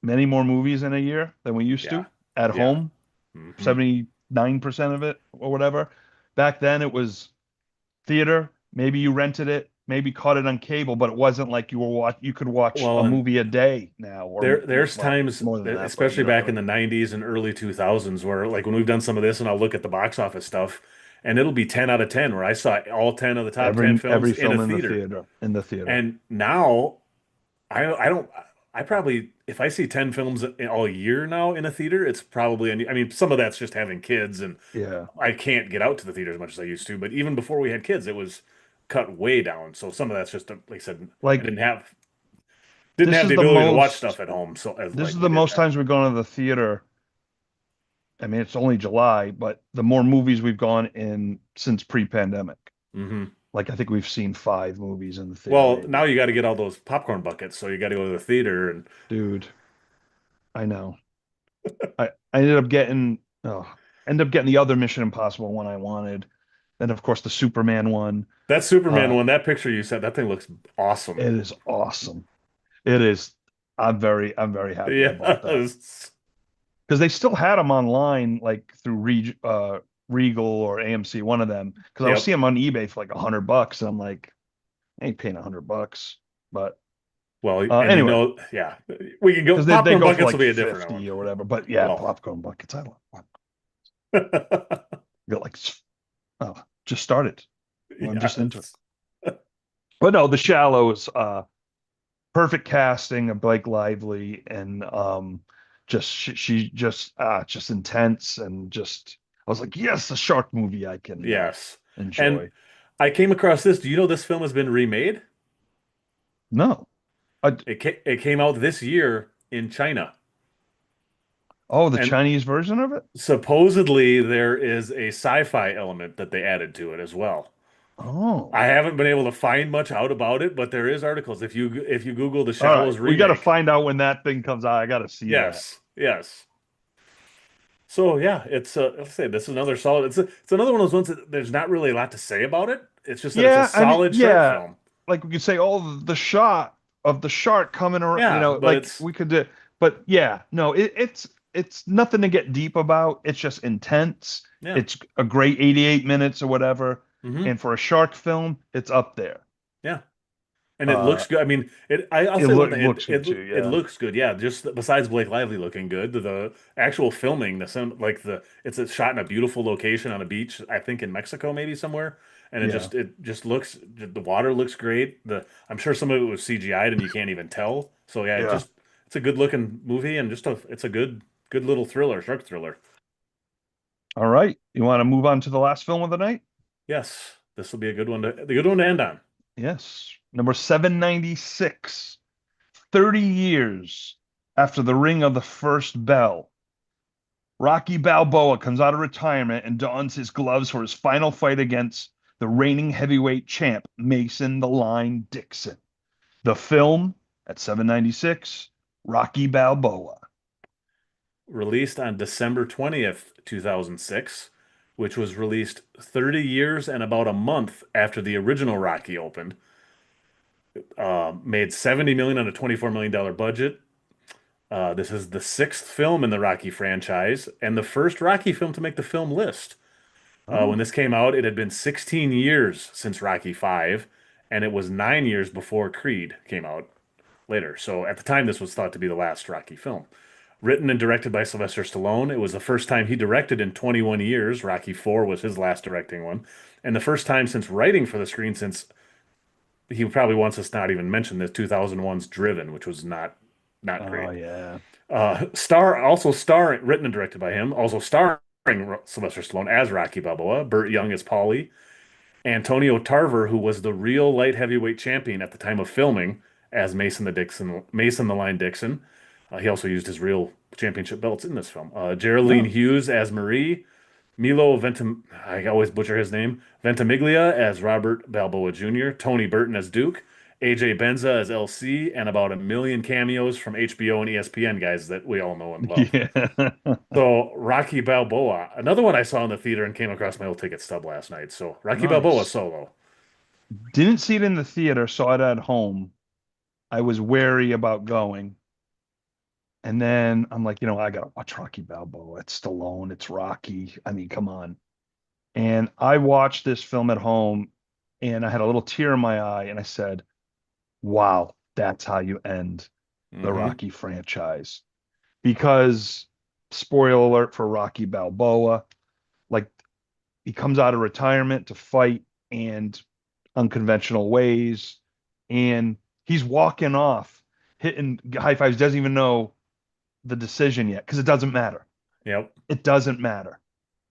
many more movies in a year than we used Yeah. to at Yeah. home, Hmm. 79% of it or whatever. Back then it was theater. Maybe you rented it, maybe caught it on cable, but it wasn't like you could watch a Well, and movie a day now, or there's well, times, more than that, but you especially know back what I in the mean. 90s and early 2000s, where like when we've done some of this and I'll look at the box office stuff and it'll be 10 out of 10 where I saw all 10 of the top 10 films Every in a film theater. in the theater. And now I don't I probably if I see 10 films all year now in a theater, it's probably I mean some of that's just having kids and Yeah. I can't get out to the theater as much as I used to, but even before we had kids, it was cut way down. So some of that's just like I said, I Like didn't this have is the the ability to watch most stuff at home so as this like is we the did most then. times we've gone to the theater. I mean, it's only July, but the more movies we've gone in since pre-pandemic. Hmm. Like I think we've seen 5 movies in the theater, Well, now maybe. you got to get all those popcorn buckets, so you got to go to the theater and Dude, I know. I ended up getting the other Mission Impossible one I wanted. And of course the Superman one. that Superman Uh, one, that picture you sent, that thing looks awesome. it is awesome. It is. I'm very happy I bought that Yes. because they still had them online, like through Regal or AMC, one of them. Because I was Yep. seeing them on eBay for like $100, and I'm like, I ain't paying $100. But Well, and anyway, yeah, we can go. because they Popcorn go for buckets will like be a different one. 50 or whatever. But yeah, Well, popcorn buckets. I love popcorn. Got like, oh, just started. Well, I'm just into it. yes. But no, The Shallows, perfect casting of Blake Lively, and just she just intense, and just I was like, yes, a shark movie I can Yes. And enjoy. I came across this. Do you know this film has been remade? No, I, It came out this year in China. oh, the And Chinese version of it. supposedly there is a sci-fi element that they added to it as well. Oh, I haven't been able to find much out about it, but there is articles. If you Google The all right. Shallows We got to remake, find out when that thing comes out. I got to see that. yes, yes. So yeah, it's let's say this is another solid. It's another one of those ones that there's not really a lot to say about it. It's just that it's a Yeah, I mean, solid shark yeah, film. like we could say, oh, the shot of the shark coming around, Yeah, but like it's we could do, but yeah, no, it's nothing to get deep about. It's just intense. yeah. It's a great 88 minutes or whatever, Hmm. and for a shark film, it's up there. Yeah. And it Uh, looks good. I mean, I'll say one thing. looks good too. It Yeah, looks good. Yeah. Just besides Blake Lively looking good, the actual filming, the sound, like it's a shot in a beautiful location on a beach. I think in Mexico, maybe somewhere. And yeah, it just looks the water looks great. I'm sure some of it was CGI'd and you can't even tell. So yeah, yeah. it's a good looking movie and it's a good little thriller, shark thriller. All right, you want to move on to the last film of the night? Yes, this will be a good one to end on. Yes, number 796. 30 years after the ring of the first bell, Rocky Balboa comes out of retirement and dons his gloves for his final fight against the reigning heavyweight champ, Mason the Line Dixon. The film at 796, Rocky Balboa. Released on December 20th, 2006, which was released 30 years and about a month after the original Rocky opened. Made 70 million on a $24 million budget. This is the sixth film in the Rocky franchise and the first Rocky film to make the film list. When Oh, this came out, it had been 16 years since Rocky 5, and it was 9 years before Creed came out later. So at the time, this was thought to be the last Rocky film. Written and directed by Sylvester Stallone, it was the first time he directed in 21 years. Rocky 4 was his last directing one, and the first time since writing for the screen since he probably wants us not even mention this 2001's Driven, which was not oh great. yeah. Written and directed by him, also starring Sylvester Stallone as Rocky Balboa, Burt Young as Paulie, Antonio Tarver, who was the real light heavyweight champion at the time of filming, as Mason the Line Dixon. He also used his real championship belts in this film. Geraldine Oh, Hughes as Marie, Milo Ventim, I always butcher his name, Ventimiglia as Robert Balboa Jr., Tony Burton as Duke, AJ Benza as LC, and about a million cameos from HBO and ESPN guys that we all know and love. yeah. So Rocky Balboa, another one I saw in the theater and came across my old ticket stub last night. So Rocky Balboa Nice. solo. Didn't see it in the theater, saw it at home. I was wary about going. And then I'm like, I gotta watch Rocky Balboa. It's Stallone, it's Rocky. I mean, come on. And I watched this film at home and I had a little tear in my eye and I said, wow, that's how you end the Hmm. Rocky franchise. Because, spoiler alert for Rocky Balboa, like he comes out of retirement to fight and unconventional ways. And he's walking off, hitting high fives, doesn't even know the decision yet because it doesn't matter. Yep. It doesn't matter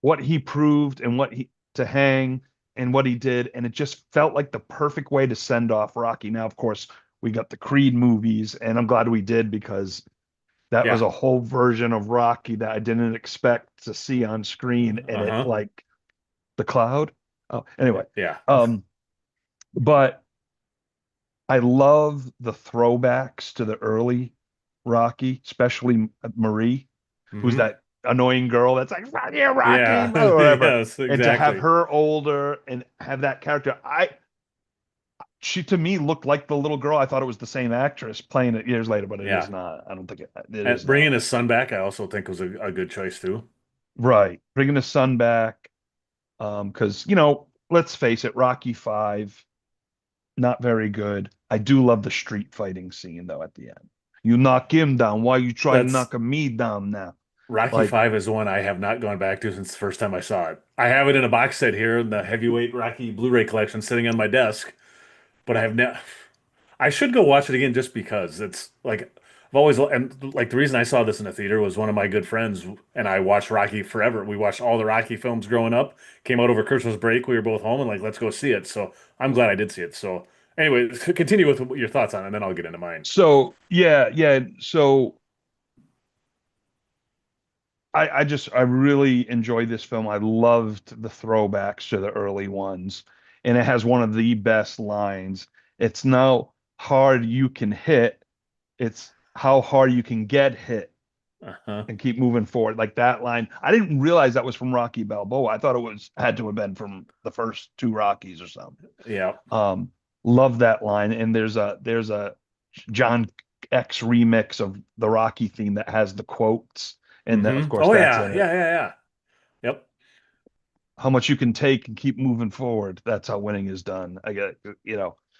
what he proved and what he to hang and what he did. And it just felt like the perfect way to send off Rocky. Now, of course, we got the Creed movies, and I'm glad we did because that was Yeah. a whole version of Rocky that I didn't expect to see on screen. And it Uh-huh. like the cloud. Oh, anyway. Yeah. Um, but I love the throwbacks to the early Rocky, especially Marie, who's Hmm. that annoying girl that's like, "Fuck you, Rocky," Yeah. or whatever. Yes, And to have exactly. her older and have that character, she to me looked like the little girl. I thought it was the same actress playing it years later, but it is Yeah. not. I don't think it And is not. bringing his son back, I also think was a good choice too. Right. Bringing the son back. Because, let's face it, Rocky 5, not very good. I do love the street fighting scene though at the end. You knock him down. Why you try That's knocking me down now? Rocky Like, Five is one I have not gone back to since the first time I saw it. I have it in a box set here in the heavyweight Rocky Blu-ray collection sitting on my desk, but I have never. I should go watch it again just because it's like I've always and like the reason I saw this in the theater was one of my good friends and I watched Rocky forever. We watched all the Rocky films growing up. Came out over Christmas break. We were both home and like let's go see it. So I'm glad I did see it. So anyway, continue with your thoughts on it, and then I'll get into mine. so yeah, yeah. So I really enjoyed this film. I loved the throwbacks to the early ones, and it has one of the best lines. It's now hard you can hit, it's how hard you can get hit Uh-huh. and keep moving forward. Like that line, I didn't realize that was from Rocky Balboa. I thought it was had to have been from the first two Rockies or something. Yeah. Um, love that line. And there's a John X remix of the Rocky theme that has the quotes, and that of course Oh that's yeah. in it. Yeah. Yeah. Yeah. Yep. How much you can take and keep moving forward. That's how winning is done. I get.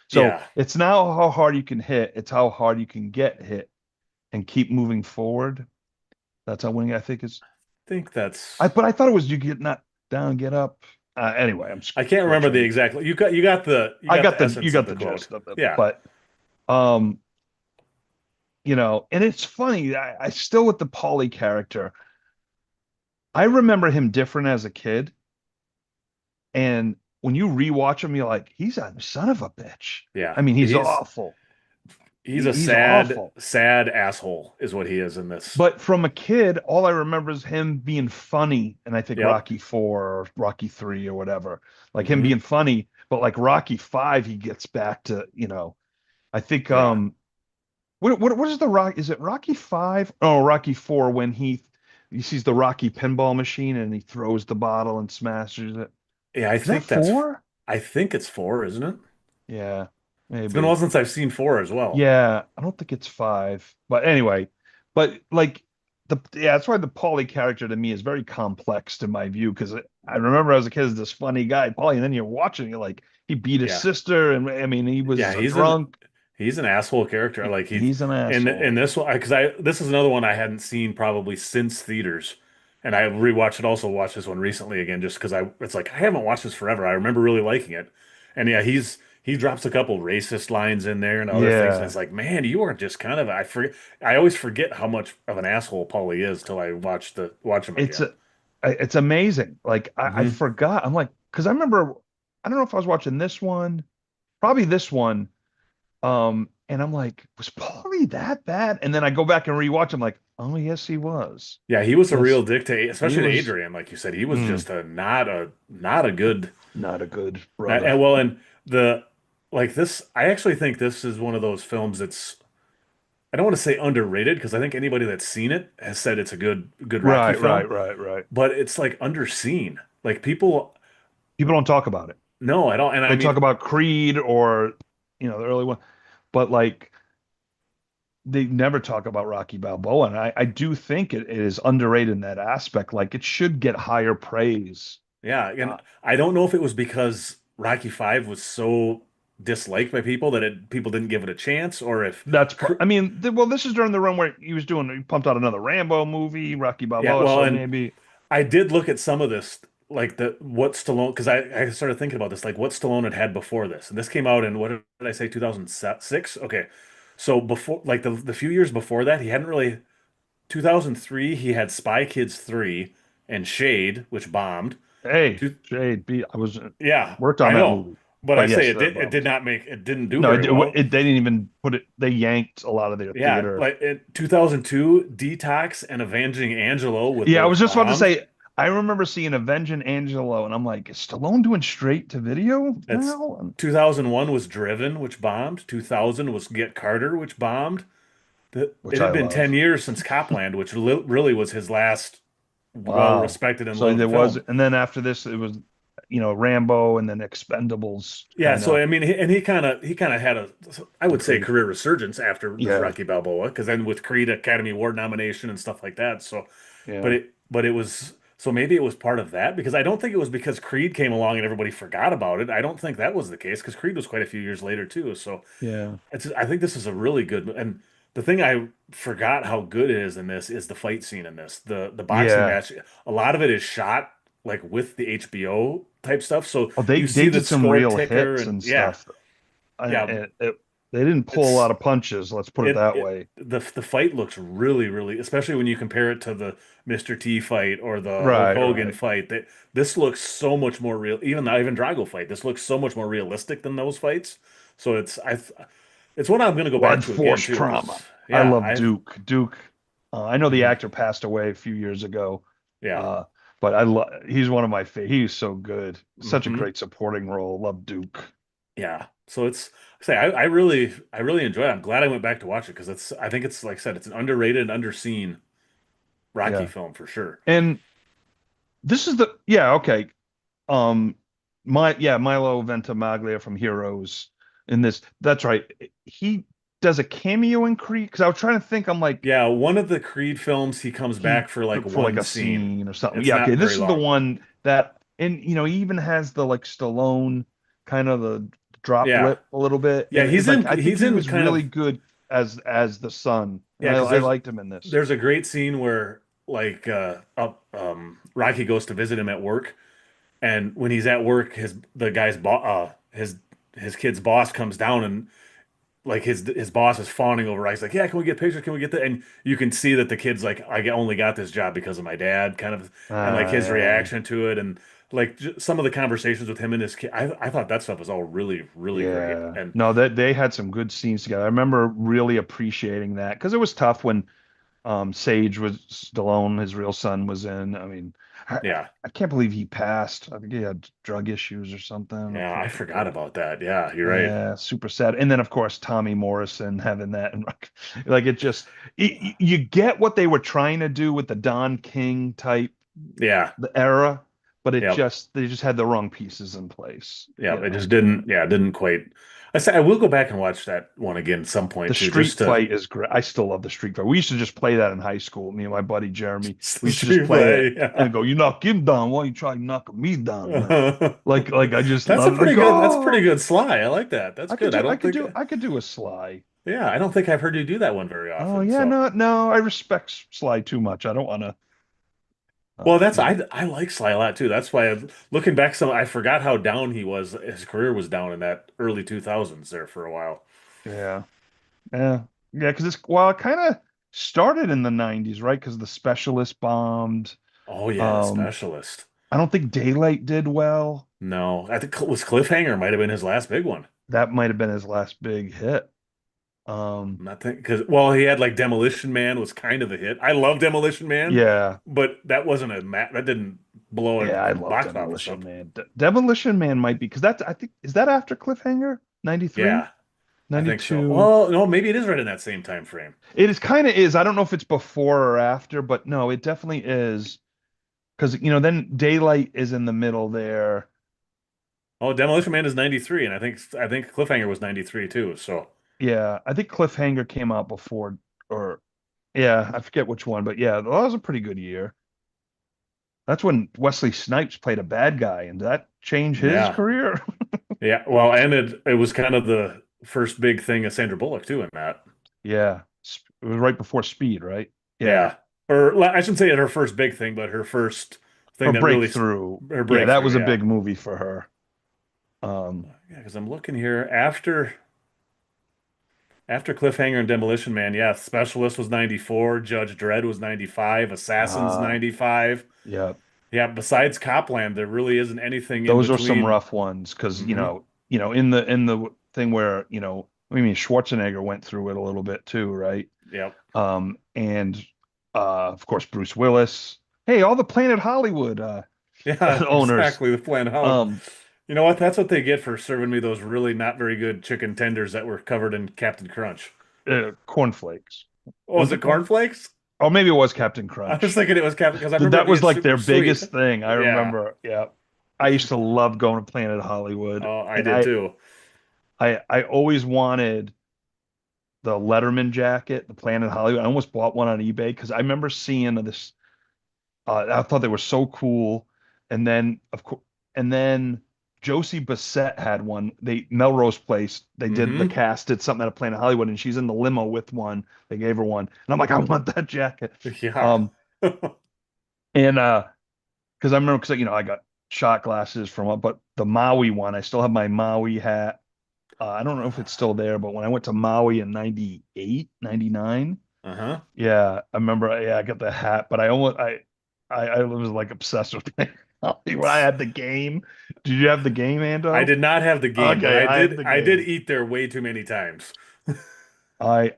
So Yeah. it's now how hard you can hit. It's how hard you can get hit and keep moving forward. That's how winning, I think, is. Think I that's but I thought it was you get not down, get up. Anyway, I'm I can't remember the butchering. exact you I got got the you essence of got the the quote. gist of it. Yeah. But um, and it's funny. I still with the Paulie character. I remember him different as a kid, and when you rewatch him, you're like, he's a son of a bitch. Yeah. I mean, he's awful. He's a He's sad, awful. sad asshole is what he is in this. But from a kid, all I remember is him being funny, and I think Yep. Rocky 4 or Rocky 3 or whatever, like him Hmm. being funny. But like Rocky 5, he gets back to, I think Yeah. what is the rock? Is it Rocky 5? Oh, Rocky 4 when he sees the Rocky pinball machine and he throws the bottle and smashes it. Yeah, Is that 4? I think it's four, isn't it? Yeah, It's been a while maybe. since I've seen four as well. Yeah, I don't think it's 5. But anyway, but like that's why the Paulie character to me is very complex to my view because I remember as a kid as this funny guy, Paulie, and then you're watching it like he beat his Yeah. sister, and I mean he Yeah, was a drunk. he's an asshole character. Like He's an in asshole. this one because I this is another one I hadn't seen probably since theaters. And I rewatched it also watched this one recently again just because I it's like I haven't watched this forever. I remember really liking it. And yeah, he drops a couple racist lines in there and other things and Yeah. it's like, man, you are just kind of I always forget how much of an asshole Paulie is till I watch him It's again. a, it's amazing. Like I Hmm. forgot. I'm like, because I remember, I don't know if I was watching this one, probably this one. And I'm like, was Paulie that bad? And then I go back and rewatch. I'm like, oh yes, he was. Yeah, he was a Yes, real dick to he especially to was. Adrian, like you said. He was mm, just a not a good. Not a good brother. And well, and the like this, I actually think this is one of those films that's I don't want to say underrated because I think anybody that's seen it has said it's a good Rocky Right, film, right, right, right. but it's like underseen. Like people, People don't talk about it. no, I don't. And I They mean, talk about Creed or the early one, but like they never talk about Rocky Balboa, and I do think it is underrated in that aspect. Like it should get higher praise. Yeah, Uh, and I don't know if it was because Rocky Five was so disliked by people that people didn't give it a chance, or if, I mean, well, this is during the run where he pumped out another Rambo movie, Rocky yeah, Balboa, well, so and maybe, I did look at some of this, like the what Stallone, because I started thinking about this, like what Stallone had before this, and this came out in what did I say, 2006? Okay, so before, like the few years before that, he hadn't really. 2003, he had Spy Kids 3 and Shade, which bombed. hey, Two, Jade, I was yeah, worked on I that know, movie, but I but say yes, it that did. It did bombed. not make. It didn't do No, very well. they didn't even put it. They yanked a lot of their Yeah, theater. like in 2002, Detox and Avenging Angelo with Yeah, I was both just about to bombed. say. I remember seeing Avenging Angelo, and I'm like, is Stallone doing straight to video It's now? And 2001 was Driven, which bombed. 2000 was Get Carter, which bombed. which It I had been love. 10 years since Copland, which really was his last Wow. well-respected and So loved there was, film. and then after this, it was, Rambo, and then Expendables, Yeah, kind so of I mean, he kind of had a, I would say, great. career resurgence after this Yeah, Rocky Balboa, because then with Creed Academy Award nomination and stuff like that. So, yeah, but it was so maybe it was part of that because I don't think it was because Creed came along and everybody forgot about it. I don't think that was the case because Creed was quite a few years later too. So yeah, I think this is a really good, and the thing I forgot how good it is in this is the fight scene in this. The boxing yeah. match, a lot of it is shot like with the HBO type stuff. So Oh, you they see the did some score real ticker hits and and yeah, stuff. yeah, They didn't pull a it's lot of punches. Let's put it it that it way. the fight looks really, especially when you compare it to the Mr. T fight or the Hulk Right, Hogan right. fight. That this looks so much more real. Even the Ivan Drago fight, this looks so much more realistic than those fights. So it's what I'm gonna go back Blood to again force too, trauma. because I yeah, love Duke. Duke. I know the mhm, actor passed away a few years ago, yeah, uh, but I love. He's one of my favorite. He's so good. Such a hmm, great supporting role. Love Duke. yeah. So I really enjoy it. I'm glad I went back to watch it because I think it's like I said, it's an underrated and underseen Rocky Yeah, film for sure. and this is the yeah okay. Um, Milo Ventimiglia from Heroes in this. That's right. He does a cameo in Creed because I was trying to think. I'm like Yeah, one of the Creed films, he comes he back for like for like one a scene. scene or something. It's Yeah, okay. not This very is the long. one that, and he even has the like Stallone kind of the drop Yeah. lip a little bit, Yeah, and it's like I think he's he in was kind really of good as the son, and yeah, because I liked him in this. there's a great scene where like Rocky goes to visit him at work, and when he's at work, the guy's his kid's boss comes down and like his boss is fawning over. He's like, "Yeah, can we get pictures? Can we get that?" And you can see that the kid's like, "I only got this job because of my dad," kind of, and like his Uh, reaction to it, and like some of the conversations with him and his kid. I thought that stuff was all really great. yeah, And no, that they had some good scenes together. I remember really appreciating that because it was tough when Sage was Stallone, his real son was in. I mean, yeah, I can't believe he passed. I think he had drug issues or something. yeah, I forgot Poor. about that. Yeah, you're right. Yeah, super sad. And then of course Tommy Morrison having that and like you get what they were trying to do with the Don King type Yeah, the era, but yeah, they just had the wrong pieces in place, yeah. It just didn't. Yeah, it didn't quite. I say I will go back and watch that one again at some The point too, just street to fight is great. I still love the street fight. We used to just play that in high school. Me and my buddy Jeremy. We used to just see play it play. Yeah. and go, "You knock him down, why you try knocking me down, man?" Like I just That's a love it. Like, pretty good. That's pretty oh, good sly. I like that. That's good. I don't think. I could do a Sly. Yeah, I don't think I've heard you do that one very Oh often. yeah, So, no, I respect Sly too much. I don't want to, well, you know, I like Sly a lot too. That's why looking back, I forgot how down he was. His career was down in that early 2000s there for a while. yeah, yeah, yeah. Because it kind of started in the '90s, right? Because the Specialist bombed. Oh yeah, The Um, Specialist. I don't think Daylight did well. No, I think was Cliffhanger might have been his last big one. That might have been his last big hit. Um, I'm not thinking because he had like Demolition Man was kind of a hit. I love Demolition Man, yeah, but that didn't blow a yeah, I love box office Demolition up. Man. Demolition Man might be because that's I think is that after Cliffhanger? 93, Yeah, I think so. 92. Well, no, maybe it is right in that same time frame. It is kind of is. I don't know if it's before or after, but no, it definitely is because then Daylight is in the middle there. Oh, Demolition Man is 93, and I think Cliffhanger was 93 too. So yeah, I think Cliffhanger came out before, or yeah, I forget which one, but yeah, that was a pretty good year. That's when Wesley Snipes played a bad guy, and did that change his Yeah. career? Yeah. Well, and it was kind of the first big thing of Sandra Bullock too in that. Yeah, it was right before Speed, right? Yeah, Yeah. Or I shouldn't say her first big thing, but her first her thing that really breakthrough. her Yeah, that breakthrough. was a Yeah. big movie for her. Um, Yeah, because I'm looking here after Cliffhanger and Demolition Man. Yeah, Specialist was 94, Judge Dredd was 95, Assassins uh, 95. yeah, Yeah, besides Copland, there really isn't anything in those are some between. rough ones because Hmm. in the thing where I mean Schwarzenegger went through it a little bit too, right? Yep. And of course Bruce Willis. Hey, all the Planet Hollywood Yeah, owners. exactly. The Planet Hollywood. Um, You know what? That's what they get for serving me those really not very good chicken tenders that were covered in Captain Crunch. cornflakes. Oh, was Was it it corn? cornflakes? Oh, maybe it was Captain I was Crunch. thinking it was Captain because I remember it That being was like their super sweet. biggest thing. I Yeah. remember. Yeah. I used to love going to Planet Hollywood, Oh, I and did too. I always wanted the Letterman jacket, the Planet Hollywood. I almost bought one on eBay because I remember seeing this. I thought they were so cool, and then of course, and then Josie Bassett had one. They Melrose Place. They did the Hmm. cast did something at Planet Hollywood, and she's in the limo with one. They gave her one, and I'm like, I want that jacket. Yeah. Um, and because I remember because I got shot glasses from but the Maui one, I still have my Maui hat. I don't know if it's still there, but when I went to Maui in 98, 99, Uh-huh. yeah, I remember, yeah, I got the hat, but I was like obsessed with it. When I had the game. Did you have the game, I Ando? did not have the game, but Okay, I had the I did game. eat there way too many times. I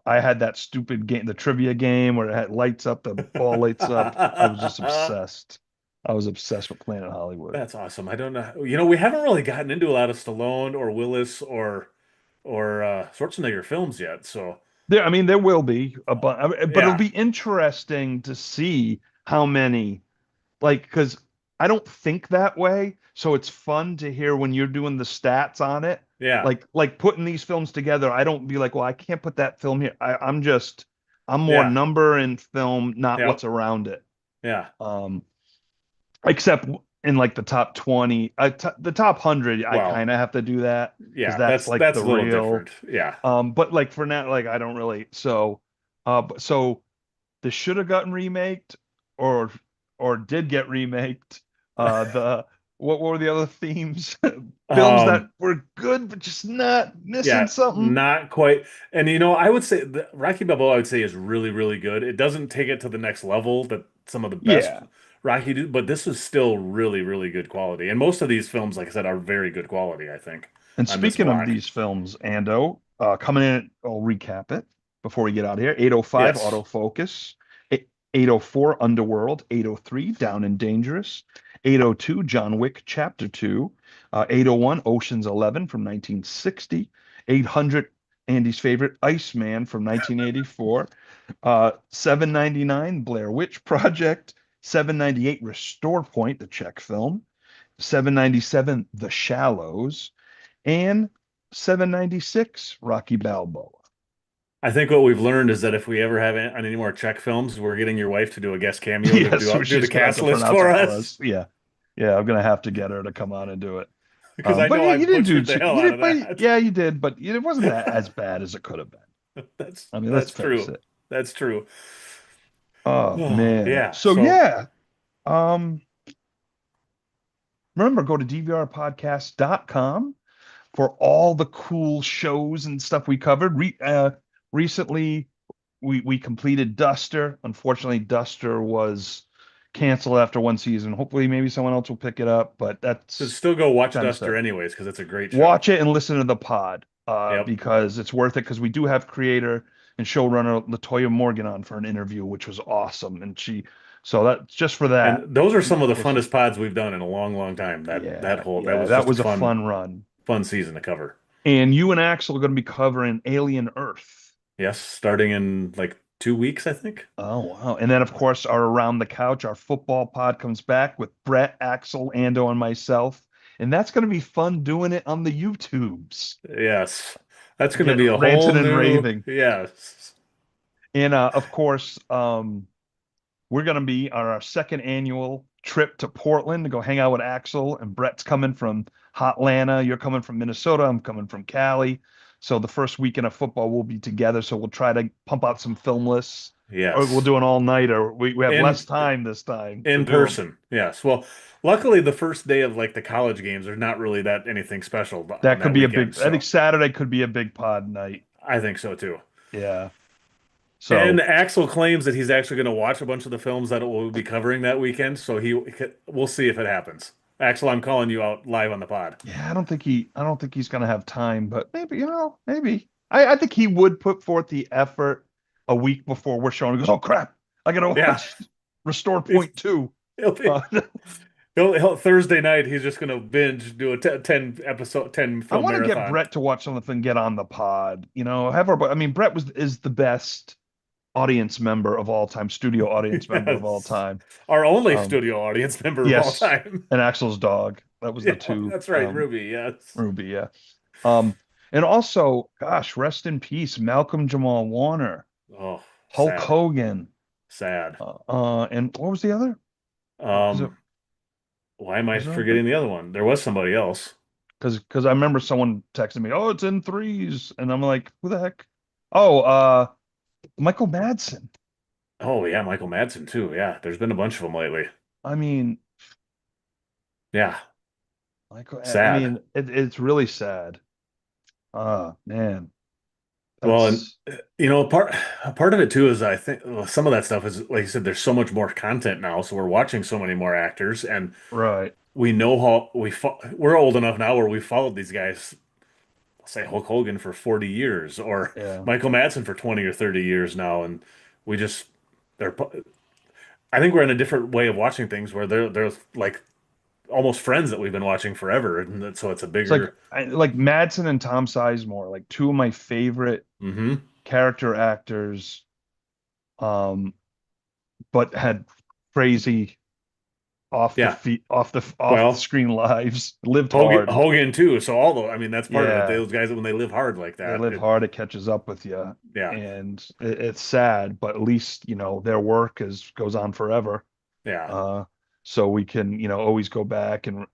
had that stupid game, the trivia game where it had lights up, the ball lights up. I was just obsessed. I was obsessed with Planet Hollywood. That's awesome. I don't know. You know, we haven't really gotten into a lot of Stallone or Willis or Schwarzenegger films yet. So, I mean, there will be a but it'll yeah. be interesting to see how many, like, because I don't think that way. So it's fun to hear when you're doing the stats on it, Yeah. like putting these films together. I don't be like, well, I can't put that film here. I'm more Yeah. number in film, not Yep. what's around it. Yeah. Um, except in like the top 20, the top 100, I Well, kind of have to do that because yeah, that's like that's the a little real. different. Yeah. But like for now, like I don't really. So this should have gotten remaked, or did get remaked. The What were the other themes? Films that Um, were good but just not missing yeah, something. not quite. And you know, I would say the Rocky Balboa, I would say is really, really good. It doesn't take it to the next level that some of the best Yeah. Rocky do, but this is still really, really good quality. And most of these films, like I said, are very good quality, I think, And on this speaking of block. these films, Ando, coming in, I'll recap it before we get out of here. 805 Yes. Autofocus, 804 Underworld, 803 Down and Dangerous, 802 John Wick Chapter 2, 801 Ocean's 11 from 1960, 800 Andy's favorite Iceman from 1984, 799 Blair Witch Project, 798 Restore Point, the Czech film, 797 The Shallows, and 796 Rocky Balboa. I think what we've learned is that if we ever have any more Czech films, we're getting your wife to do a guest cameo to Yes, so do the she's gonna have cast to list pronounce for it for us. us. Yeah, yeah, I'm gonna have to get her to come on and do it. Because I But know yeah, I you didn't do butchered the hell you out did, of but that. yeah, you did, but it wasn't that as bad as it could have been. I mean, let's That's face true. it. That's true. Oh Oh, man. yeah. So So yeah, um, remember go to dvrpodcast.com for all the cool shows and stuff we covered. Recently, we completed Duster. Unfortunately, Duster was canceled after one season. Hopefully, maybe someone else will pick it up, but should that's still go watch kind of Duster sad. anyways, because it's a great show. Watch it and listen to the pod Yep. because it's worth it because we do have creator and showrunner Latoya Morgan on for an interview, which was awesome. And so that's just for And that. those are some of the Listen, funnest pods we've done in a long, long time. yeah, That yeah, was that just a was a fun run. fun season to cover. And you and Axel are going to be covering Alien Earth. Yes, starting in like 2 weeks, I think. Oh, wow. And then, of course, our Around the Couch, our football pod comes back with Brett, Axel, Ando, and myself. And that's going to be fun doing it on the YouTubes. Yes. That's going to get be a whole ranting and new, raving. yes. And of course, we're going to be on our second annual trip to Portland to go hang out with Axel, and Brett's coming from Hotlanta. You're coming from Minnesota. I'm coming from Cali. So the first weekend of football we'll be together. So we'll try to pump out some film lists, or we'll Yes. do an all-nighter. We have In less time this time to in do them. person. Yes. Well, luckily the first day of like the college games, there's not really that anything special on That could that be a weekend. big, I think So Saturday could be a big pod night. I think so too. Yeah. And So Axel claims that he's actually going to watch a bunch of the films that we'll be covering that weekend. So we'll see if it happens. Axel, I'm calling you out live on the pod. yeah, I don't think he's gonna have time, but maybe, maybe. I think he would put forth the effort a week before we're showing. He goes, oh crap, I gotta Yeah. watch Restore He's, Point Two. he'll be Uh, he'll Thursday night he's just going to binge do a 10 I film want to get marathon. Brett to watch something, get on the pod. Have our. I mean, Brett is the best audience member of all time, studio audience member of all Yes. time. Our only Um, studio audience member of all yes, time. and Axel's dog. That was the Yeah, two. that's right, Ruby. Yes. Ruby, yeah. Um, and also, gosh, rest in peace, Malcolm Jamal Warner, Oh, Hulk sad. Hogan, Sad. and what was the other? Was it Um, why am I was there other? forgetting the other one? There was somebody else. Because I remember someone texting me, "Oh, it's in threes," and I'm like, "Who the heck?" Oh, Michael Madsen. Oh yeah, Michael Madsen too. Yeah, there's been a bunch of them lately. I mean, Yeah, I sad. mean, it's really sad. Man, Well, and that's a part of it too is I think well, some of that stuff is like you said. There's so much more content now, so we're watching so many more actors, and right. we know how we're old enough now where we followed these guys. Say Hulk Hogan for 40 years or Yeah. Michael Madsen for 20 or 30 years now, and we just they're. I think we're in a different way of watching things where they're like almost friends that we've been watching forever, and so it's a It's like bigger. like Madsen and Tom Sizemore, like two of my favorite Hmm. character actors, um, but had crazy Yeah. off the Well, screen lives. Lived Hogan, hard. Hogan too. So although I mean that's part of it. Yeah, Those guys when they live hard like they that, live hard. It catches up with you, yeah, and it's sad. But at least their work is goes on forever. yeah. Uh, so we can always go back and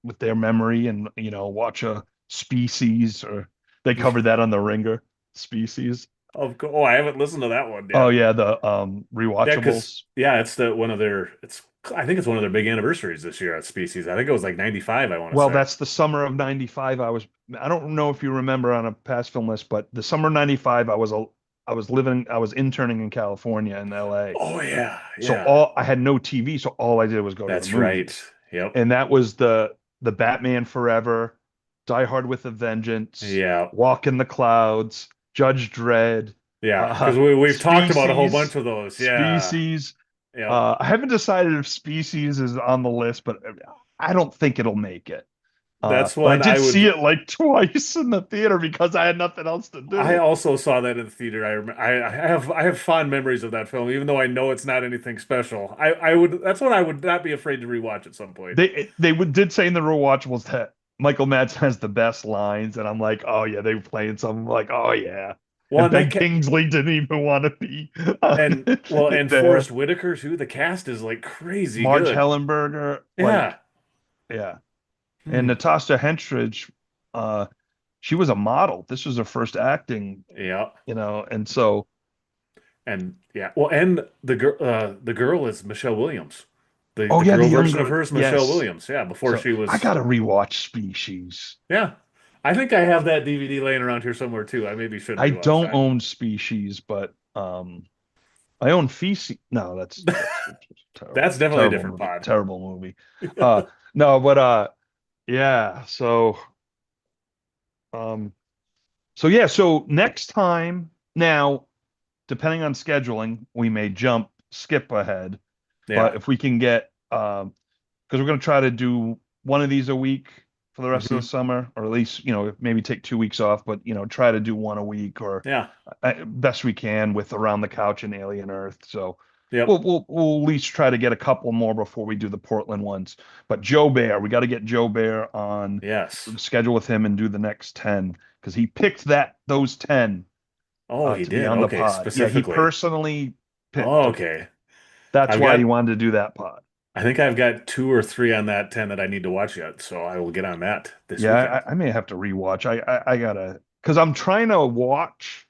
with their memory and watch a Species, or they covered that on the Ringer, Species. Of course. Oh, I haven't listened to that one Oh yet. yeah, the Yeah, because rewatchables. yeah, it's the one of their. It's I think it's one of their big anniversaries this year at Species. I think it was like 95. I want to Well, say. that's the summer of '95. I don't know if you remember on a past film list, but the summer of '95, I was interning in California in LA. Oh yeah, So yeah. I had no TV, so all I did was go to the That's right. movies. Yep. And that was the Batman Forever, Die Hard with a Vengeance, Yeah. Walk in the Clouds, Judge Dredd, Yeah. uh, Because we've talked about a whole bunch Species, of those. Yeah. Species. Yep. I haven't decided if Species is on the list, but I don't think it'll make it. That's But I one did I see would. it like twice in the theater because I had nothing else to I do. also saw that in the theater. I have fond memories of that film, even though I know it's not anything special. I would that's one I would not be afraid to rewatch at some point. Did say in the rewatchables that Michael Madsen has the best lines, and I'm like, oh yeah, they were playing something like, oh yeah. And One Ben that Kingsley didn't even want to be and there. Forrest Whitaker too. The cast is like crazy Marge good. Hellenberger, Yeah. like, yeah. And Hmm. Natasha Henstridge, uh, she was a model. This was her first acting, Yeah. and so, And yeah. Well, and the girl is Michelle Williams. oh The yeah, the girl version of younger, her is Michelle yes. Williams. Yeah, before So she I was gotta rewatch Species. yeah. I think I have that DVD laying around here somewhere too. I maybe should I rewatch don't that. own Species, but I own Feces. No, that's terrible, That's definitely a terrible different movie, pod. terrible movie. No, but yeah. Um, so next time now, depending on scheduling, we may skip ahead. But Yeah. if we can get, because we're going to try to do one of these a week for the rest of the Hmm. summer, or at least, maybe take 2 weeks off, but, try to do one a week, or Yeah. best we can with Around the Couch and Alien Earth. So, Yep. We'll at least try to get a couple more before we do the Portland ones. But Joe Bear, we got to get Joe Bear on Yes. the schedule with him and do the next 10 because he picked those 10 Oh, he to be did. on the Okay, pod. Yeah, he specifically. personally picked Oh, them. okay. That's I've why he got wanted to do that pod. I think I've got two or three on that 10 that I need to watch yet, so I will get on that this Yeah, weekend. I may have to rewatch. I gotta because I'm trying to watch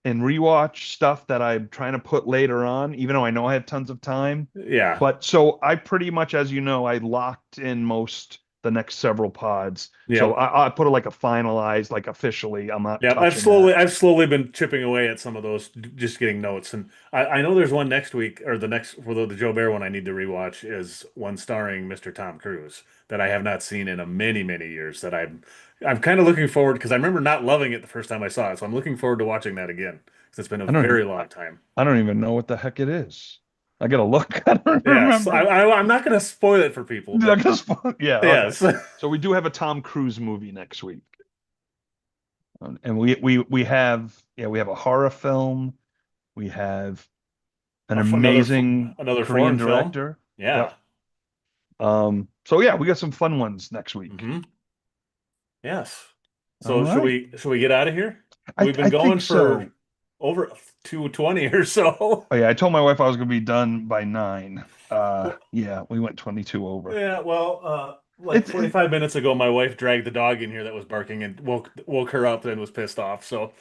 and rewatch stuff that I'm trying to put later on, even though I know I have tons of time. Yeah. But so I pretty much, as you know, I locked in most the next several pods. So Yep. I put it like a finalized, like officially, I'm not Yep. touching that. I've slowly been chipping away at some of those, just getting notes. And I know there's one next week, or the next for the Joe Bear one I need to rewatch is one starring Mr. Tom Cruise that I have not seen in a many, many years that I'm kind of looking forward because I remember not loving it the first time I saw it. So I'm looking forward to watching that again because it's been a I don't very long time. I don't even know what the heck it is. I gotta look. I don't Yes. remember. I'm not going to spoil it for people, but Yeah, okay. yes. So we do have a Tom Cruise movie next week. And we have we have a horror film. We have an amazing Another Korean foreign film. director. Yeah. Yep. So yeah, we got some fun ones next week. Hmm. Yes. All So right. should we get out of here? We've been I going think for so. over 220 or so. Oh yeah, I told my wife I was gonna be done by 9. Well, Yeah, we went 22 over. yeah, well, like It 45 minutes ago, my wife dragged the dog in here that was barking and woke her up and was pissed off. So,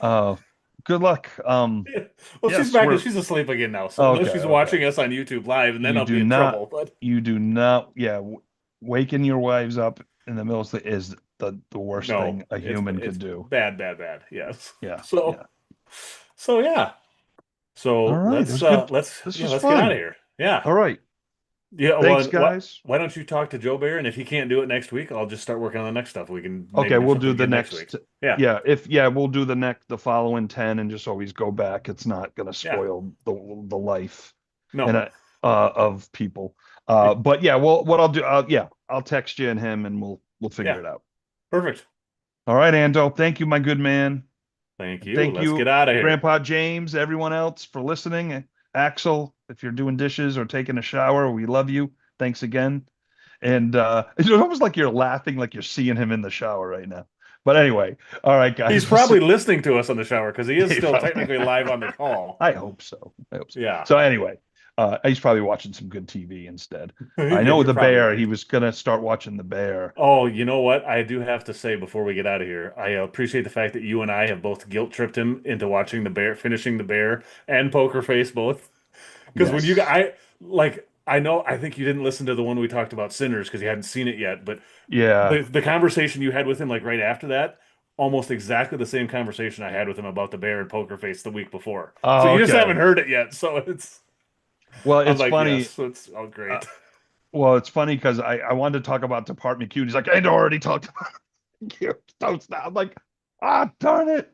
good luck. well, she's Yes, back and we're she's asleep again now. So okay, unless she's okay. watching us on YouTube live, and then You I'll do be in not, trouble. But you do not, yeah, waking your wives up in the middle of is the worst no, thing a human it's could do. bad, bad, bad. Yes. Yeah, So yeah. so yeah. All So right, it was good. This was let's get out of fun. here. Yeah. All right. Yeah, well, Thanks, and what? guys. Why don't you talk to Joe Bear, and if he can't do it next week, I'll just start working on the next stuff. We can Okay, maybe do we'll do something the again next week. next. Yeah, We'll do the following 10 and just always go back. It's not gonna yeah, spoil the life and no, of people. But yeah, what I'll do, I'll text you and him and we'll figure yeah, it out. perfect. All right, Ando. Thank you, my good man. Thank And you. thank Let's you, get out of here. Grandpa James, everyone else for listening. Axel, if you're doing dishes or taking a shower, we love you. Thanks again. And it's almost like you're laughing, like you're seeing him in the shower right now. But anyway, all right, He's guys. We'll see. probably listening to us on the shower because he is He still probably- technically live on the call. I hope so. I hope so. Yeah, So anyway, he's probably watching some good TV instead. I yeah, know you're the probably bear. He right. was gonna start watching the bear. Oh, you know what? I do have to say before we get out of here, I appreciate the fact that you and I have both guilt tripped him into watching the bear, finishing the bear and Poker Face both. Because when Yes. I know, I think you didn't listen to the one we talked about Sinners because you hadn't seen it yet, but Yeah. the conversation you had with him, like right after that, almost exactly the same conversation I had with him about the bear and Poker Face the week before. So Oh, you just haven't okay. heard it yet. So Well, I'm it's like, funny. yes, it's Uh, great. well, it's funny because I wanted to talk about Department Q. And he's like, I already talked about Q. Don't stop. I'm like, darn it,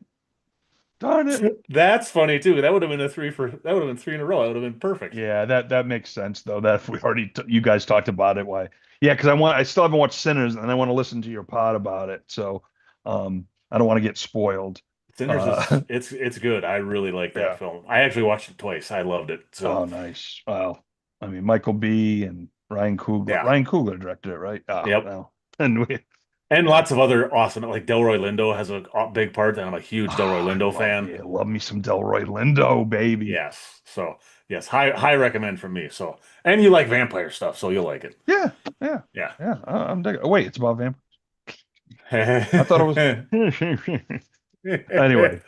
darn it. That's funny too. That would have been three in a row. That would have been perfect. Yeah, that makes sense though. That if we already you guys talked about it, why? Yeah, because I still haven't watched Sinners, and I want to listen to your pod about it. So, I don't want to get spoiled. Sinners is Uh, it's good. I really like that yeah. film. I actually watched it twice. I loved it. Oh, So nice. Well, I mean, Michael B. and Ryan Coogler. yeah. Ryan Coogler directed it, right? Ah, Yep. well, and we, And yeah. lots of other awesome, like Delroy Lindo has a big part, and I'm a huge Delroy Ah, Lindo fan. I love me some Delroy Lindo, baby. Yes. So yes, high recommend from me. So and you like vampire stuff, so you'll like it. Yeah, yeah, Yeah. yeah. I'm digging. Oh, wait, it's about vampires. I thought it was. Anyway,